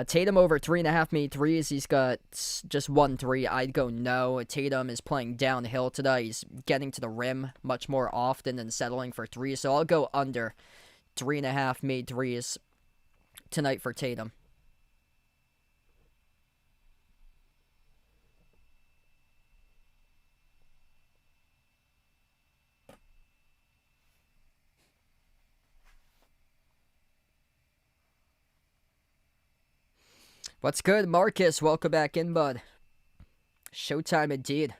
Tatum over 3.5 made threes. He's got just 1 3. I'd go no. Tatum is playing downhill today. He's getting to the rim much more often than settling for threes. So I'll go under 3.5 made threes tonight for Tatum. What's good, Marcus? Welcome back in, bud. Showtime indeed.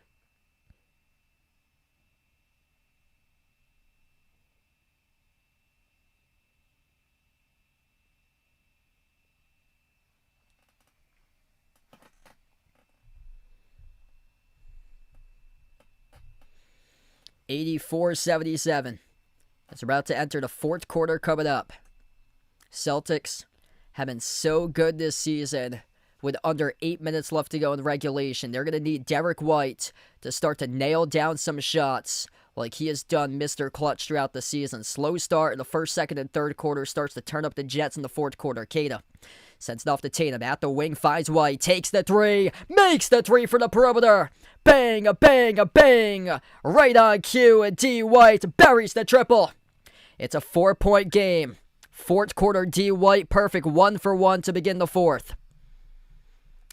(84-77). It's about to enter the fourth quarter coming up. Celtics have been so good this season with under 8 minutes left to go in regulation. They're going to need Derek White to start to nail down some shots like he has done Mr. Clutch throughout the season. Slow start in the first, second, and third quarter. Starts to turn up the Jets in the fourth quarter. Kata sends it off to Tatum. At the wing, finds White. Takes the 3. Makes the 3 for the perimeter. Bang, a bang, a bang. Right on cue, and D. White buries the triple. It's a 4-point game. Fourth quarter, D. White, perfect 1-for-1 to begin the fourth.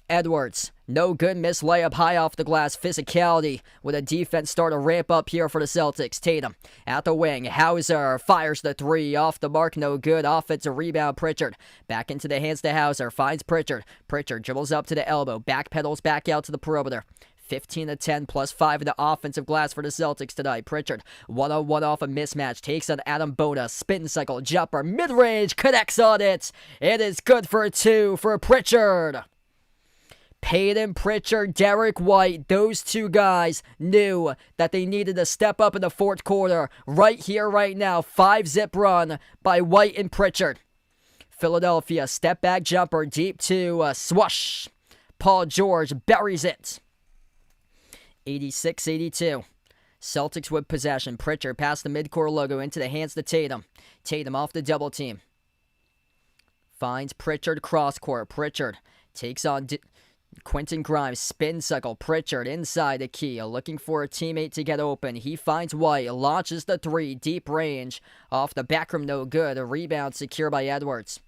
Edwards, no good, missed layup high off the glass. Physicality with a defense start to ramp up here for the Celtics. Tatum at the wing. Hauser fires the 3. Off the mark, no good. Offensive rebound, Pritchard. Back into the hands to Hauser. Finds Pritchard. Pritchard dribbles up to the elbow. Backpedals back out to the perimeter. 15-10 plus 5 in the offensive glass for the Celtics tonight. Pritchard, one-on-one off a mismatch, takes on Adam Bona, spin cycle, jumper, mid-range, connects on it. It is good for 2 for Pritchard. Peyton Pritchard, Derek White, those two guys knew that they needed to step up in the fourth quarter. Right here, right now, 5-zip run by White and Pritchard. Philadelphia, step back jumper, deep to Swash. Paul George buries it. 86-82. Celtics with possession. Pritchard past the midcourt logo into the hands to Tatum. Tatum off the double team. Finds Pritchard cross court. Pritchard takes on Quentin Grimes. Spin cycle. Pritchard inside the key. Looking for a teammate to get open. He finds White. Launches the three. Deep range. Off the back rim. No good. A rebound secure by Edwards.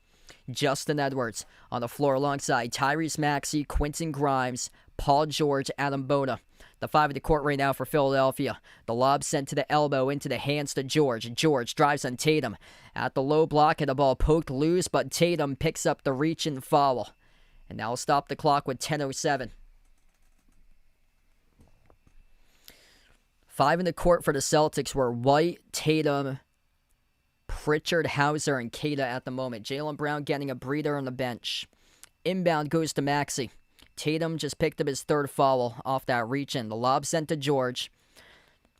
Justin Edwards on the floor alongside Tyrese Maxey, Quentin Grimes, Paul George, Adam Bona. The 5 of the court right now for Philadelphia. The lob sent to the elbow into the hands to George. George drives on Tatum. At the low block and the ball poked loose, but Tatum picks up the reach and foul. And now we'll stop the clock with 10:07. 5 in the court for the Celtics were White, Tatum, Pritchard, Hauser, and Keita at the moment. Jaylen Brown getting a breather on the bench. Inbound goes to Maxey. Tatum just picked up his 3rd foul off that reach-in. The lob sent to George.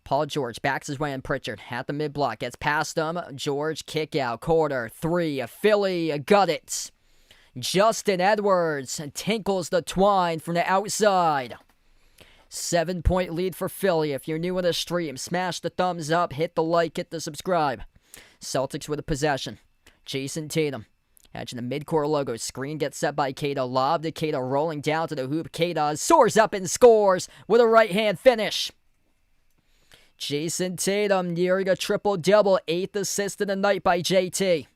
Paul George backs his way on Pritchard. At the mid-block. Gets past him. George kick out. Quarter. 3. Philly got it. Justin Edwards tinkles the twine from the outside. 7-point lead for Philly. If you're new on the stream, smash the thumbs up, hit the like, hit the subscribe. Celtics with a possession. Jason Tatum. Edge in the midcourt logo. Screen gets set by Keita. Lob to Keita. Rolling down to the hoop. Keita soars up and scores with a right-hand finish. Jason Tatum nearing a triple-double. 8th assist of the night by JT.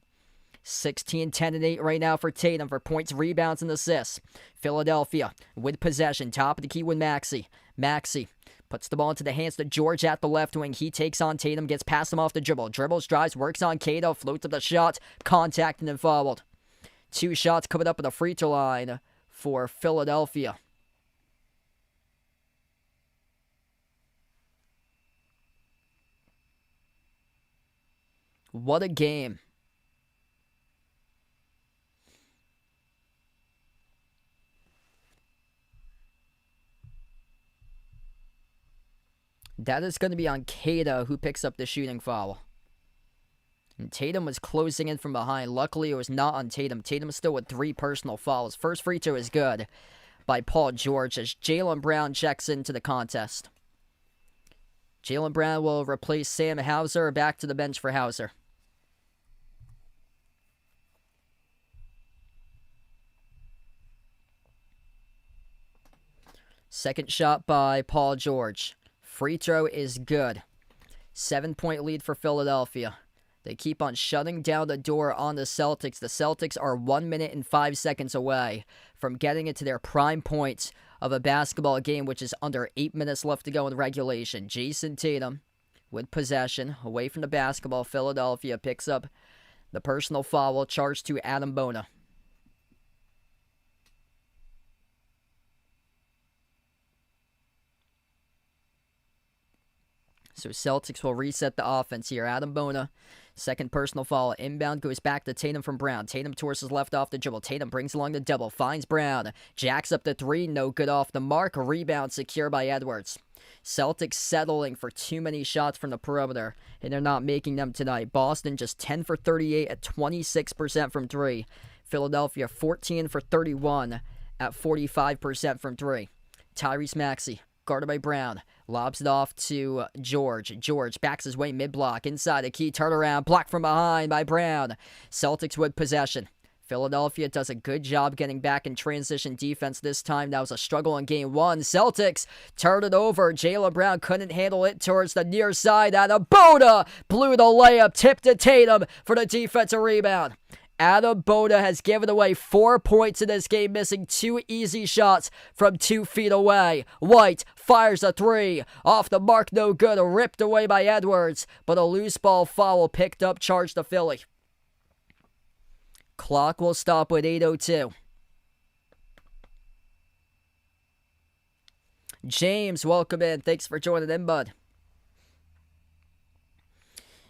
16, 10, and 8 right now for Tatum for points, rebounds, and assists. Philadelphia with possession. Top of the key with Maxey. Maxey puts the ball into the hands of George at the left wing. He takes on Tatum, gets past him off the dribble. Dribbles, drives, works on Keita, floats up the shot, contact, and then fouled. 2 shots coming up at the free throw line for Philadelphia. What a game. That is going to be on Keita, who picks up the shooting foul. And Tatum was closing in from behind. Luckily, it was not on Tatum. Tatum still with 3 personal fouls. First free throw is good by Paul George as Jaylen Brown checks into the contest. Jaylen Brown will replace Sam Hauser. Back to the bench for Hauser. Second shot by Paul George. Free throw is good. 7-point lead for Philadelphia. They keep on shutting down the door on the Celtics. The Celtics are 1 minute and 5 seconds away from getting into their prime points of a basketball game, which is under 8 minutes left to go in regulation. Jason Tatum with possession away from the basketball. Philadelphia picks up the personal foul charged to Adam Bona. So Celtics will reset the offense here. Adam Bona, second personal foul. Inbound goes back to Tatum from Brown. Tatum towards his left off the dribble. Tatum brings along the double. Finds Brown. Jacks up the 3. No good off the mark. Rebound secure by Edwards. Celtics settling for too many shots from the perimeter, and they're not making them tonight. Boston just 10 for 38 at 26% from 3. Philadelphia 14 for 31 at 45% from 3. Tyrese Maxey, guarded by Brown. Lobs it off to George. George backs his way mid-block. Inside the key turnaround. Blocked from behind by Brown. Celtics with possession. Philadelphia does a good job getting back in transition defense this time. That was a struggle in game 1. Celtics turn it over. Jaylen Brown couldn't handle it towards the near side. Bona blew the layup. Tipped to Tatum for the defensive rebound. Adam Bona has given away 4 points in this game, missing 2 easy shots from 2 feet away. White fires a 3. Off the mark, no good. Ripped away by Edwards, but a loose ball foul picked up, charged to Philly. Clock will stop with 8:02. James, welcome in. Thanks for joining in, bud.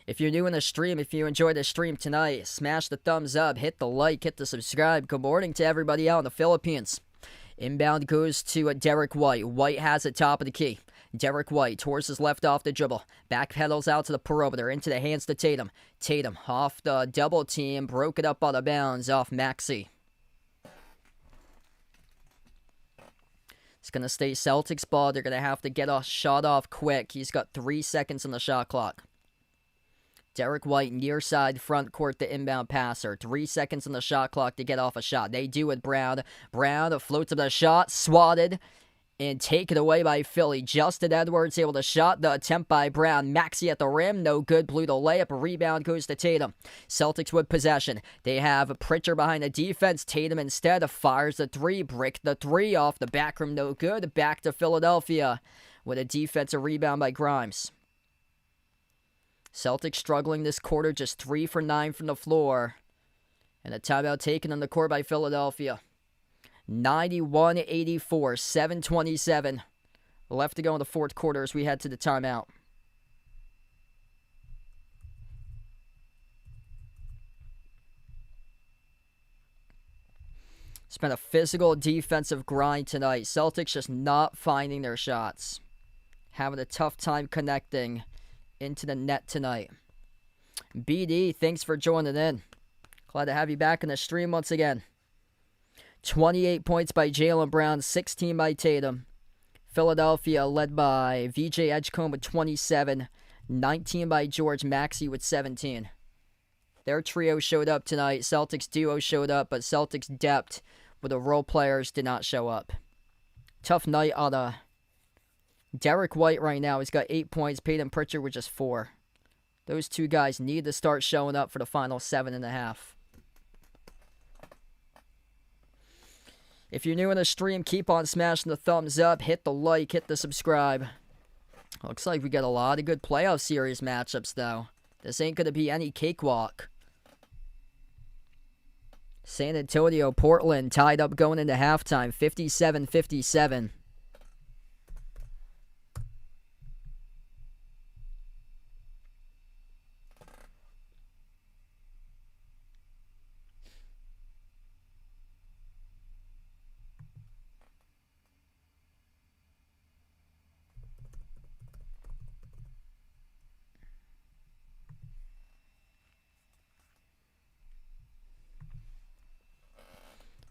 If you're new in the stream, if you enjoyed the stream tonight, smash the thumbs up, hit the like, hit the subscribe. Good morning to everybody out in the Philippines. Inbound goes to Derek White. White has it top of the key. Derek White towards his left off the dribble. Backpedals out to the perimeter, into the hands to Tatum. Tatum off the double team, broke it up out of bounds off Maxey. It's going to stay Celtics ball. They're going to have to get a shot off quick. He's got 3 seconds on the shot clock. Derek White, near side front court, the inbound passer. 3 seconds on the shot clock to get off a shot. They do it, Brown. Brown floats up the shot, swatted, and taken away by Philly. Justin Edwards able to shot the attempt by Brown. Maxey at the rim, no good. Blew the layup. A rebound goes to Tatum. Celtics with possession. They have Pritchard behind the defense. Tatum instead fires the 3. Brick the 3 off the back rim, no good. Back to Philadelphia with a defensive rebound by Grimes. Celtics struggling this quarter, just 3 for 9 from the floor. And a timeout taken on the court by Philadelphia. 91-84, 7:27 left to go in the fourth quarter as we head to the timeout. It's been a physical defensive grind tonight. Celtics just not finding their shots. Having a tough time connecting into the net tonight. BD, thanks for joining in. Glad to have you back in the stream once again. 28 points by Jaylen Brown, 16 by Tatum. Philadelphia led by VJ Edgecombe with 27, 19 by George Maxey with 17. Their trio showed up tonight. Celtics duo showed up, but Celtics depth with the role players did not show up. Tough night on Derek White right now. He's got 8 points. Peyton Pritchard with just 4. Those two guys need to start showing up for the final 7.5. If you're new in the stream, keep on smashing the thumbs up, hit the like, hit the subscribe. Looks like we got a lot of good playoff series matchups, though. This ain't going to be any cakewalk. San Antonio, Portland tied up going into halftime, 57-57.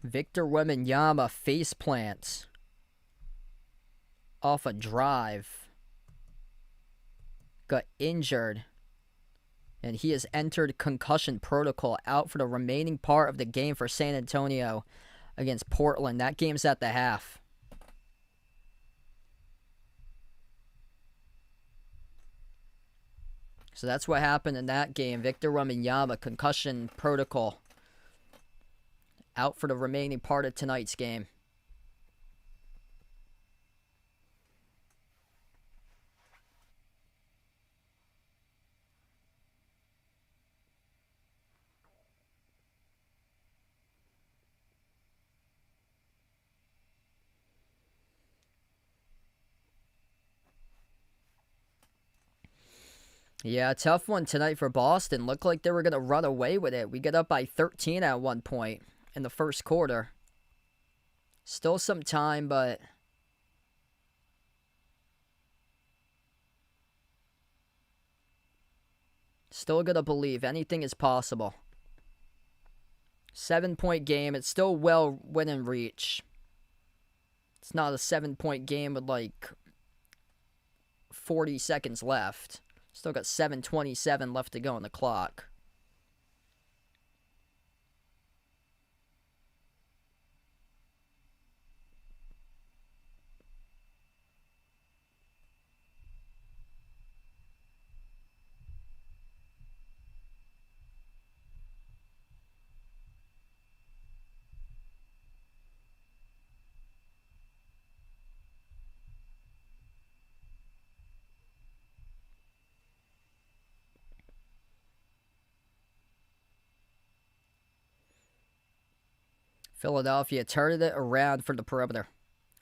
Victor Wembanyama face plants off a drive. Got injured. And he has entered concussion protocol, out for the remaining part of the game for San Antonio against Portland. That game's at the half. So that's what happened in that game. Victor Wembanyama, concussion protocol, out for the remaining part of tonight's game. Yeah, tough one tonight for Boston. Looked like they were going to run away with it. We get up by 13 at one point in the first quarter. Still some time, but still gonna believe anything is possible. 7-point game. It's still well within reach. It's not a 7-point game with like 40 seconds left. Still got 7:27 left to go on the clock. Philadelphia turned it around for the perimeter.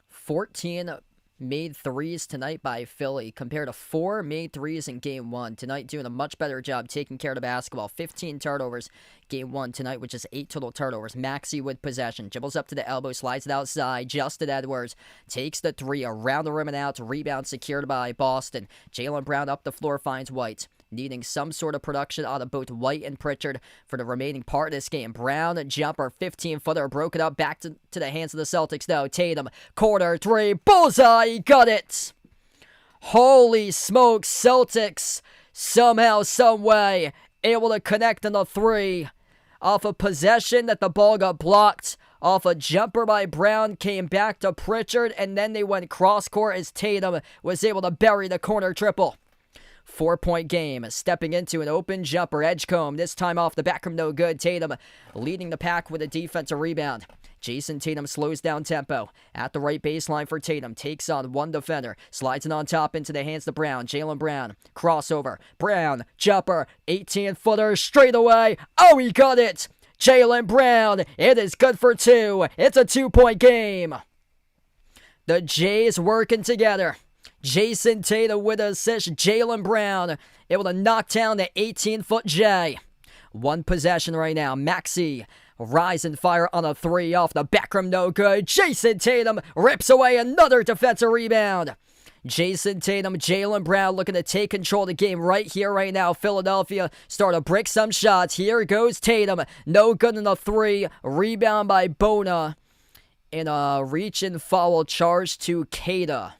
14 made threes tonight by Philly compared to 4 made threes in game 1. Tonight doing a much better job taking care of the basketball. 15 turnovers game 1 tonight, which is 8 total turnovers. Maxey with possession. Dribbles up to the elbow, slides it outside. Justin Edwards takes the 3 around the rim and out. Rebound secured by Boston. Jaylen Brown up the floor finds White. needing some sort of production out of both White and Pritchard for the remaining part of this game. Brown, jumper, 15-footer, broke it up back to the hands of the Celtics, though. Tatum, corner three, bullseye, got it! Holy smokes, Celtics, somehow, someway, able to connect on the three. Off a possession that the ball got blocked. Off a jumper by Brown, came back to Pritchard, and then they went cross-court as Tatum was able to bury the corner triple. 4-point game, stepping into an open jumper, Edgecombe, this time off the back rim, no good. Tatum leading the pack with a defensive rebound. Jason Tatum slows down tempo. At the right baseline for Tatum, takes on one defender, slides it on top into the hands of Brown. Jaylen Brown, crossover, Brown, jumper, 18-footer, straight away. Oh, he got it! Jaylen Brown, it is good for two. It's a 2-point game. The Jays working together. Jason Tatum with an assist. Jaylen Brown able to knock down the 18-foot Jay. One possession right now. Maxey, rise and fire on a three off the back rim, no good. Jason Tatum rips away another defensive rebound. Jason Tatum, Jaylen Brown looking to take control of the game right here, right now. Philadelphia start to break some shots. Here goes Tatum. No good in the three. Rebound by Bona. And a reach and foul charge to Keita.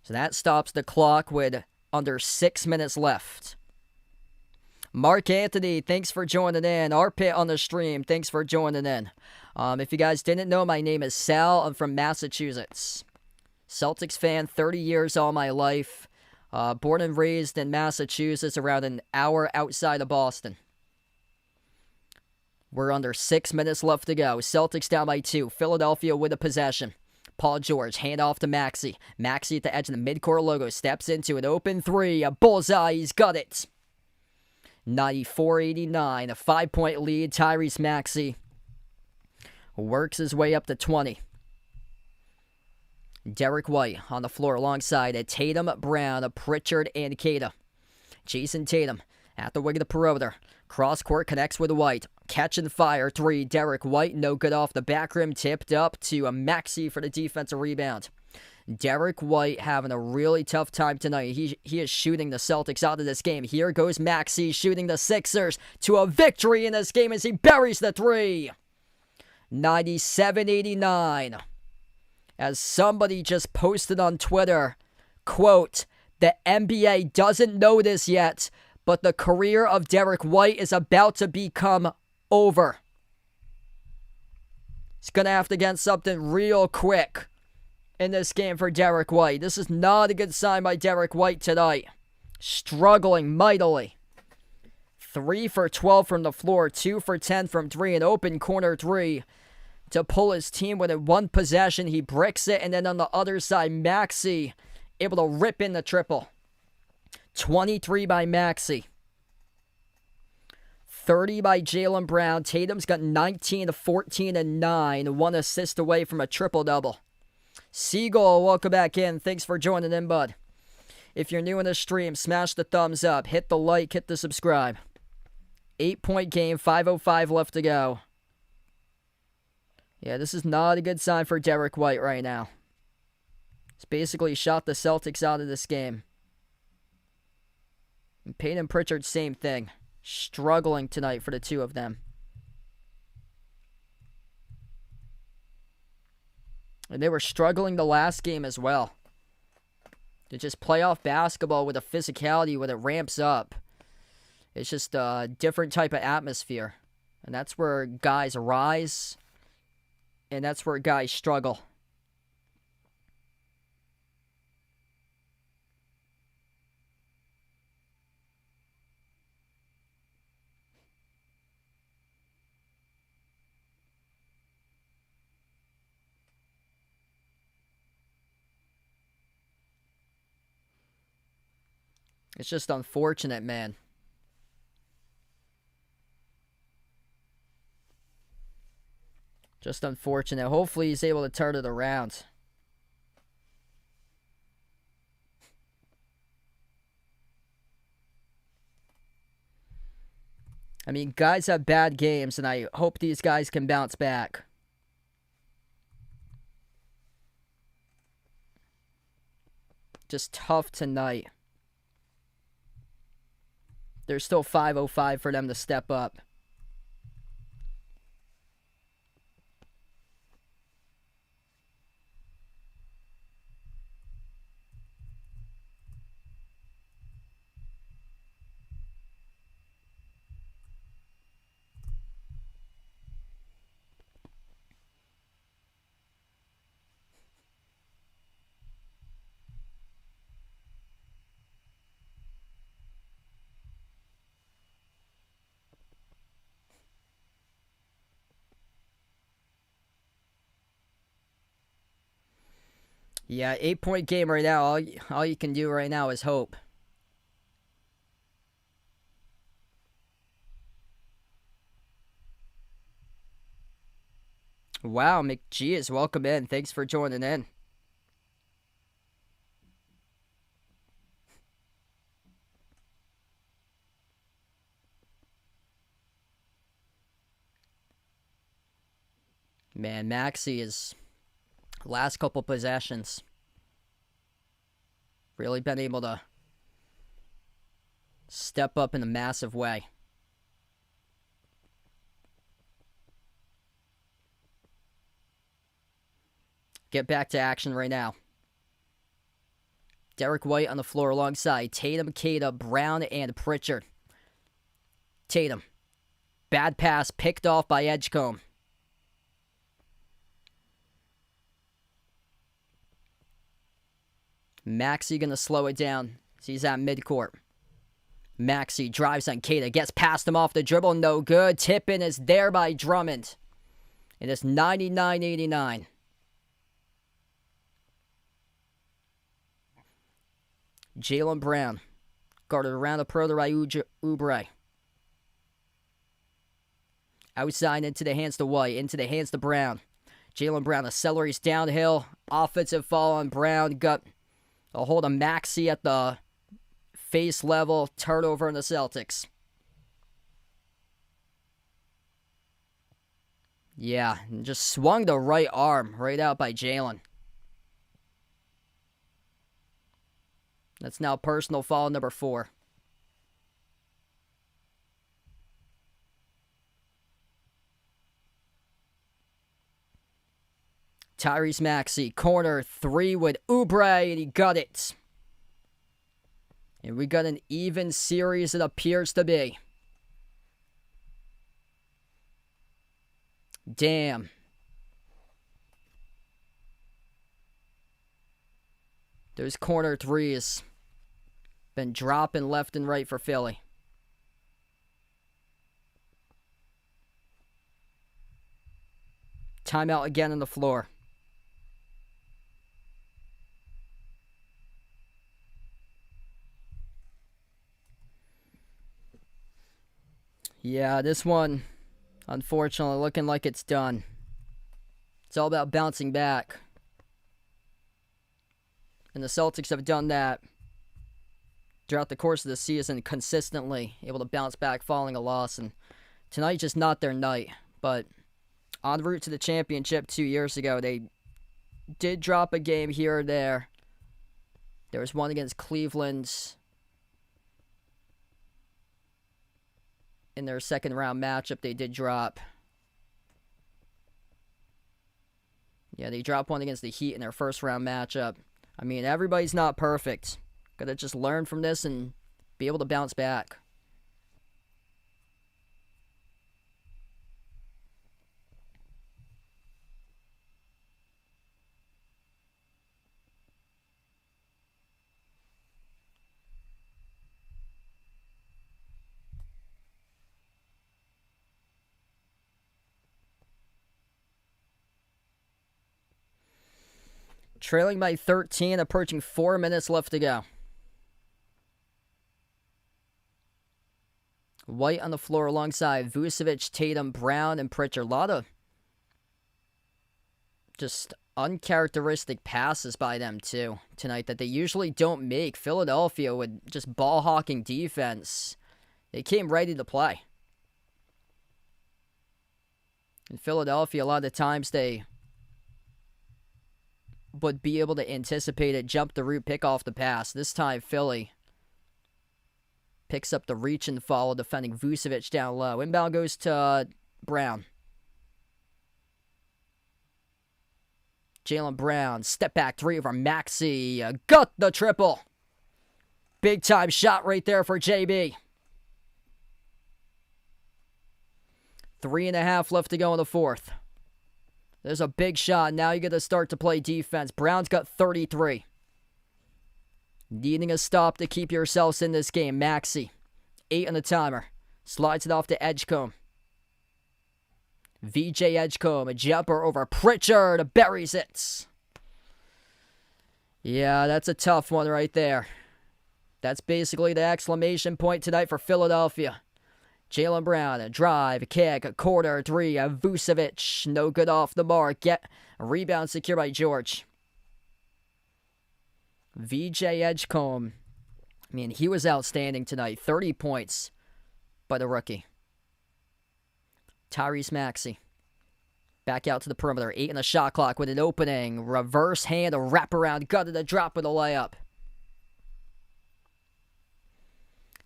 So that stops the clock with under 6 minutes left. Mark Anthony, thanks for joining in. Arpit on the stream, thanks for joining in. If you guys didn't know, my name is Sal. I'm from Massachusetts. Celtics fan, 30 years all my life. Born and raised in Massachusetts, around an hour outside of Boston. We're under 6 minutes left to go. Celtics down by 2. Philadelphia with a possession. Paul George, hand off to Maxey. Maxey at the edge of the midcourt logo. Steps into an open three. A bullseye. He's got it. 94-89. A 5-point lead. Tyrese Maxey works his way up to 20. Derek White on the floor alongside Tatum, Brown, Pritchard, and Keita. Jason Tatum at the wing of the perimeter. Cross court connects with White. Catch and fire three. Derek White, no good off the back rim. Tipped up to Maxey for the defensive rebound. Derek White having a really tough time tonight. He is shooting the Celtics out of this game. Here goes Maxey shooting the Sixers to a victory in this game as he buries the three. 97-89. As somebody just posted on Twitter, quote, the NBA doesn't know this yet, but the career of Derek White is about to become over. He's going to have to get something real quick in this game for Derek White. This is not a good sign by Derek White tonight. Struggling mightily. 3 for 12 from the floor, 2 for 10 from 3, an open corner 3 to pull his team within one possession. He bricks it, and then on the other side, Maxey able to rip in the triple. 23 by Maxey. 30 by Jaylen Brown. Tatum's got 19, 14, and 9. 1 assist away from a triple-double. Seagull, welcome back in. Thanks for joining in, bud. If you're new in the stream, smash the thumbs up. Hit the like, hit the subscribe. 8-point game, 5:05 left to go. Yeah, this is not a good sign for Derek White right now. He's basically shot the Celtics out of this game. And Payton Pritchard, same thing. Struggling tonight for the two of them. And they were struggling the last game as well. To just playoff basketball with a physicality when it ramps up. It's just a different type of atmosphere. And that's where guys rise. And that's where guys struggle. It's just unfortunate, man. Just unfortunate. Hopefully he's able to turn it around. I mean, guys have bad games, and I hope these guys can bounce back. Just tough tonight. There's still 5:05 for them to step up. Yeah, 8-point game right now. All you can do right now is hope. Wow, McGee is welcome in. Thanks for joining in. Man, Maxey is last couple possessions really been able to step up in a massive way. Get back to action right now. Derek White on the floor alongside Tatum, Kata, Brown, and Pritchard. Tatum. Bad pass picked off by Edgecombe. Maxey going to slow it down. He's at midcourt. Maxey drives on Kata. Gets past him off the dribble. No good. Tip in is there by Drummond. It is 99-89. Jaylen Brown. Guarded around the perimeter by Oubre. Outside into the hands to White. Into the hands to Brown. Jaylen Brown accelerates downhill. Offensive foul on Brown. Got a hold of Maxey at the face level. Turnover in the Celtics. Yeah, just swung the right arm right out by Jaylen. That's now personal foul number 4. Tyrese Maxey, corner 3 with Oubre, and he got it. And we got an even series, it appears to be. Damn. Those corner threes been dropping left and right for Philly. Timeout again on the floor. Yeah, this one, unfortunately, looking like it's done. It's all about bouncing back. And the Celtics have done that throughout the course of the season, consistently able to bounce back following a loss. And tonight, just not their night. But en route to the championship 2 years ago, they did drop a game here or there. There was one against Cleveland in their second round matchup. They did drop. Yeah, they dropped one against the Heat in their first round matchup. I mean, everybody's not perfect. Gotta just learn from this and be able to bounce back. Trailing by 13, approaching 4 minutes left to go. White on the floor alongside Vucevic, Tatum, Brown, and Pritchard. A lot of just uncharacteristic passes by them, too, tonight that they usually don't make. Philadelphia with just ball-hawking defense. They came ready to play. In Philadelphia, a lot of the times they would be able to anticipate it, jump the route, pick off the pass. This time, Philly Picks up the reach and follow, defending Vucevic down low. Inbound goes to Brown. Jaylen Brown, step back three over Maxey. Got the triple. Big time shot right there for JB. 3.5 left to go in the fourth. There's a big shot. Now you got to start to play defense. Brown's got 33. Needing a stop to keep yourselves in this game. Maxey, 8 on the timer. Slides it off to Edgecombe. VJ Edgecombe, a jumper over Pritchard, buries it. Yeah, that's a tough one right there. That's basically the exclamation point tonight for Philadelphia. Jaylen Brown, a drive, a kick, a corner, three, Vucevic, no good off the mark. Get a rebound secured by George. VJ Edgecombe, I mean, he was outstanding tonight. 30 points by the rookie. Tyrese Maxey, back out to the perimeter. 8 on the shot clock with an opening. Reverse hand, a wraparound, gutted a drop with a layup.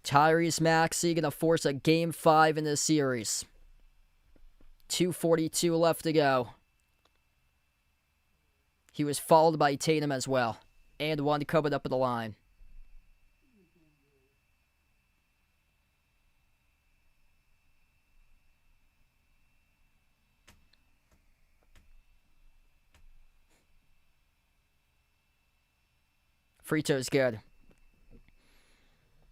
Tyrese Maxey going to force a Game 5 in this series. 2:42 left to go. He was followed by Tatum as well. And one coming up at the line. Free throw's good.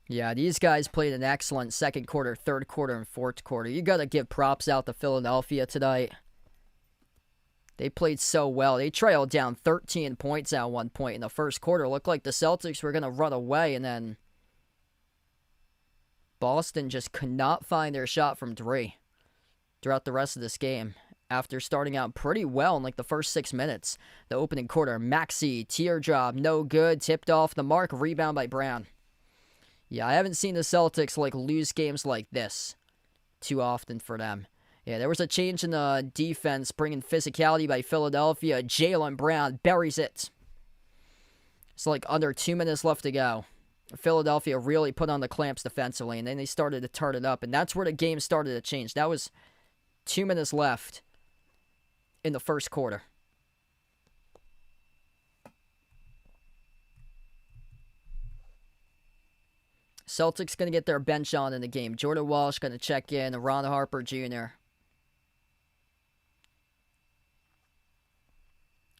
Yeah, these guys played an excellent second quarter, third quarter, and fourth quarter. You got to give props out to Philadelphia tonight. They played so well. They trailed down 13 points at one point in the first quarter. It looked like the Celtics were going to run away, and then Boston just could not find their shot from three throughout the rest of this game. After starting out pretty well in like the first 6 minutes. The opening quarter, Maxey, teardrop, no good, tipped off the mark, rebound by Brown. Yeah, I haven't seen the Celtics like lose games like this too often for them. Yeah, there was a change in the defense, bringing physicality by Philadelphia. Jaylen Brown buries it. It's like under 2 minutes left to go. Philadelphia really put on the clamps defensively, and then they started to turn it up, and that's where the game started to change. That was 2 minutes left in the first quarter. Celtics going to get their bench on in the game. Jordan Walsh going to check in. Ron Harper Jr.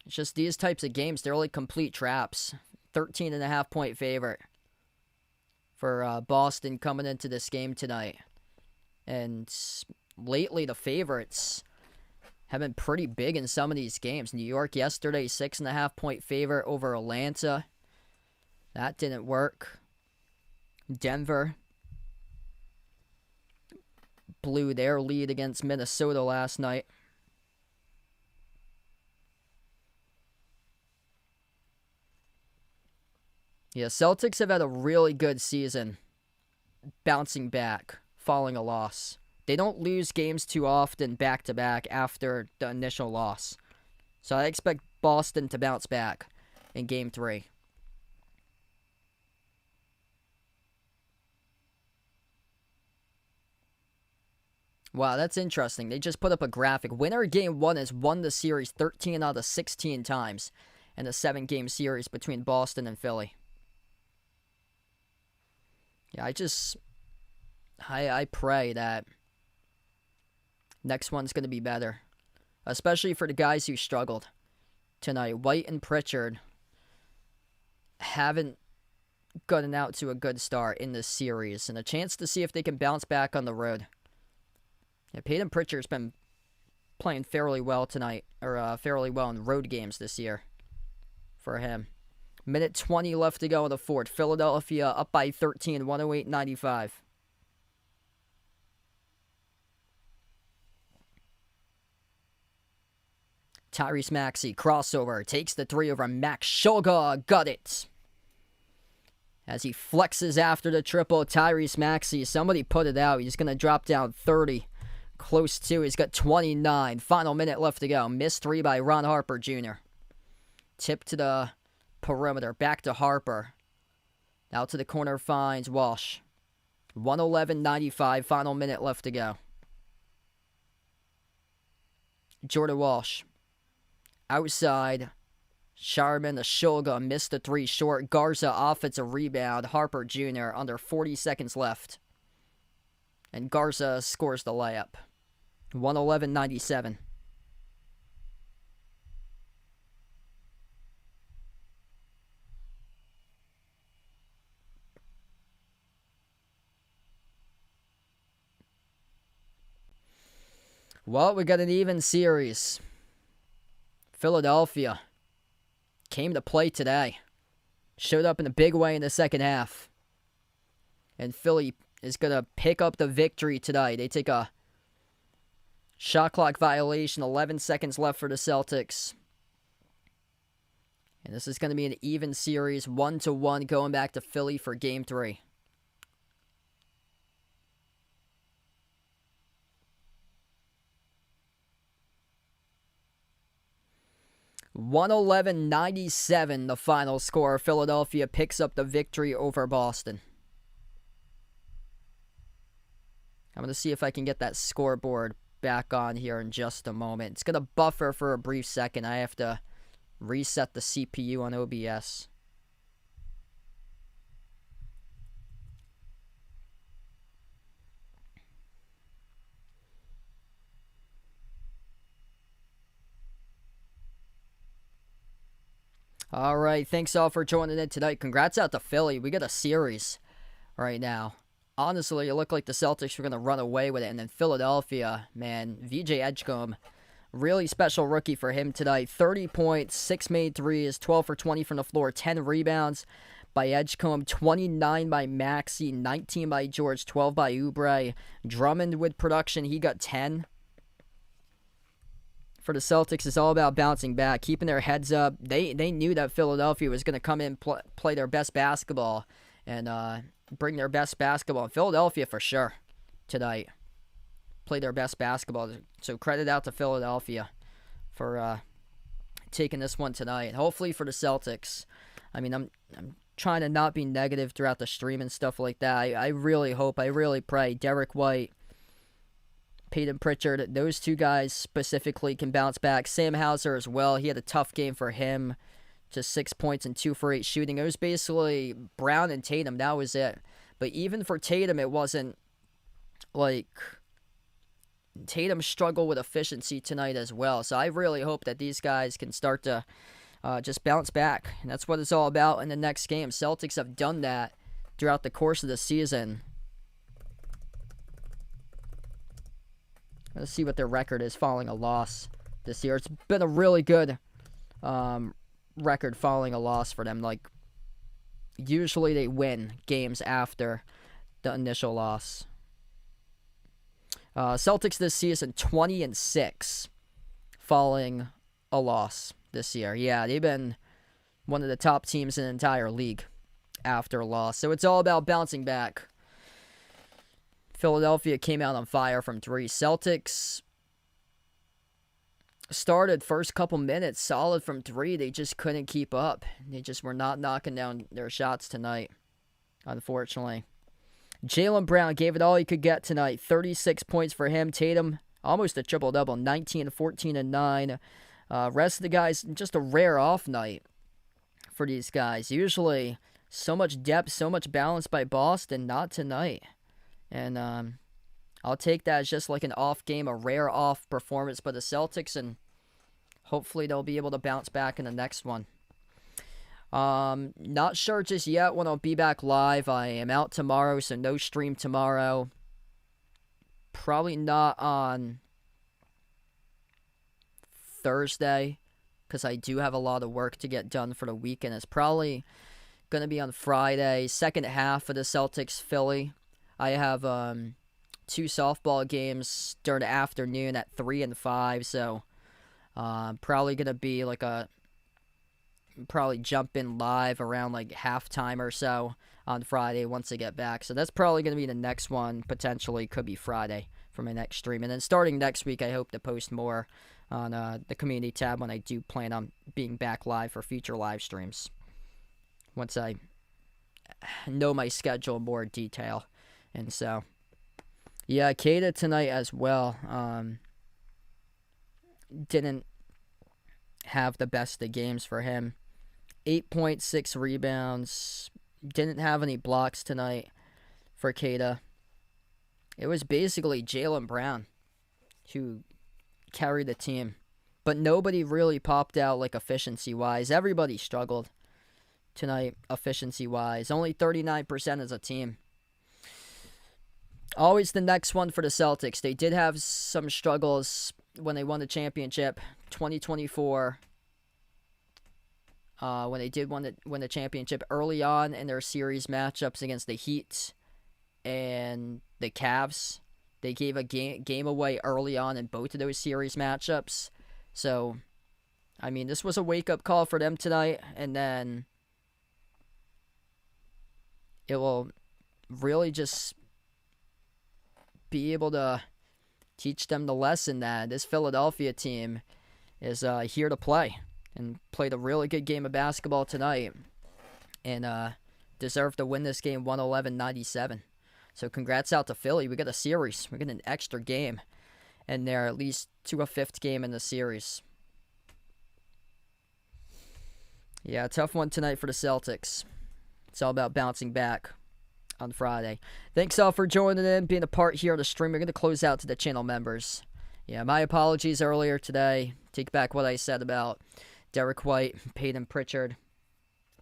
It's just these types of games, they're like complete traps. 13.5 point favorite for Boston coming into this game tonight. And lately the favorites have been pretty big in some of these games. New York yesterday, 6.5 point favorite over Atlanta. That didn't work. Denver blew their lead against Minnesota last night. Yeah, Celtics have had a really good season bouncing back, following a loss. They don't lose games too often back-to-back after the initial loss. So I expect Boston to bounce back in Game 3. Wow, that's interesting. They just put up a graphic. Winner of Game 1 has won the series 13 out of 16 times in the 7-game series between Boston and Philly. Yeah, I pray that next one's going to be better. Especially for the guys who struggled tonight. White and Pritchard haven't gotten out to a good start in this series. And a chance to see if they can bounce back on the road. Yeah, Peyton Pritchard's been playing fairly well tonight. Or fairly well in road games this year for him. Minute 20 left to go in the fourth. Philadelphia up by 13, 108-95. Tyrese Maxey, crossover, takes the three over Max Shulga, got it. As he flexes after the triple, Tyrese Maxey, somebody put it out. He's going to drop down 30, close to. He's got 29. Final minute left to go. Missed three by Ron Harper Jr. Tip to the perimeter, back to Harper. Out to the corner, finds Walsh. 111.95, final minute left to go. Jordan Walsh. Outside. Sharman, Ashulga missed the three short. Garza offensive rebound. Harper Jr. under 40 seconds left. And Garza scores the layup. 111.97. Well, we got an even series. Philadelphia came to play today. Showed up in a big way in the second half. And Philly is going to pick up the victory today. They take a shot clock violation, 11 seconds left for the Celtics. And this is going to be an even series, 1-1, going back to Philly for Game 3. $111.97 the final score. Philadelphia picks up the victory over Boston. I'm going to see if I can get that scoreboard back on here in just a moment. It's going to buffer for a brief second. I have to reset the CPU on OBS. All right, thanks all for joining in tonight. Congrats out to Philly. We got a series right now. Honestly, it looked like the Celtics were going to run away with it. And then Philadelphia, man, VJ Edgecombe, really special rookie for him tonight. 30 points, 6 made threes, 12 for 20 from the floor, 10 rebounds by Edgecombe, 29 by Maxey, 19 by George, 12 by Oubre. Drummond with production, he got 10. For the Celtics, it's all about bouncing back, keeping their heads up. They knew that Philadelphia was going to come in, play their best basketball, and bring their best basketball. And Philadelphia, for sure, tonight, play their best basketball. So credit out to Philadelphia for taking this one tonight. Hopefully for the Celtics, I mean, I'm trying to not be negative throughout the stream and stuff like that. I really hope, I really pray Derek White, Peyton Pritchard, those two guys specifically can bounce back. Sam Hauser as well. He had a tough game for him. Just 6 points and 2 for 8 shooting. It was basically Brown and Tatum. That was it. But even for Tatum, it wasn't like Tatum struggled with efficiency tonight as well. So I really hope that these guys can start to just bounce back. And that's what it's all about in the next game. Celtics have done that throughout the course of the season. Let's see what their record is following a loss this year. It's been a really good record following a loss for them. Like, usually they win games after the initial loss. Celtics this season, 20-6 following a loss this year. Yeah, they've been one of the top teams in the entire league after a loss. So it's all about bouncing back. Philadelphia came out on fire from 3. Celtics started first couple minutes solid from 3. They just couldn't keep up. They just were not knocking down their shots tonight, unfortunately. Jaylen Brown gave it all he could get tonight. 36 points for him. Tatum, almost a triple-double, 19, 14, and 9. Rest of the guys, just a rare off night for these guys. Usually so much depth, so much balance by Boston, not tonight. And I'll take that as just like an off game, a rare off performance by the Celtics, and hopefully they'll be able to bounce back in the next one. Not sure just yet when I'll be back live. I am out tomorrow, so no stream tomorrow. Probably not on Thursday, because I do have a lot of work to get done for the weekend. It's probably going to be on Friday, second half of the Celtics-Philly. I have 2 softball games during the afternoon at 3 and 5, so probably going to be like probably jump in live around like halftime or so on Friday once I get back. So that's probably going to be the next one, potentially could be Friday for my next stream. And then starting next week, I hope to post more on the community tab when I do plan on being back live for future live streams. Once I know my schedule in more detail. And so, yeah, Keita tonight as well. Didn't have the best of games for him. 8.6 rebounds. Didn't have any blocks tonight for Keita. It was basically Jaylen Brown who carried the team. But nobody really popped out like efficiency-wise. Everybody struggled tonight efficiency-wise. Only 39% as a team. Always the next one for the Celtics. They did have some struggles when they won the championship, 2024. When they did win the championship early on in their series matchups against the Heat and the Cavs. They gave a game away early on in both of those series matchups. So, I mean, this was a wake-up call for them tonight, and then it will really just be able to teach them the lesson that this Philadelphia team is here to play and played a really good game of basketball tonight and deserved to win this game 111-97. So congrats out to Philly. We got a series. We got an extra game. And they're at least to a fifth game in the series. Yeah, tough one tonight for the Celtics. It's all about bouncing back on Friday. Thanks all for joining in, being a part here on the stream. We're going to close out to the channel members. Yeah, my apologies earlier today. Take back what I said about Derek White, Peyton Pritchard.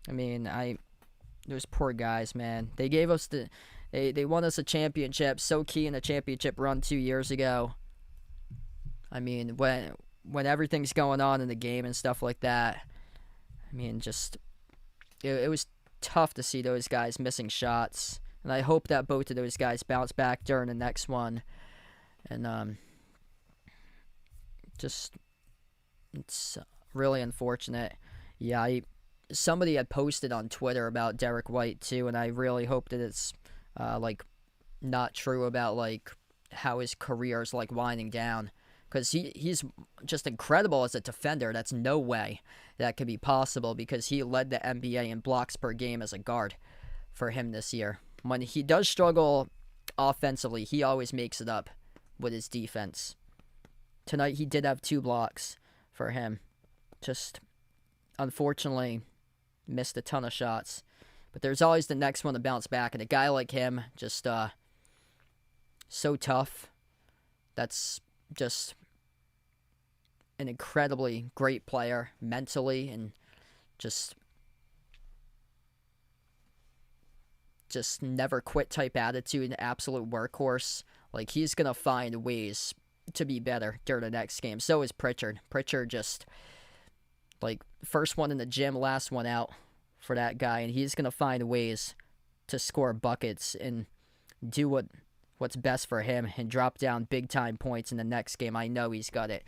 I mean, those poor guys, man. They gave us they won us a championship, so key in a championship run 2 years ago. I mean, when everything's going on in the game and stuff like that, I mean, just it was tough to see those guys missing shots. And I hope that both of those guys bounce back during the next one. And just it's really unfortunate. Yeah, somebody had posted on Twitter about Derek White too, and I really hope that it's not true about how his career is winding down. Because he's just incredible as a defender. That's no way that could be possible because he led the NBA in blocks per game as a guard for him this year. When he does struggle offensively, he always makes it up with his defense. Tonight he did have 2 blocks for him. Just, unfortunately, missed a ton of shots. But there's always the next one to bounce back. And a guy like him, just so tough. That's just an incredibly great player mentally and just never quit type attitude, an absolute workhorse. He's going to find ways to be better during the next game. So is Pritchard. Pritchard just, first one in the gym, last one out for that guy. And he's going to find ways to score buckets and do what's best for him and drop down big-time points in the next game. I know he's got it.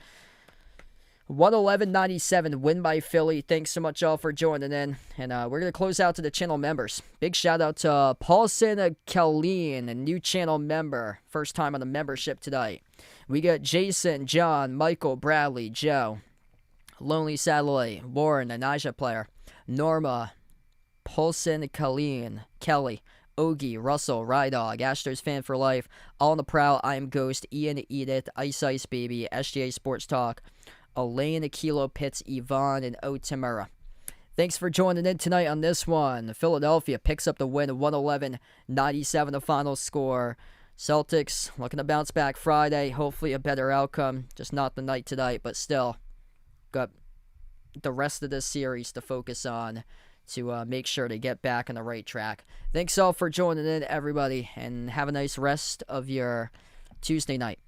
111-97 win by Philly. Thanks so much all for joining in. And we're going to close out to the channel members. Big shout out to Paulson Colleen, a new channel member. First time on the membership tonight. We got Jason, John, Michael, Bradley, Joe, Lonely Satellite, Warren, a Naija player, Norma, Paulson Colleen, Kelly, Ogie, Russell, Rydog, Astros fan for life, All in the Prowl, I Am Ghost, Ian Edith, Ice Ice Baby, SGA Sports Talk, Elaine, Kilo Pitts, Yvonne, and O Tamura. Thanks for joining in tonight on this one. Philadelphia picks up the win, 111-97 the final score. Celtics looking to bounce back Friday. Hopefully a better outcome. Just not the night tonight, but still got the rest of this series to focus on to make sure to get back on the right track. Thanks all for joining in, everybody, and have a nice rest of your Tuesday night.